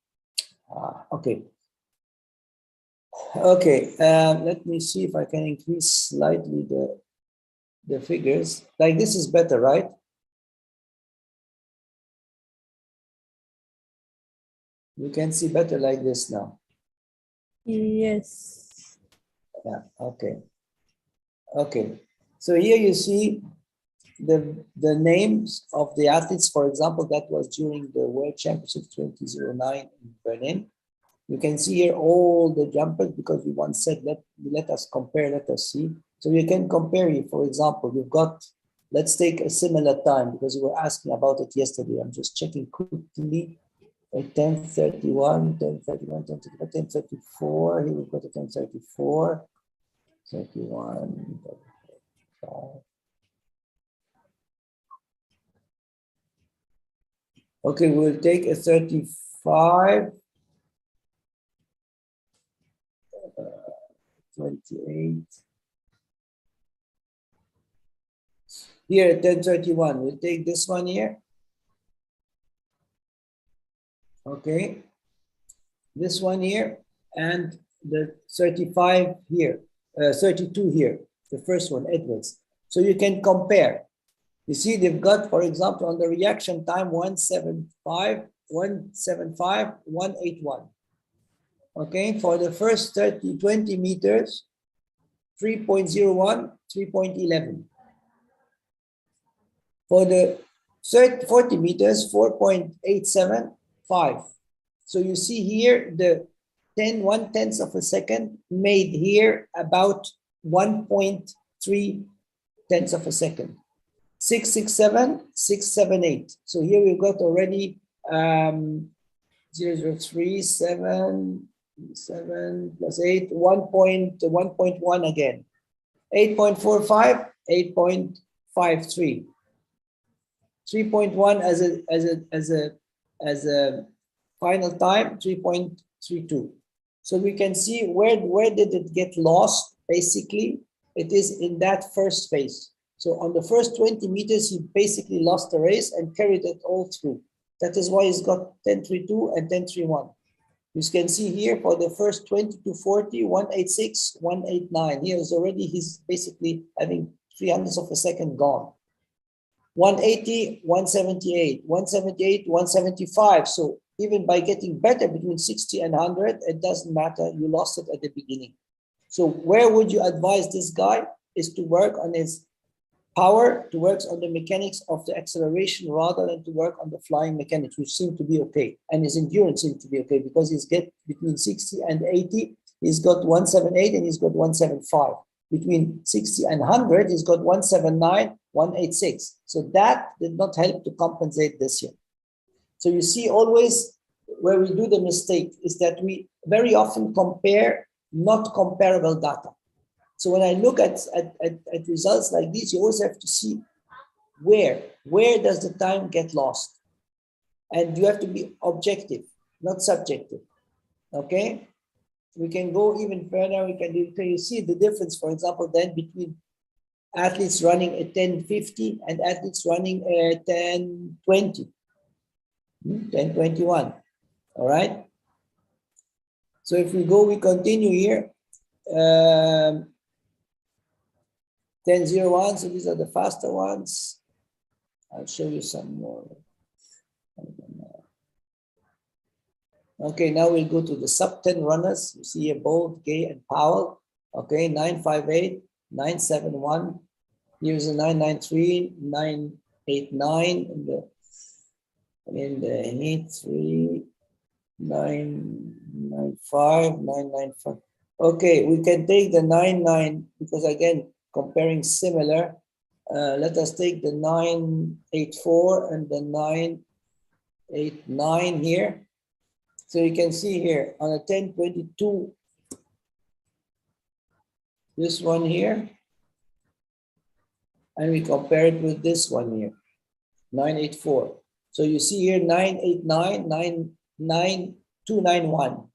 Okay. Okay. Let me see if I can increase slightly the figures. Like this is better, right? You can see better like this now. Yes. Yeah. Okay. Okay. So here you see the names of the athletes. For example, that was during the World Championship 2009 in Berlin. You can see here all the jumpers because we once said let us compare, let us see. So you can compare here, for example, you've got, let's take a similar time because you were asking about it yesterday. I'm just checking quickly. 10:31, 10:31, 10:34. Here we've got a 10:34, 31, 35. Okay, we'll take a 35, 28. Here at 10:31, we'll take this one here. Okay, this one here, and the 35 here, 32 here, the first one, Edwards. So you can compare. You see, they've got, for example, on the reaction time, 175, 181. Okay, for the first 20 meters, 3.01, 3.11. For the 40 meters, 4.875. So you see here the 1/10 of a second made here about 1.3 tenths of a second. 667, 678. So here we've got already 0.037, 7 plus 8, 1.1 again. 8.45, 8.53. 3.1 as a final time, 3.32. So we can see where did it get lost? Basically, it is in that first phase. So on the first 20 meters, he basically lost the race and carried it all through. That is why he's got 10.32 and 10.31. You can see here for the first 20 to 40, 186, 189. Here is already, he's basically having 300ths of a second gone. 180, 178, 178, 175. So even by getting better between 60 and 100, it doesn't matter. You lost it at the beginning. So where would you advise this guy is to work on his power, to work on the mechanics of the acceleration rather than to work on the flying mechanics, which seem to be okay. And his endurance seems to be okay because he's get between 60 and 80, he's got 178 and he's got 175. Between 60 and 100, he's got 179, 186. So that did not help to compensate this year. So you see always where we do the mistake is that we very often compare not comparable data. So when I look at results like these, you always have to see where does the time get lost? And you have to be objective, not subjective, okay? We can go even further, we can you see the difference, for example, then between athletes running a 10:50 and athletes running a 10:20, 10:21, all right? So if we continue here, 10:01, so these are the faster ones. I'll show you some more. Okay, now we'll go to the sub 10 runners. You see here Bolt, Gay, and Powell. Okay, 958, 971. Here's a 993, 989 in the heat 3, 995, 995. Okay, we can take the 99 because again, comparing similar. Let us take the 984 and the 989 here. So you can see here on a 1022, this one here, and we compare it with this one here, 984. So you see here 989, 99291.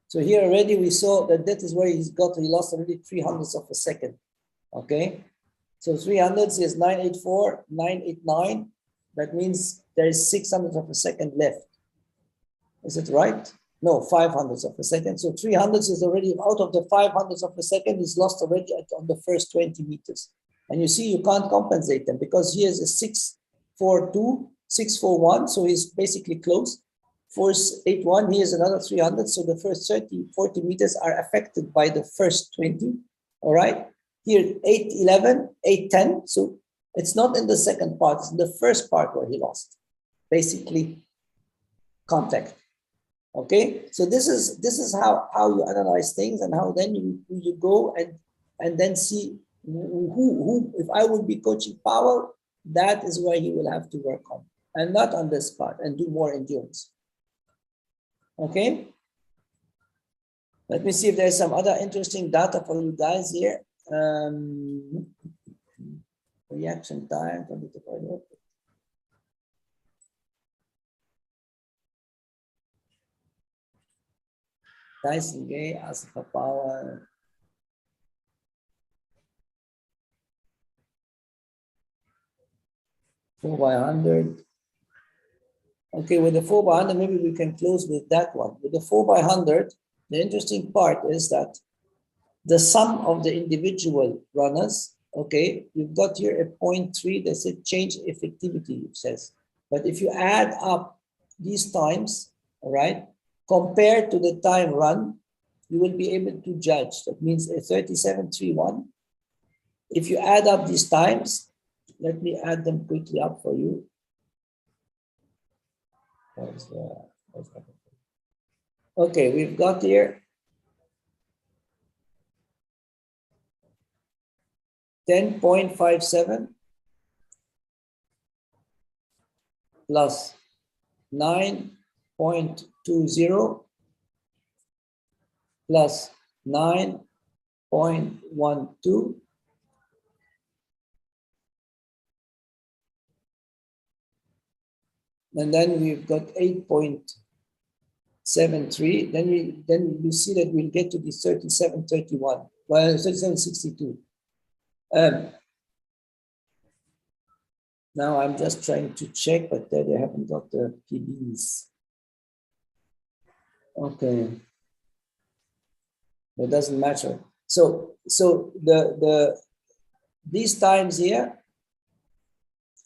So here already we saw that that is where he lost already 300ths of a second. Okay, so 300ths is 984, 989. That means there is 600ths of a second left. Is it right? No, 500ths of a second. So 300ths is already out of the 500ths of a second is lost already on the first 20 meters. And you see, you can't compensate them because here's a 642, 641. So he's basically close. 481, here's another 300. So the first 30, 40 meters are affected by the first 20. All right. Here, 811, 810. So it's not in the second part, it's in the first part where he lost. Basically, contact. Okay, so this is how you analyze things and how then you go and then see who if I would be coaching Powell, that is where he will have to work on, and not on this part, and do more endurance. Okay, let me see if there's some other interesting data for you guys here. Reaction time, 22. Dyson Gay, Alpha Power. Four by 100. Okay, with the 4 by 100, maybe we can close with that one. With the 4 by 100, the interesting part is that the sum of the individual runners, okay, you've got here a 0.3 that says change effectivity, it says. But if you add up these times, all right, compared to the time run, you will be able to judge. That means a 37.31. If you add up these times, let me add them quickly up for you. Okay, we've got here 10.57 plus 9.20 plus 9.12 and then we've got 8.73. Then you see that we'll get to the 37.31. Well, 37.62. Now I'm just trying to check, but they haven't got the PBs. Okay, it doesn't matter. So these times here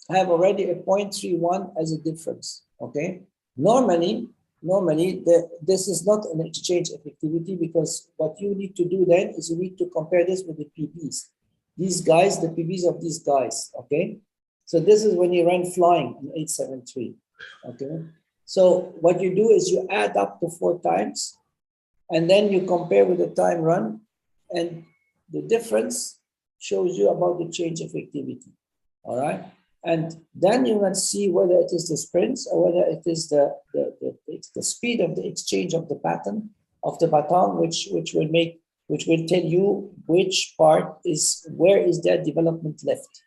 have already a 0.31 as a difference. Okay, normally this is not an exchange effectivity, because what you need to do then is you need to compare this with the PBs. These guys, the PBs of these guys. Okay, so this is when you run flying in 873. Okay, so what you do is you add up the 4 times, and then you compare with the time run, and the difference shows you about the change effectivity. All right. And then you will see whether it is the sprints or whether it is the speed of the exchange of the baton, which will tell you which part is, where is their development left.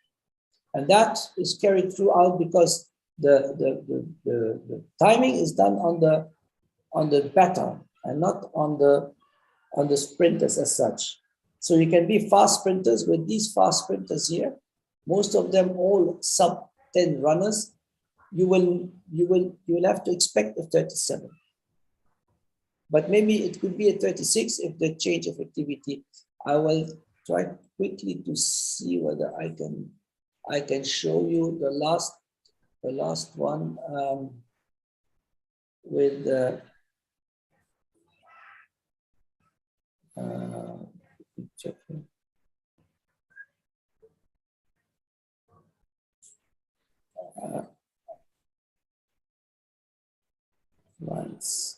And that is carried throughout, because the timing is done on the baton and not on the sprinters as such. So you can be fast sprinters with these fast sprinters here. Most of them all sub 10 runners. You will have to expect a 37. But maybe it could be a 36 if the change of activity. I will try quickly to see whether I can show you the last one with the Check here. Lines.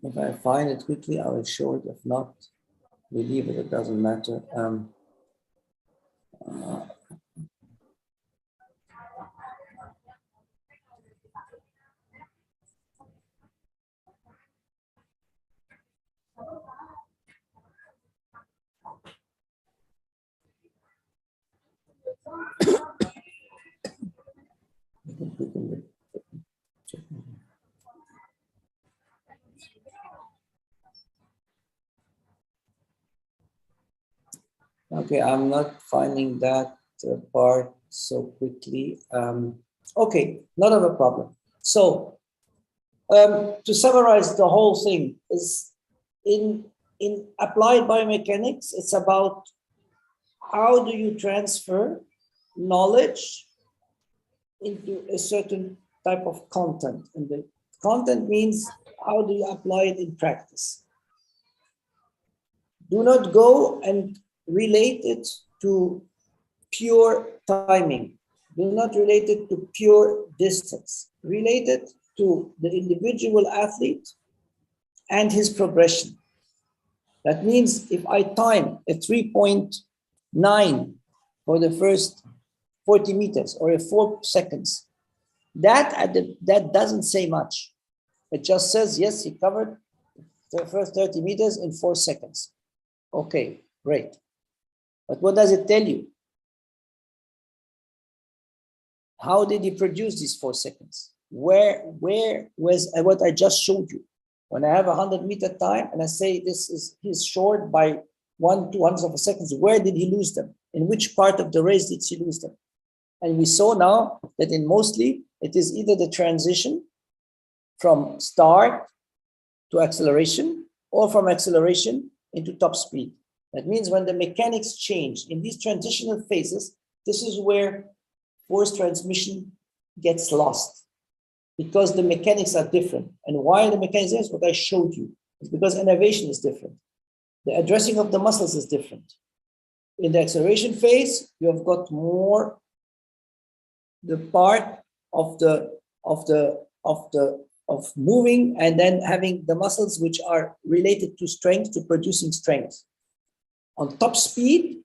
If I find it quickly, I will show it. If not, we leave it. It doesn't matter. Okay, I'm not finding that part so quickly. Okay, not of a problem. So to summarize the whole thing is in applied biomechanics, it's about how do you transfer knowledge into a certain type of content. And the content means how do you apply it in practice? Do not go and relate it to pure timing. Do not relate it to pure distance. Relate it to the individual athlete and his progression. That means if I time a 3.9 for the first 40 meters or a 4 seconds, that doesn't say much. It just says, yes, he covered the first 30 meters in 4 seconds. Okay, great. But what does it tell you? How did he produce these 4 seconds? Where was what I just showed you? When I have a 100-meter time and I say he's short by 1/200 of a second, where did he lose them? In which part of the race did he lose them? And we saw now that in mostly it is either the transition from start to acceleration or from acceleration into top speed. That means when the mechanics change in these transitional phases, this is where force transmission gets lost because the mechanics are different. And why the mechanics is what I showed you. It's because innervation is different. The addressing of the muscles is different. In the acceleration phase, you have got more the part of moving and then having the muscles which are related to strength, to producing strength. On top speed,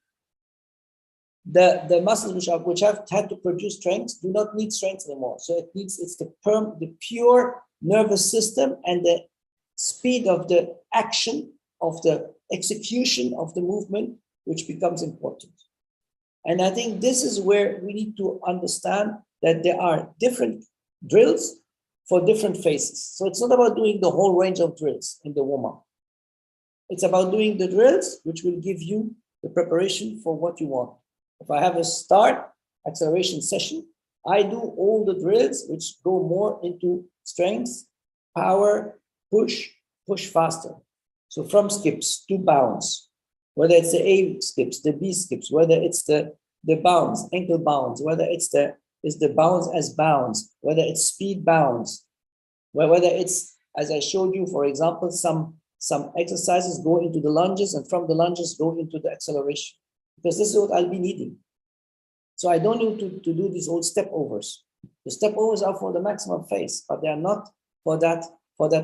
the muscles which have had to produce strength do not need strength anymore. So it's the pure nervous system and the speed of the action of the execution of the movement which becomes important. And I think this is where we need to understand that there are different drills for different phases. So it's not about doing the whole range of drills in the warm-up. It's about doing the drills which will give you the preparation for what you want. If I have a start acceleration session, I do all the drills which go more into strength, power, push faster. So from skips to bounds, whether it's the A skips, the B skips, whether it's the bounds, ankle bounds, whether it's the bounds as bounds, whether it's speed bounds, whether it's, as I showed you, for example, some exercises go into the lunges and from the lunges go into the acceleration, because this is what I'll be needing. So I don't need to do these old step overs. The step overs are for the maximum phase, but they are not for that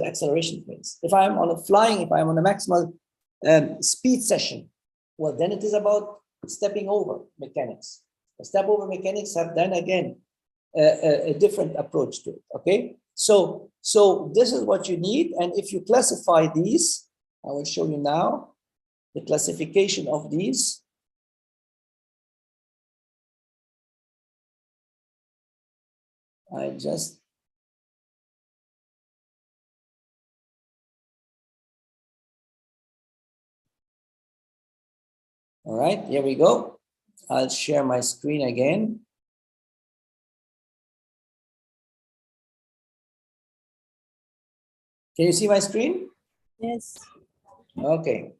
acceleration phase. If I'm on a maximal speed session, well, then it is about stepping over mechanics. The step over mechanics have then again a different approach to it. Okay, so this is what you need, and if you classify these, I will show you now the classification of these. All right, here we go. I'll share my screen again. Can you see my screen? Yes. Okay.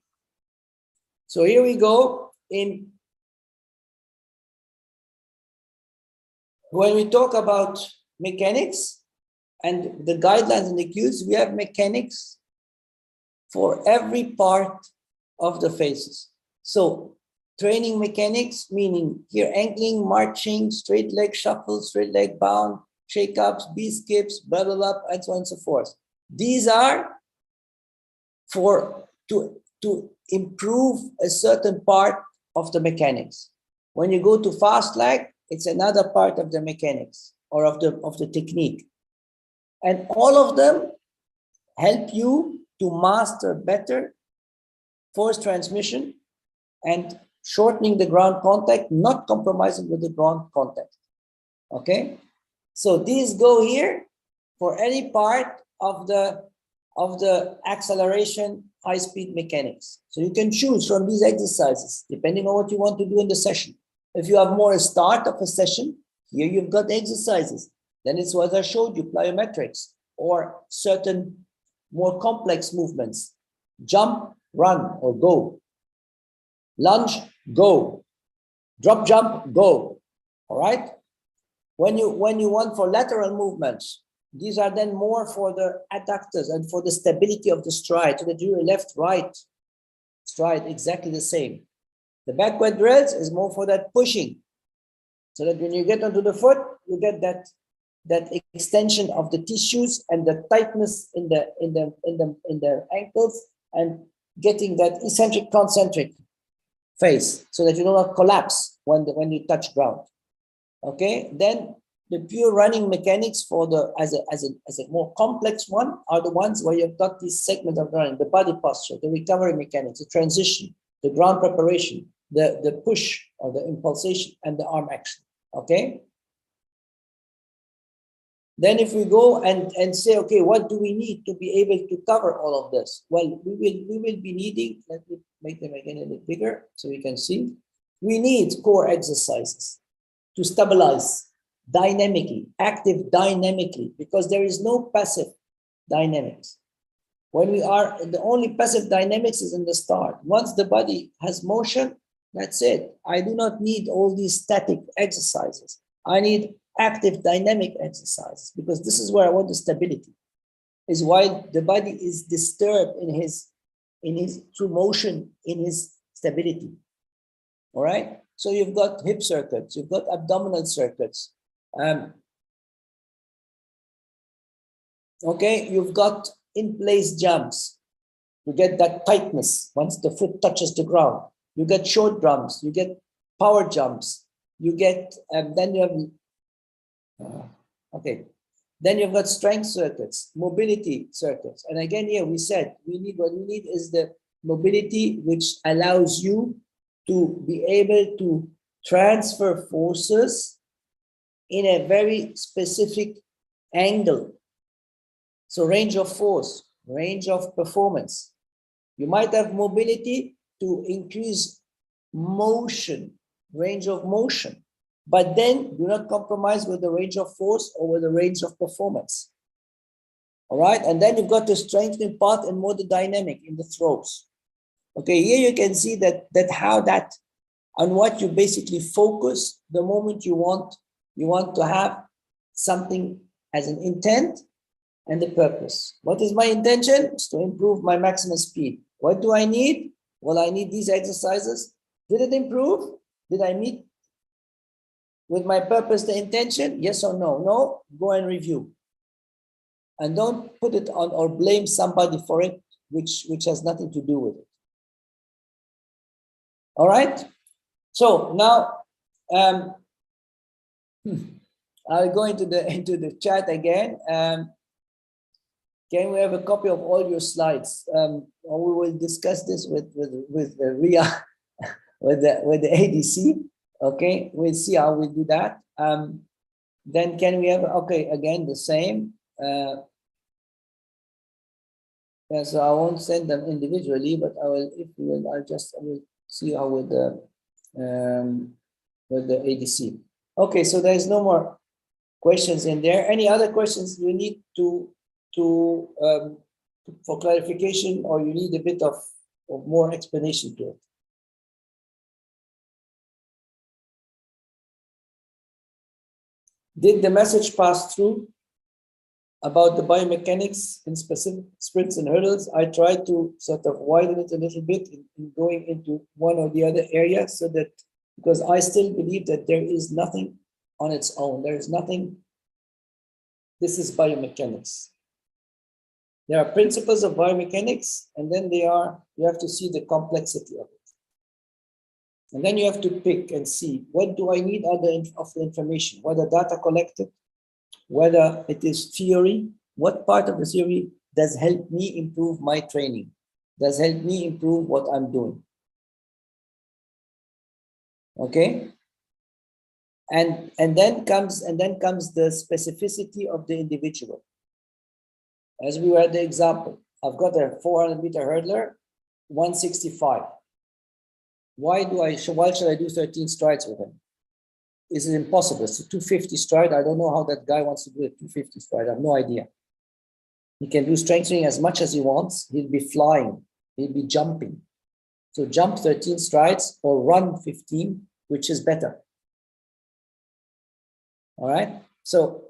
So here we go. When we talk about mechanics and the guidelines and the cues, we have mechanics for every part of the phases. So training mechanics, meaning here angling, marching, straight leg shuffle, straight leg bound, shake-ups, B-skips, blah, blah, blah, and so on and so forth. These are to improve a certain part of the mechanics. When you go to fast leg, it's another part of the mechanics or of the technique. And all of them help you to master better force transmission and shortening the ground contact, not compromising with the ground contact. Okay, so these go here for any part of the acceleration high-speed mechanics. So you can choose from these exercises depending on what you want to do in the session. If you have more a start of a session, here you've got exercises. Then it's what I showed you, plyometrics, or certain more complex movements. Jump, run, or go. Lunge, go. Drop, jump, go. All right? When you want for lateral movements, these are then more for the adductors and for the stability of the stride, so that you're left, right stride exactly the same. The backward drills is more for that pushing, so that when you get onto the foot, you get that extension of the tissues and the tightness in the ankles, and getting that eccentric concentric phase, so that you do not collapse when you touch ground. Okay, then the pure running mechanics for the as a more complex one are the ones where you've got these segments of running, the body posture, the recovery mechanics, the transition, the ground preparation, the push or the impulsation, and the arm action. Okay. Then if we go and say, okay, what do we need to be able to cover all of this? Well, we will be needing, let me make them again a little bigger so we can see. We need core exercises to stabilize dynamically, active dynamically, because there is no passive dynamics. When we are, the only passive dynamics is in the start. Once the body has motion, that's it. I do not need all these static exercises. I need active dynamic exercises, because this is where I want the stability, is why the body is disturbed in his through motion, in his stability. All right. So you've got hip circuits, you've got abdominal circuits. Okay, you've got in-place jumps. You get that tightness once the foot touches the ground. You get short jumps, you get power jumps, you get, then you have, okay. Then you've got strength circuits, mobility circuits. And again, here we said, what we need is the mobility, which allows you to be able to transfer forces in a very specific angle. So range of force, range of performance. You might have mobility to increase motion, range of motion, but then do not compromise with the range of force or with the range of performance. All right, and then you've got the strengthening part and more the dynamic in the throws. Okay, here you can see that how that on what you basically focus the moment you want to have something as an intent and the purpose. What is my intention? It's to improve my maximum speed. What do I need? Well, I need these exercises. Did it improve? Did I meet with my purpose the intention? Yes or no? No, go and review. And don't put it on or blame somebody for it, which has nothing to do with it. All right. So now I'll go into the chat again. Can we have a copy of all your slides? Or we will discuss this with Ria, with the ADC. Okay, we'll see how we do that. Then can we have, okay, again the same. Yeah, so I won't send them individually, but I will, if you will, I will see how with the with the ADC. Okay, so there is no more questions in there. Any other questions you need for clarification, or you need a bit of more explanation to it? Did the message pass through about the biomechanics in specific sprints and hurdles? I tried to sort of widen it a little bit in going into one or the other area, so that, because I still believe that there is nothing on its own. There is nothing. This is biomechanics. There are principles of biomechanics, and then you have to see the complexity of it. And then you have to pick and see, what do I need of the information, whether data collected, whether it is theory, what part of the theory does help me improve my training, does help me improve what I'm doing. Okay? And then comes the specificity of the individual. As we were at the example, I've got a 400-meter hurdler, 165. Why should I do 13 strides with him? Is it impossible? It's a 250 stride. I don't know how that guy wants to do a 250 stride. I have no idea. He can do strength training as much as he wants. He'll be flying. He'll be jumping. So jump 13 strides or run 15, which is better. All right. So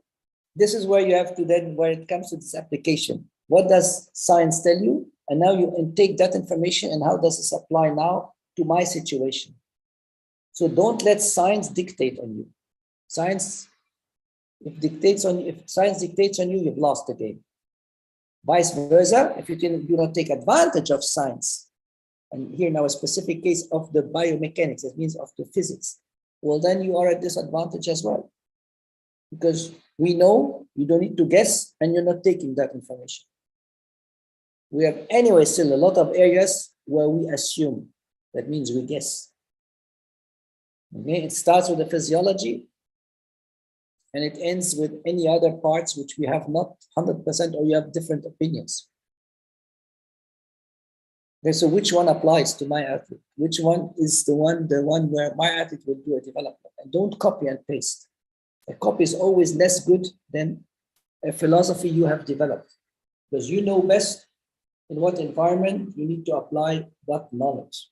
this is where you have to then, where it comes to this application. What does science tell you? And now you take that information, and how does this apply now to my situation? So don't let science dictate on you. Science, if science dictates on you, you've lost the game. Vice versa, if you do not take advantage of science, and here now a specific case of the biomechanics, that means of the physics, well, then you are at disadvantage as well. Because we know you don't need to guess, and you're not taking that information. We have anyway still a lot of areas where we assume. That means we guess. Okay, it starts with the physiology, and it ends with any other parts which we have not 100%, or you have different opinions. Okay, so which one applies to my athlete? Which one is the one where my athlete will do a development? And don't copy and paste. A copy is always less good than a philosophy you have developed, because you know best in what environment you need to apply what knowledge.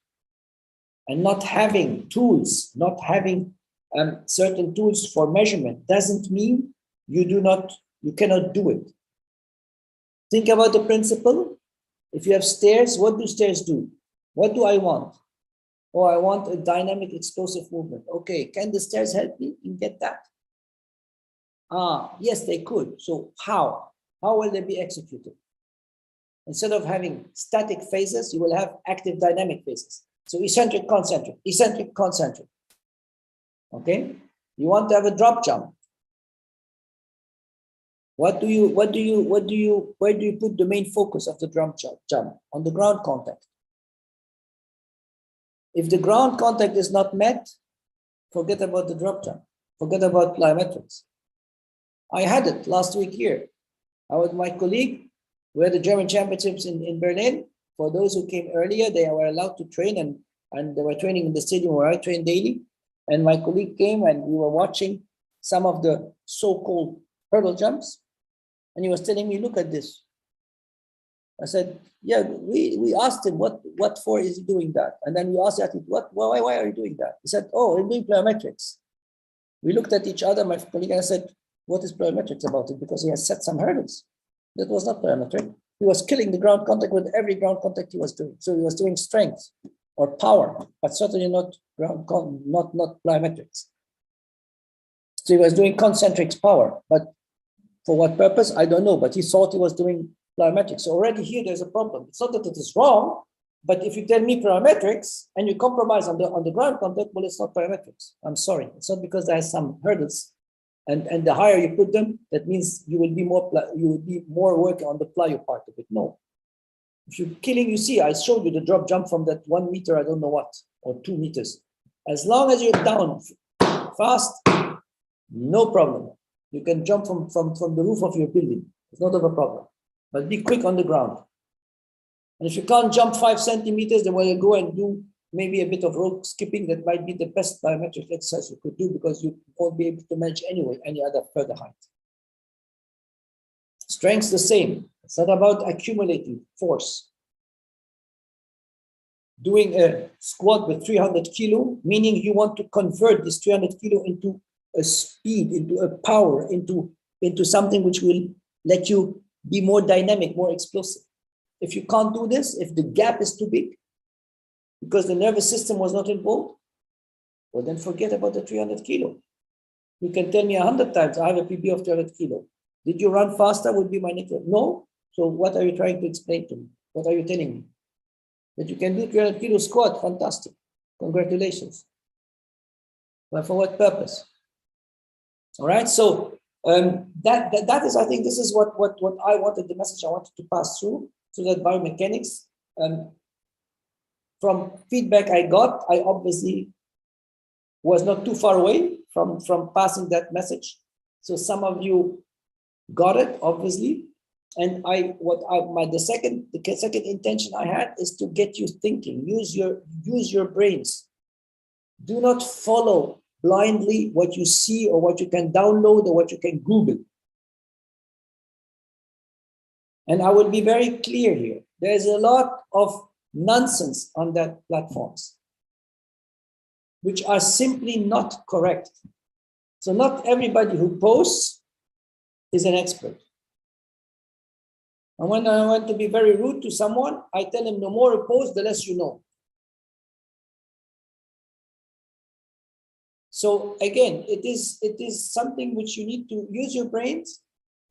And not having tools, not having certain tools for measurement doesn't mean you cannot do it. Think about the principle. If you have stairs, what do stairs do? What do I want? Oh, I want a dynamic explosive movement. Okay, can the stairs help me in get that? Yes, they could. So how? How will they be executed? Instead of having static phases, you will have active dynamic phases. So eccentric, concentric, eccentric, concentric. Okay? You want to have a drop jump. Where do you put the main focus of the drop jump? On the ground contact. If the ground contact is not met, forget about the drop jump. Forget about plyometrics. I had it last week here. I was with my colleague. We had the German championships in Berlin. For those who came earlier, they were allowed to train, and they were training in the stadium where I train daily. And my colleague came, and we were watching some of the so-called hurdle jumps. And he was telling me, look at this. I said, yeah, we asked him, what for is he doing that? And then we asked him, why are you doing that? He said, oh, I'm doing plyometrics. We looked at each other, my colleague, and I said, what is plyometrics about it? Because he has set some hurdles. That was not plyometric. He was killing the ground contact with every ground contact he was doing. So he was doing strength or power, but certainly not plyometrics. So he was doing concentric power, but for what purpose? I don't know, but he thought he was doing plyometrics. So already here, there's a problem. It's not that it is wrong, but if you tell me plyometrics and you compromise on the ground contact, well, it's not plyometrics. I'm sorry. It's not because there are some hurdles. And the higher you put them, that means you will be more working on the plyo part of it. No. If you're killing, you see, I showed you the drop jump from that 1 meter, I don't know what, or 2 meters. As long as you're down fast, no problem. You can jump from the roof of your building. It's not of a problem. But be quick on the ground. And if you can't jump 5 centimeters, then when you go and do maybe a bit of rope skipping. That might be the best biometric exercise you could do, because you won't be able to manage anyway any other further height. Strength's the same. It's not about accumulating force. Doing a squat with 300 kilo, meaning you want to convert this 300 kilo into a speed, into a power, into something which will let you be more dynamic, more explosive. If you can't do this, if the gap is too big, because the nervous system was not involved, well, then forget about the 300 kilo. You can tell me 100 times, I have a PB of 300 kilo. Did you run faster? Would be my next one. No. So what are you trying to explain to me? What are you telling me? That you can do 300 kilo squat? Fantastic. Congratulations. But for what purpose? All right. So that is, I think, this is what I wanted, the message I wanted to pass through, so that biomechanics, from feedback I got, I obviously was not too far away from passing that message. So some of you got it, obviously. And the second intention I had is to get you thinking. Use your brains. Do not follow blindly what you see or what you can download or what you can Google. And I will be very clear here. There's a lot of nonsense on that platforms, which are simply not correct. So not everybody who posts is an expert. And when I want to be very rude to someone, I tell him, the more you post, the less you know. So again, it is something which you need to use your brains,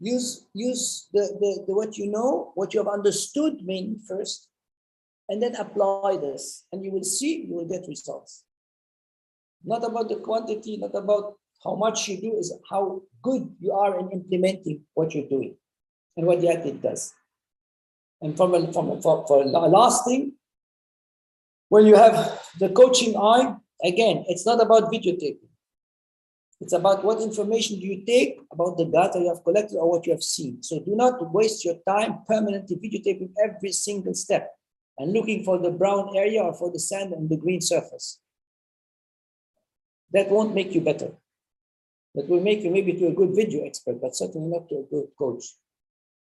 use the what you know, what you have understood mainly first, and then apply this, and you will see, you will get results. Not about the quantity, not about how much you do, is how good you are in implementing what you're doing and what the athlete does. And for last thing, when you have the coaching eye, again, it's not about videotaping. It's about what information do you take about the data you have collected or what you have seen. So do not waste your time permanently videotaping every single step and looking for the brown area or for the sand and the green surface. That won't make you better. That will make you maybe to a good video expert, but certainly not to a good coach.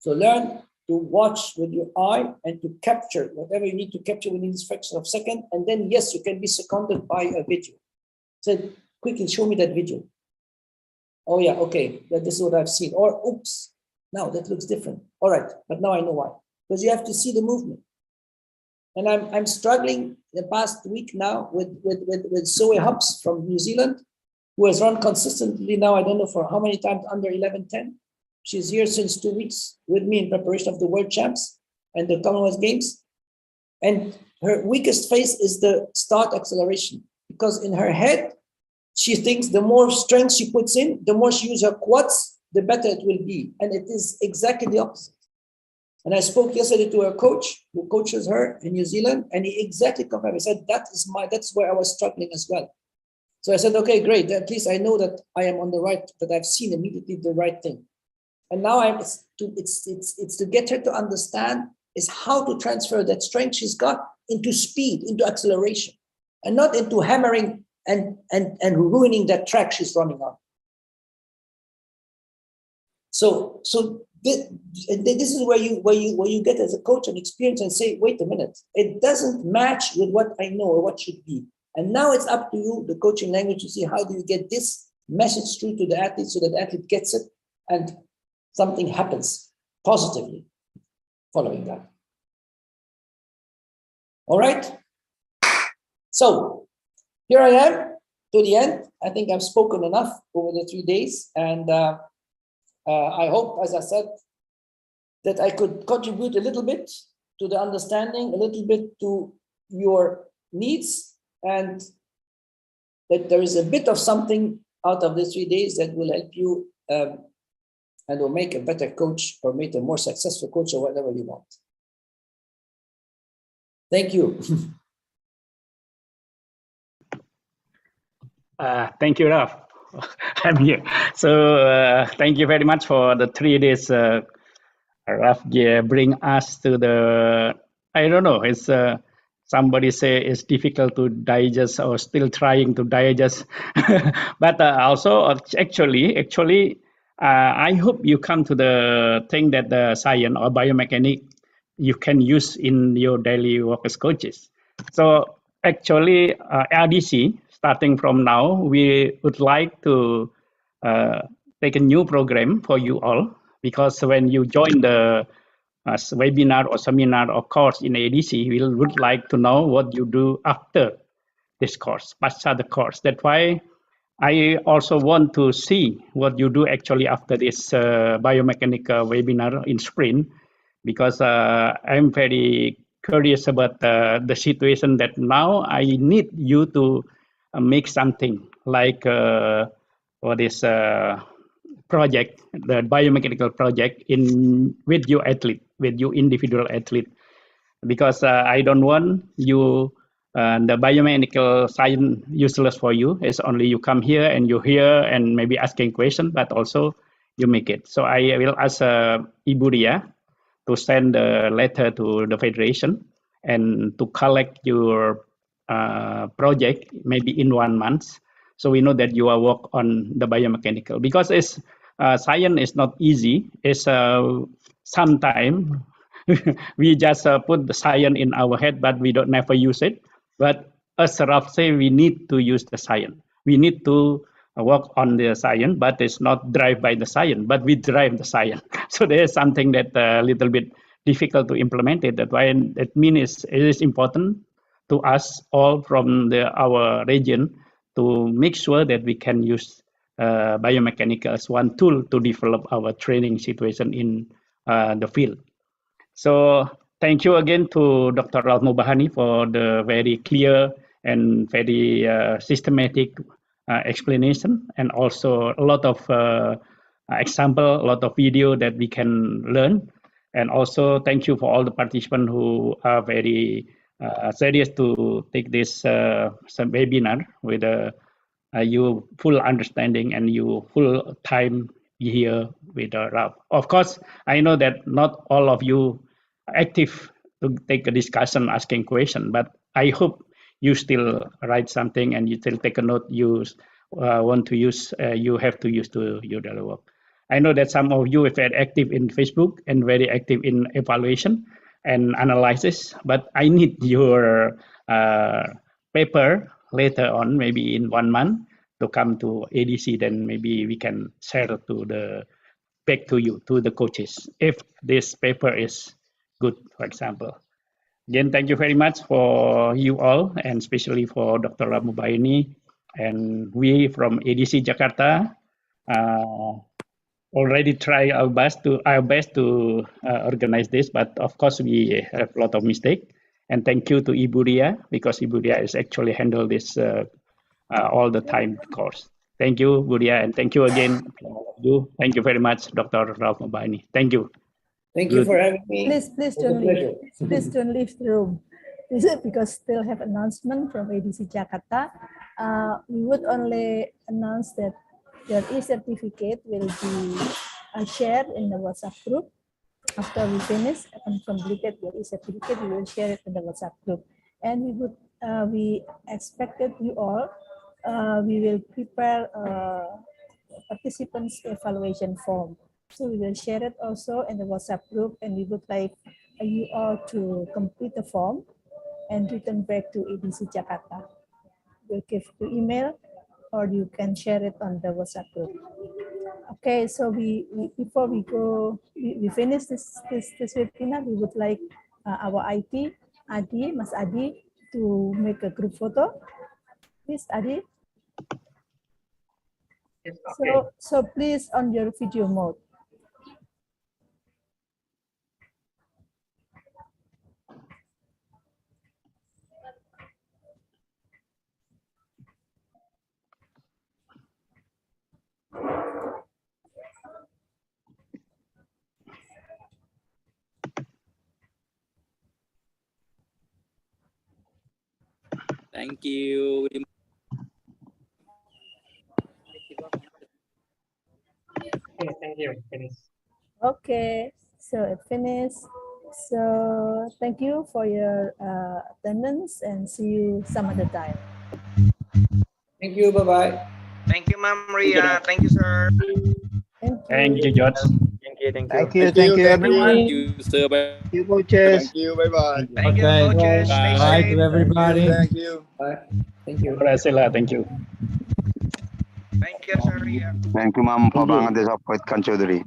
So learn to watch with your eye and to capture whatever you need to capture within this fraction of a second. And then, yes, you can be seconded by a video. So quickly show me that video. Oh yeah, okay, this is what I've seen. Or oops, now that looks different. All right, but now I know why. Because you have to see the movement. And I'm struggling the past week now with Zoe Hubs from New Zealand, who has run consistently now, I don't know for how many times, under 11:10. She's here since 2 weeks with me in preparation of the World Champs and the Commonwealth Games. And her weakest phase is the start acceleration, because in her head, she thinks the more strength she puts in, the more she uses her quads, the better it will be. And it is exactly the opposite. And I spoke yesterday to her coach, who coaches her in New Zealand, and he exactly confirmed. He said, that's where I was struggling as well. So I said, okay, great. At least I know that I am on the right, that I've seen immediately the right thing. And now it's to get her to understand is how to transfer that strength she's got into speed, into acceleration, and not into hammering and ruining that track she's running on. So this is where you get as a coach an experience and say, wait a minute, it doesn't match with what I know or what should be. And now it's up to you, the coaching language, to see how do you get this message through to the athlete so that the athlete gets it and something happens positively following that. All right. So here I am to the end. I think I've spoken enough over the 3 days. And I hope, as I said, that I could contribute a little bit to the understanding, a little bit to your needs, and that there is a bit of something out of the 3 days that will help you and will make a better coach or make a more successful coach or whatever you want. Thank you. Thank you, Raf. I'm here. So thank you very much for the 3 days. Raf bring us to the, I don't know, it's somebody say it's difficult to digest or still trying to digest. But also actually, I hope you come to the thing that the science or biomechanic you can use in your daily work as coaches. So actually, RDC, starting from now, we would like to take a new program for you all, because when you join the webinar or seminar or course in ADC, we would like to know what you do after this course, after the course. That's why I also want to see what you do actually after this biomechanical webinar in spring, because I'm very curious about the situation that now I need you to make something like what is project, the biomechanical project in with your athlete, with your individual athlete, because I don't want you the biomechanical science useless for you. It's only you come here and you hear and maybe asking question, but also you make it. So I will ask Ibu Ria to send a letter to the federation and to collect your project maybe in 1 month, so we know that you are work on the biomechanical, because it's science is not easy. It's sometime we just put the science in our head, but we don't never use it. But as Ralph say, we need to use the science. We need to work on the science, but it's not drive by the science, but we drive the science. So there's something that a little bit difficult to implement it. That's why it means it is important to us all from our region to make sure that we can use biomechanical as one tool to develop our training situation in the field. So thank you again to Dr. Ralph Mubahani for the very clear and very systematic explanation, and also a lot of example, a lot of video that we can learn. And also thank you for all the participants who are very serious to take this some webinar with you full understanding and you full time here with Ralph. Of course, I know that not all of you are active to take a discussion, asking question, but I hope you still write something and you still take a note you want to use, you have to use to your daily work. I know that some of you are very active in Facebook and very active in evaluation and analysis, but I need your paper later on, maybe in 1 month, to come to ADC. Then maybe we can share to the back to you, to the coaches, if this paper is good, for example. Again, thank you very much for you all, and especially for Dr. Ramubaini. And we from ADC Jakarta already try our best to organize this, but of course we have a lot of mistake. And thank you to Ibu Ria, because Ibu Ria is actually handle this all the time course. Thank you, Ibu Ria, and thank you again for all of you. Thank you very much, Dr. Ralph Mubahani. Thank you. Thank you Good. for having me. Please It was a don't leave. pleasure. Please don't leave the room. This is because still have announcement from ADC Jakarta. We would only announce that your e-certificate will be shared in the WhatsApp group. After we finish and completed your e-certificate, we will share it in the WhatsApp group. And we expected you all. We will prepare participants evaluation form. So we will share it also in the WhatsApp group, and we would like you all to complete the form and return back to ADC Jakarta. We'll give you email, or you can share it on the WhatsApp group. Okay, so before we go, we finish this webinar, we would like our IT, Adi, Mas Adi, to make a group photo. Please, Adi. Yes, okay. So please on your video mode. Thank you. Okay, thank you. Finish. Okay, so it finished. So thank you for your attendance and see you some other time. Thank you. Bye-bye. Thank you, Ma'am Ria. Thank you, sir. Thank you, George. Thank you, Thank you, everyone. Thank you, sir. Bye. Thank you, coaches. Thank you. Bye-bye. Thank you, Okay. coaches. Stay Bye. Bye safe. to everybody. Thank you. Bye. Thank you. Sila, thank you. Thank you, Sir Ria. Thank you, ma'am. Pabangan din sa Poet Kanchodri.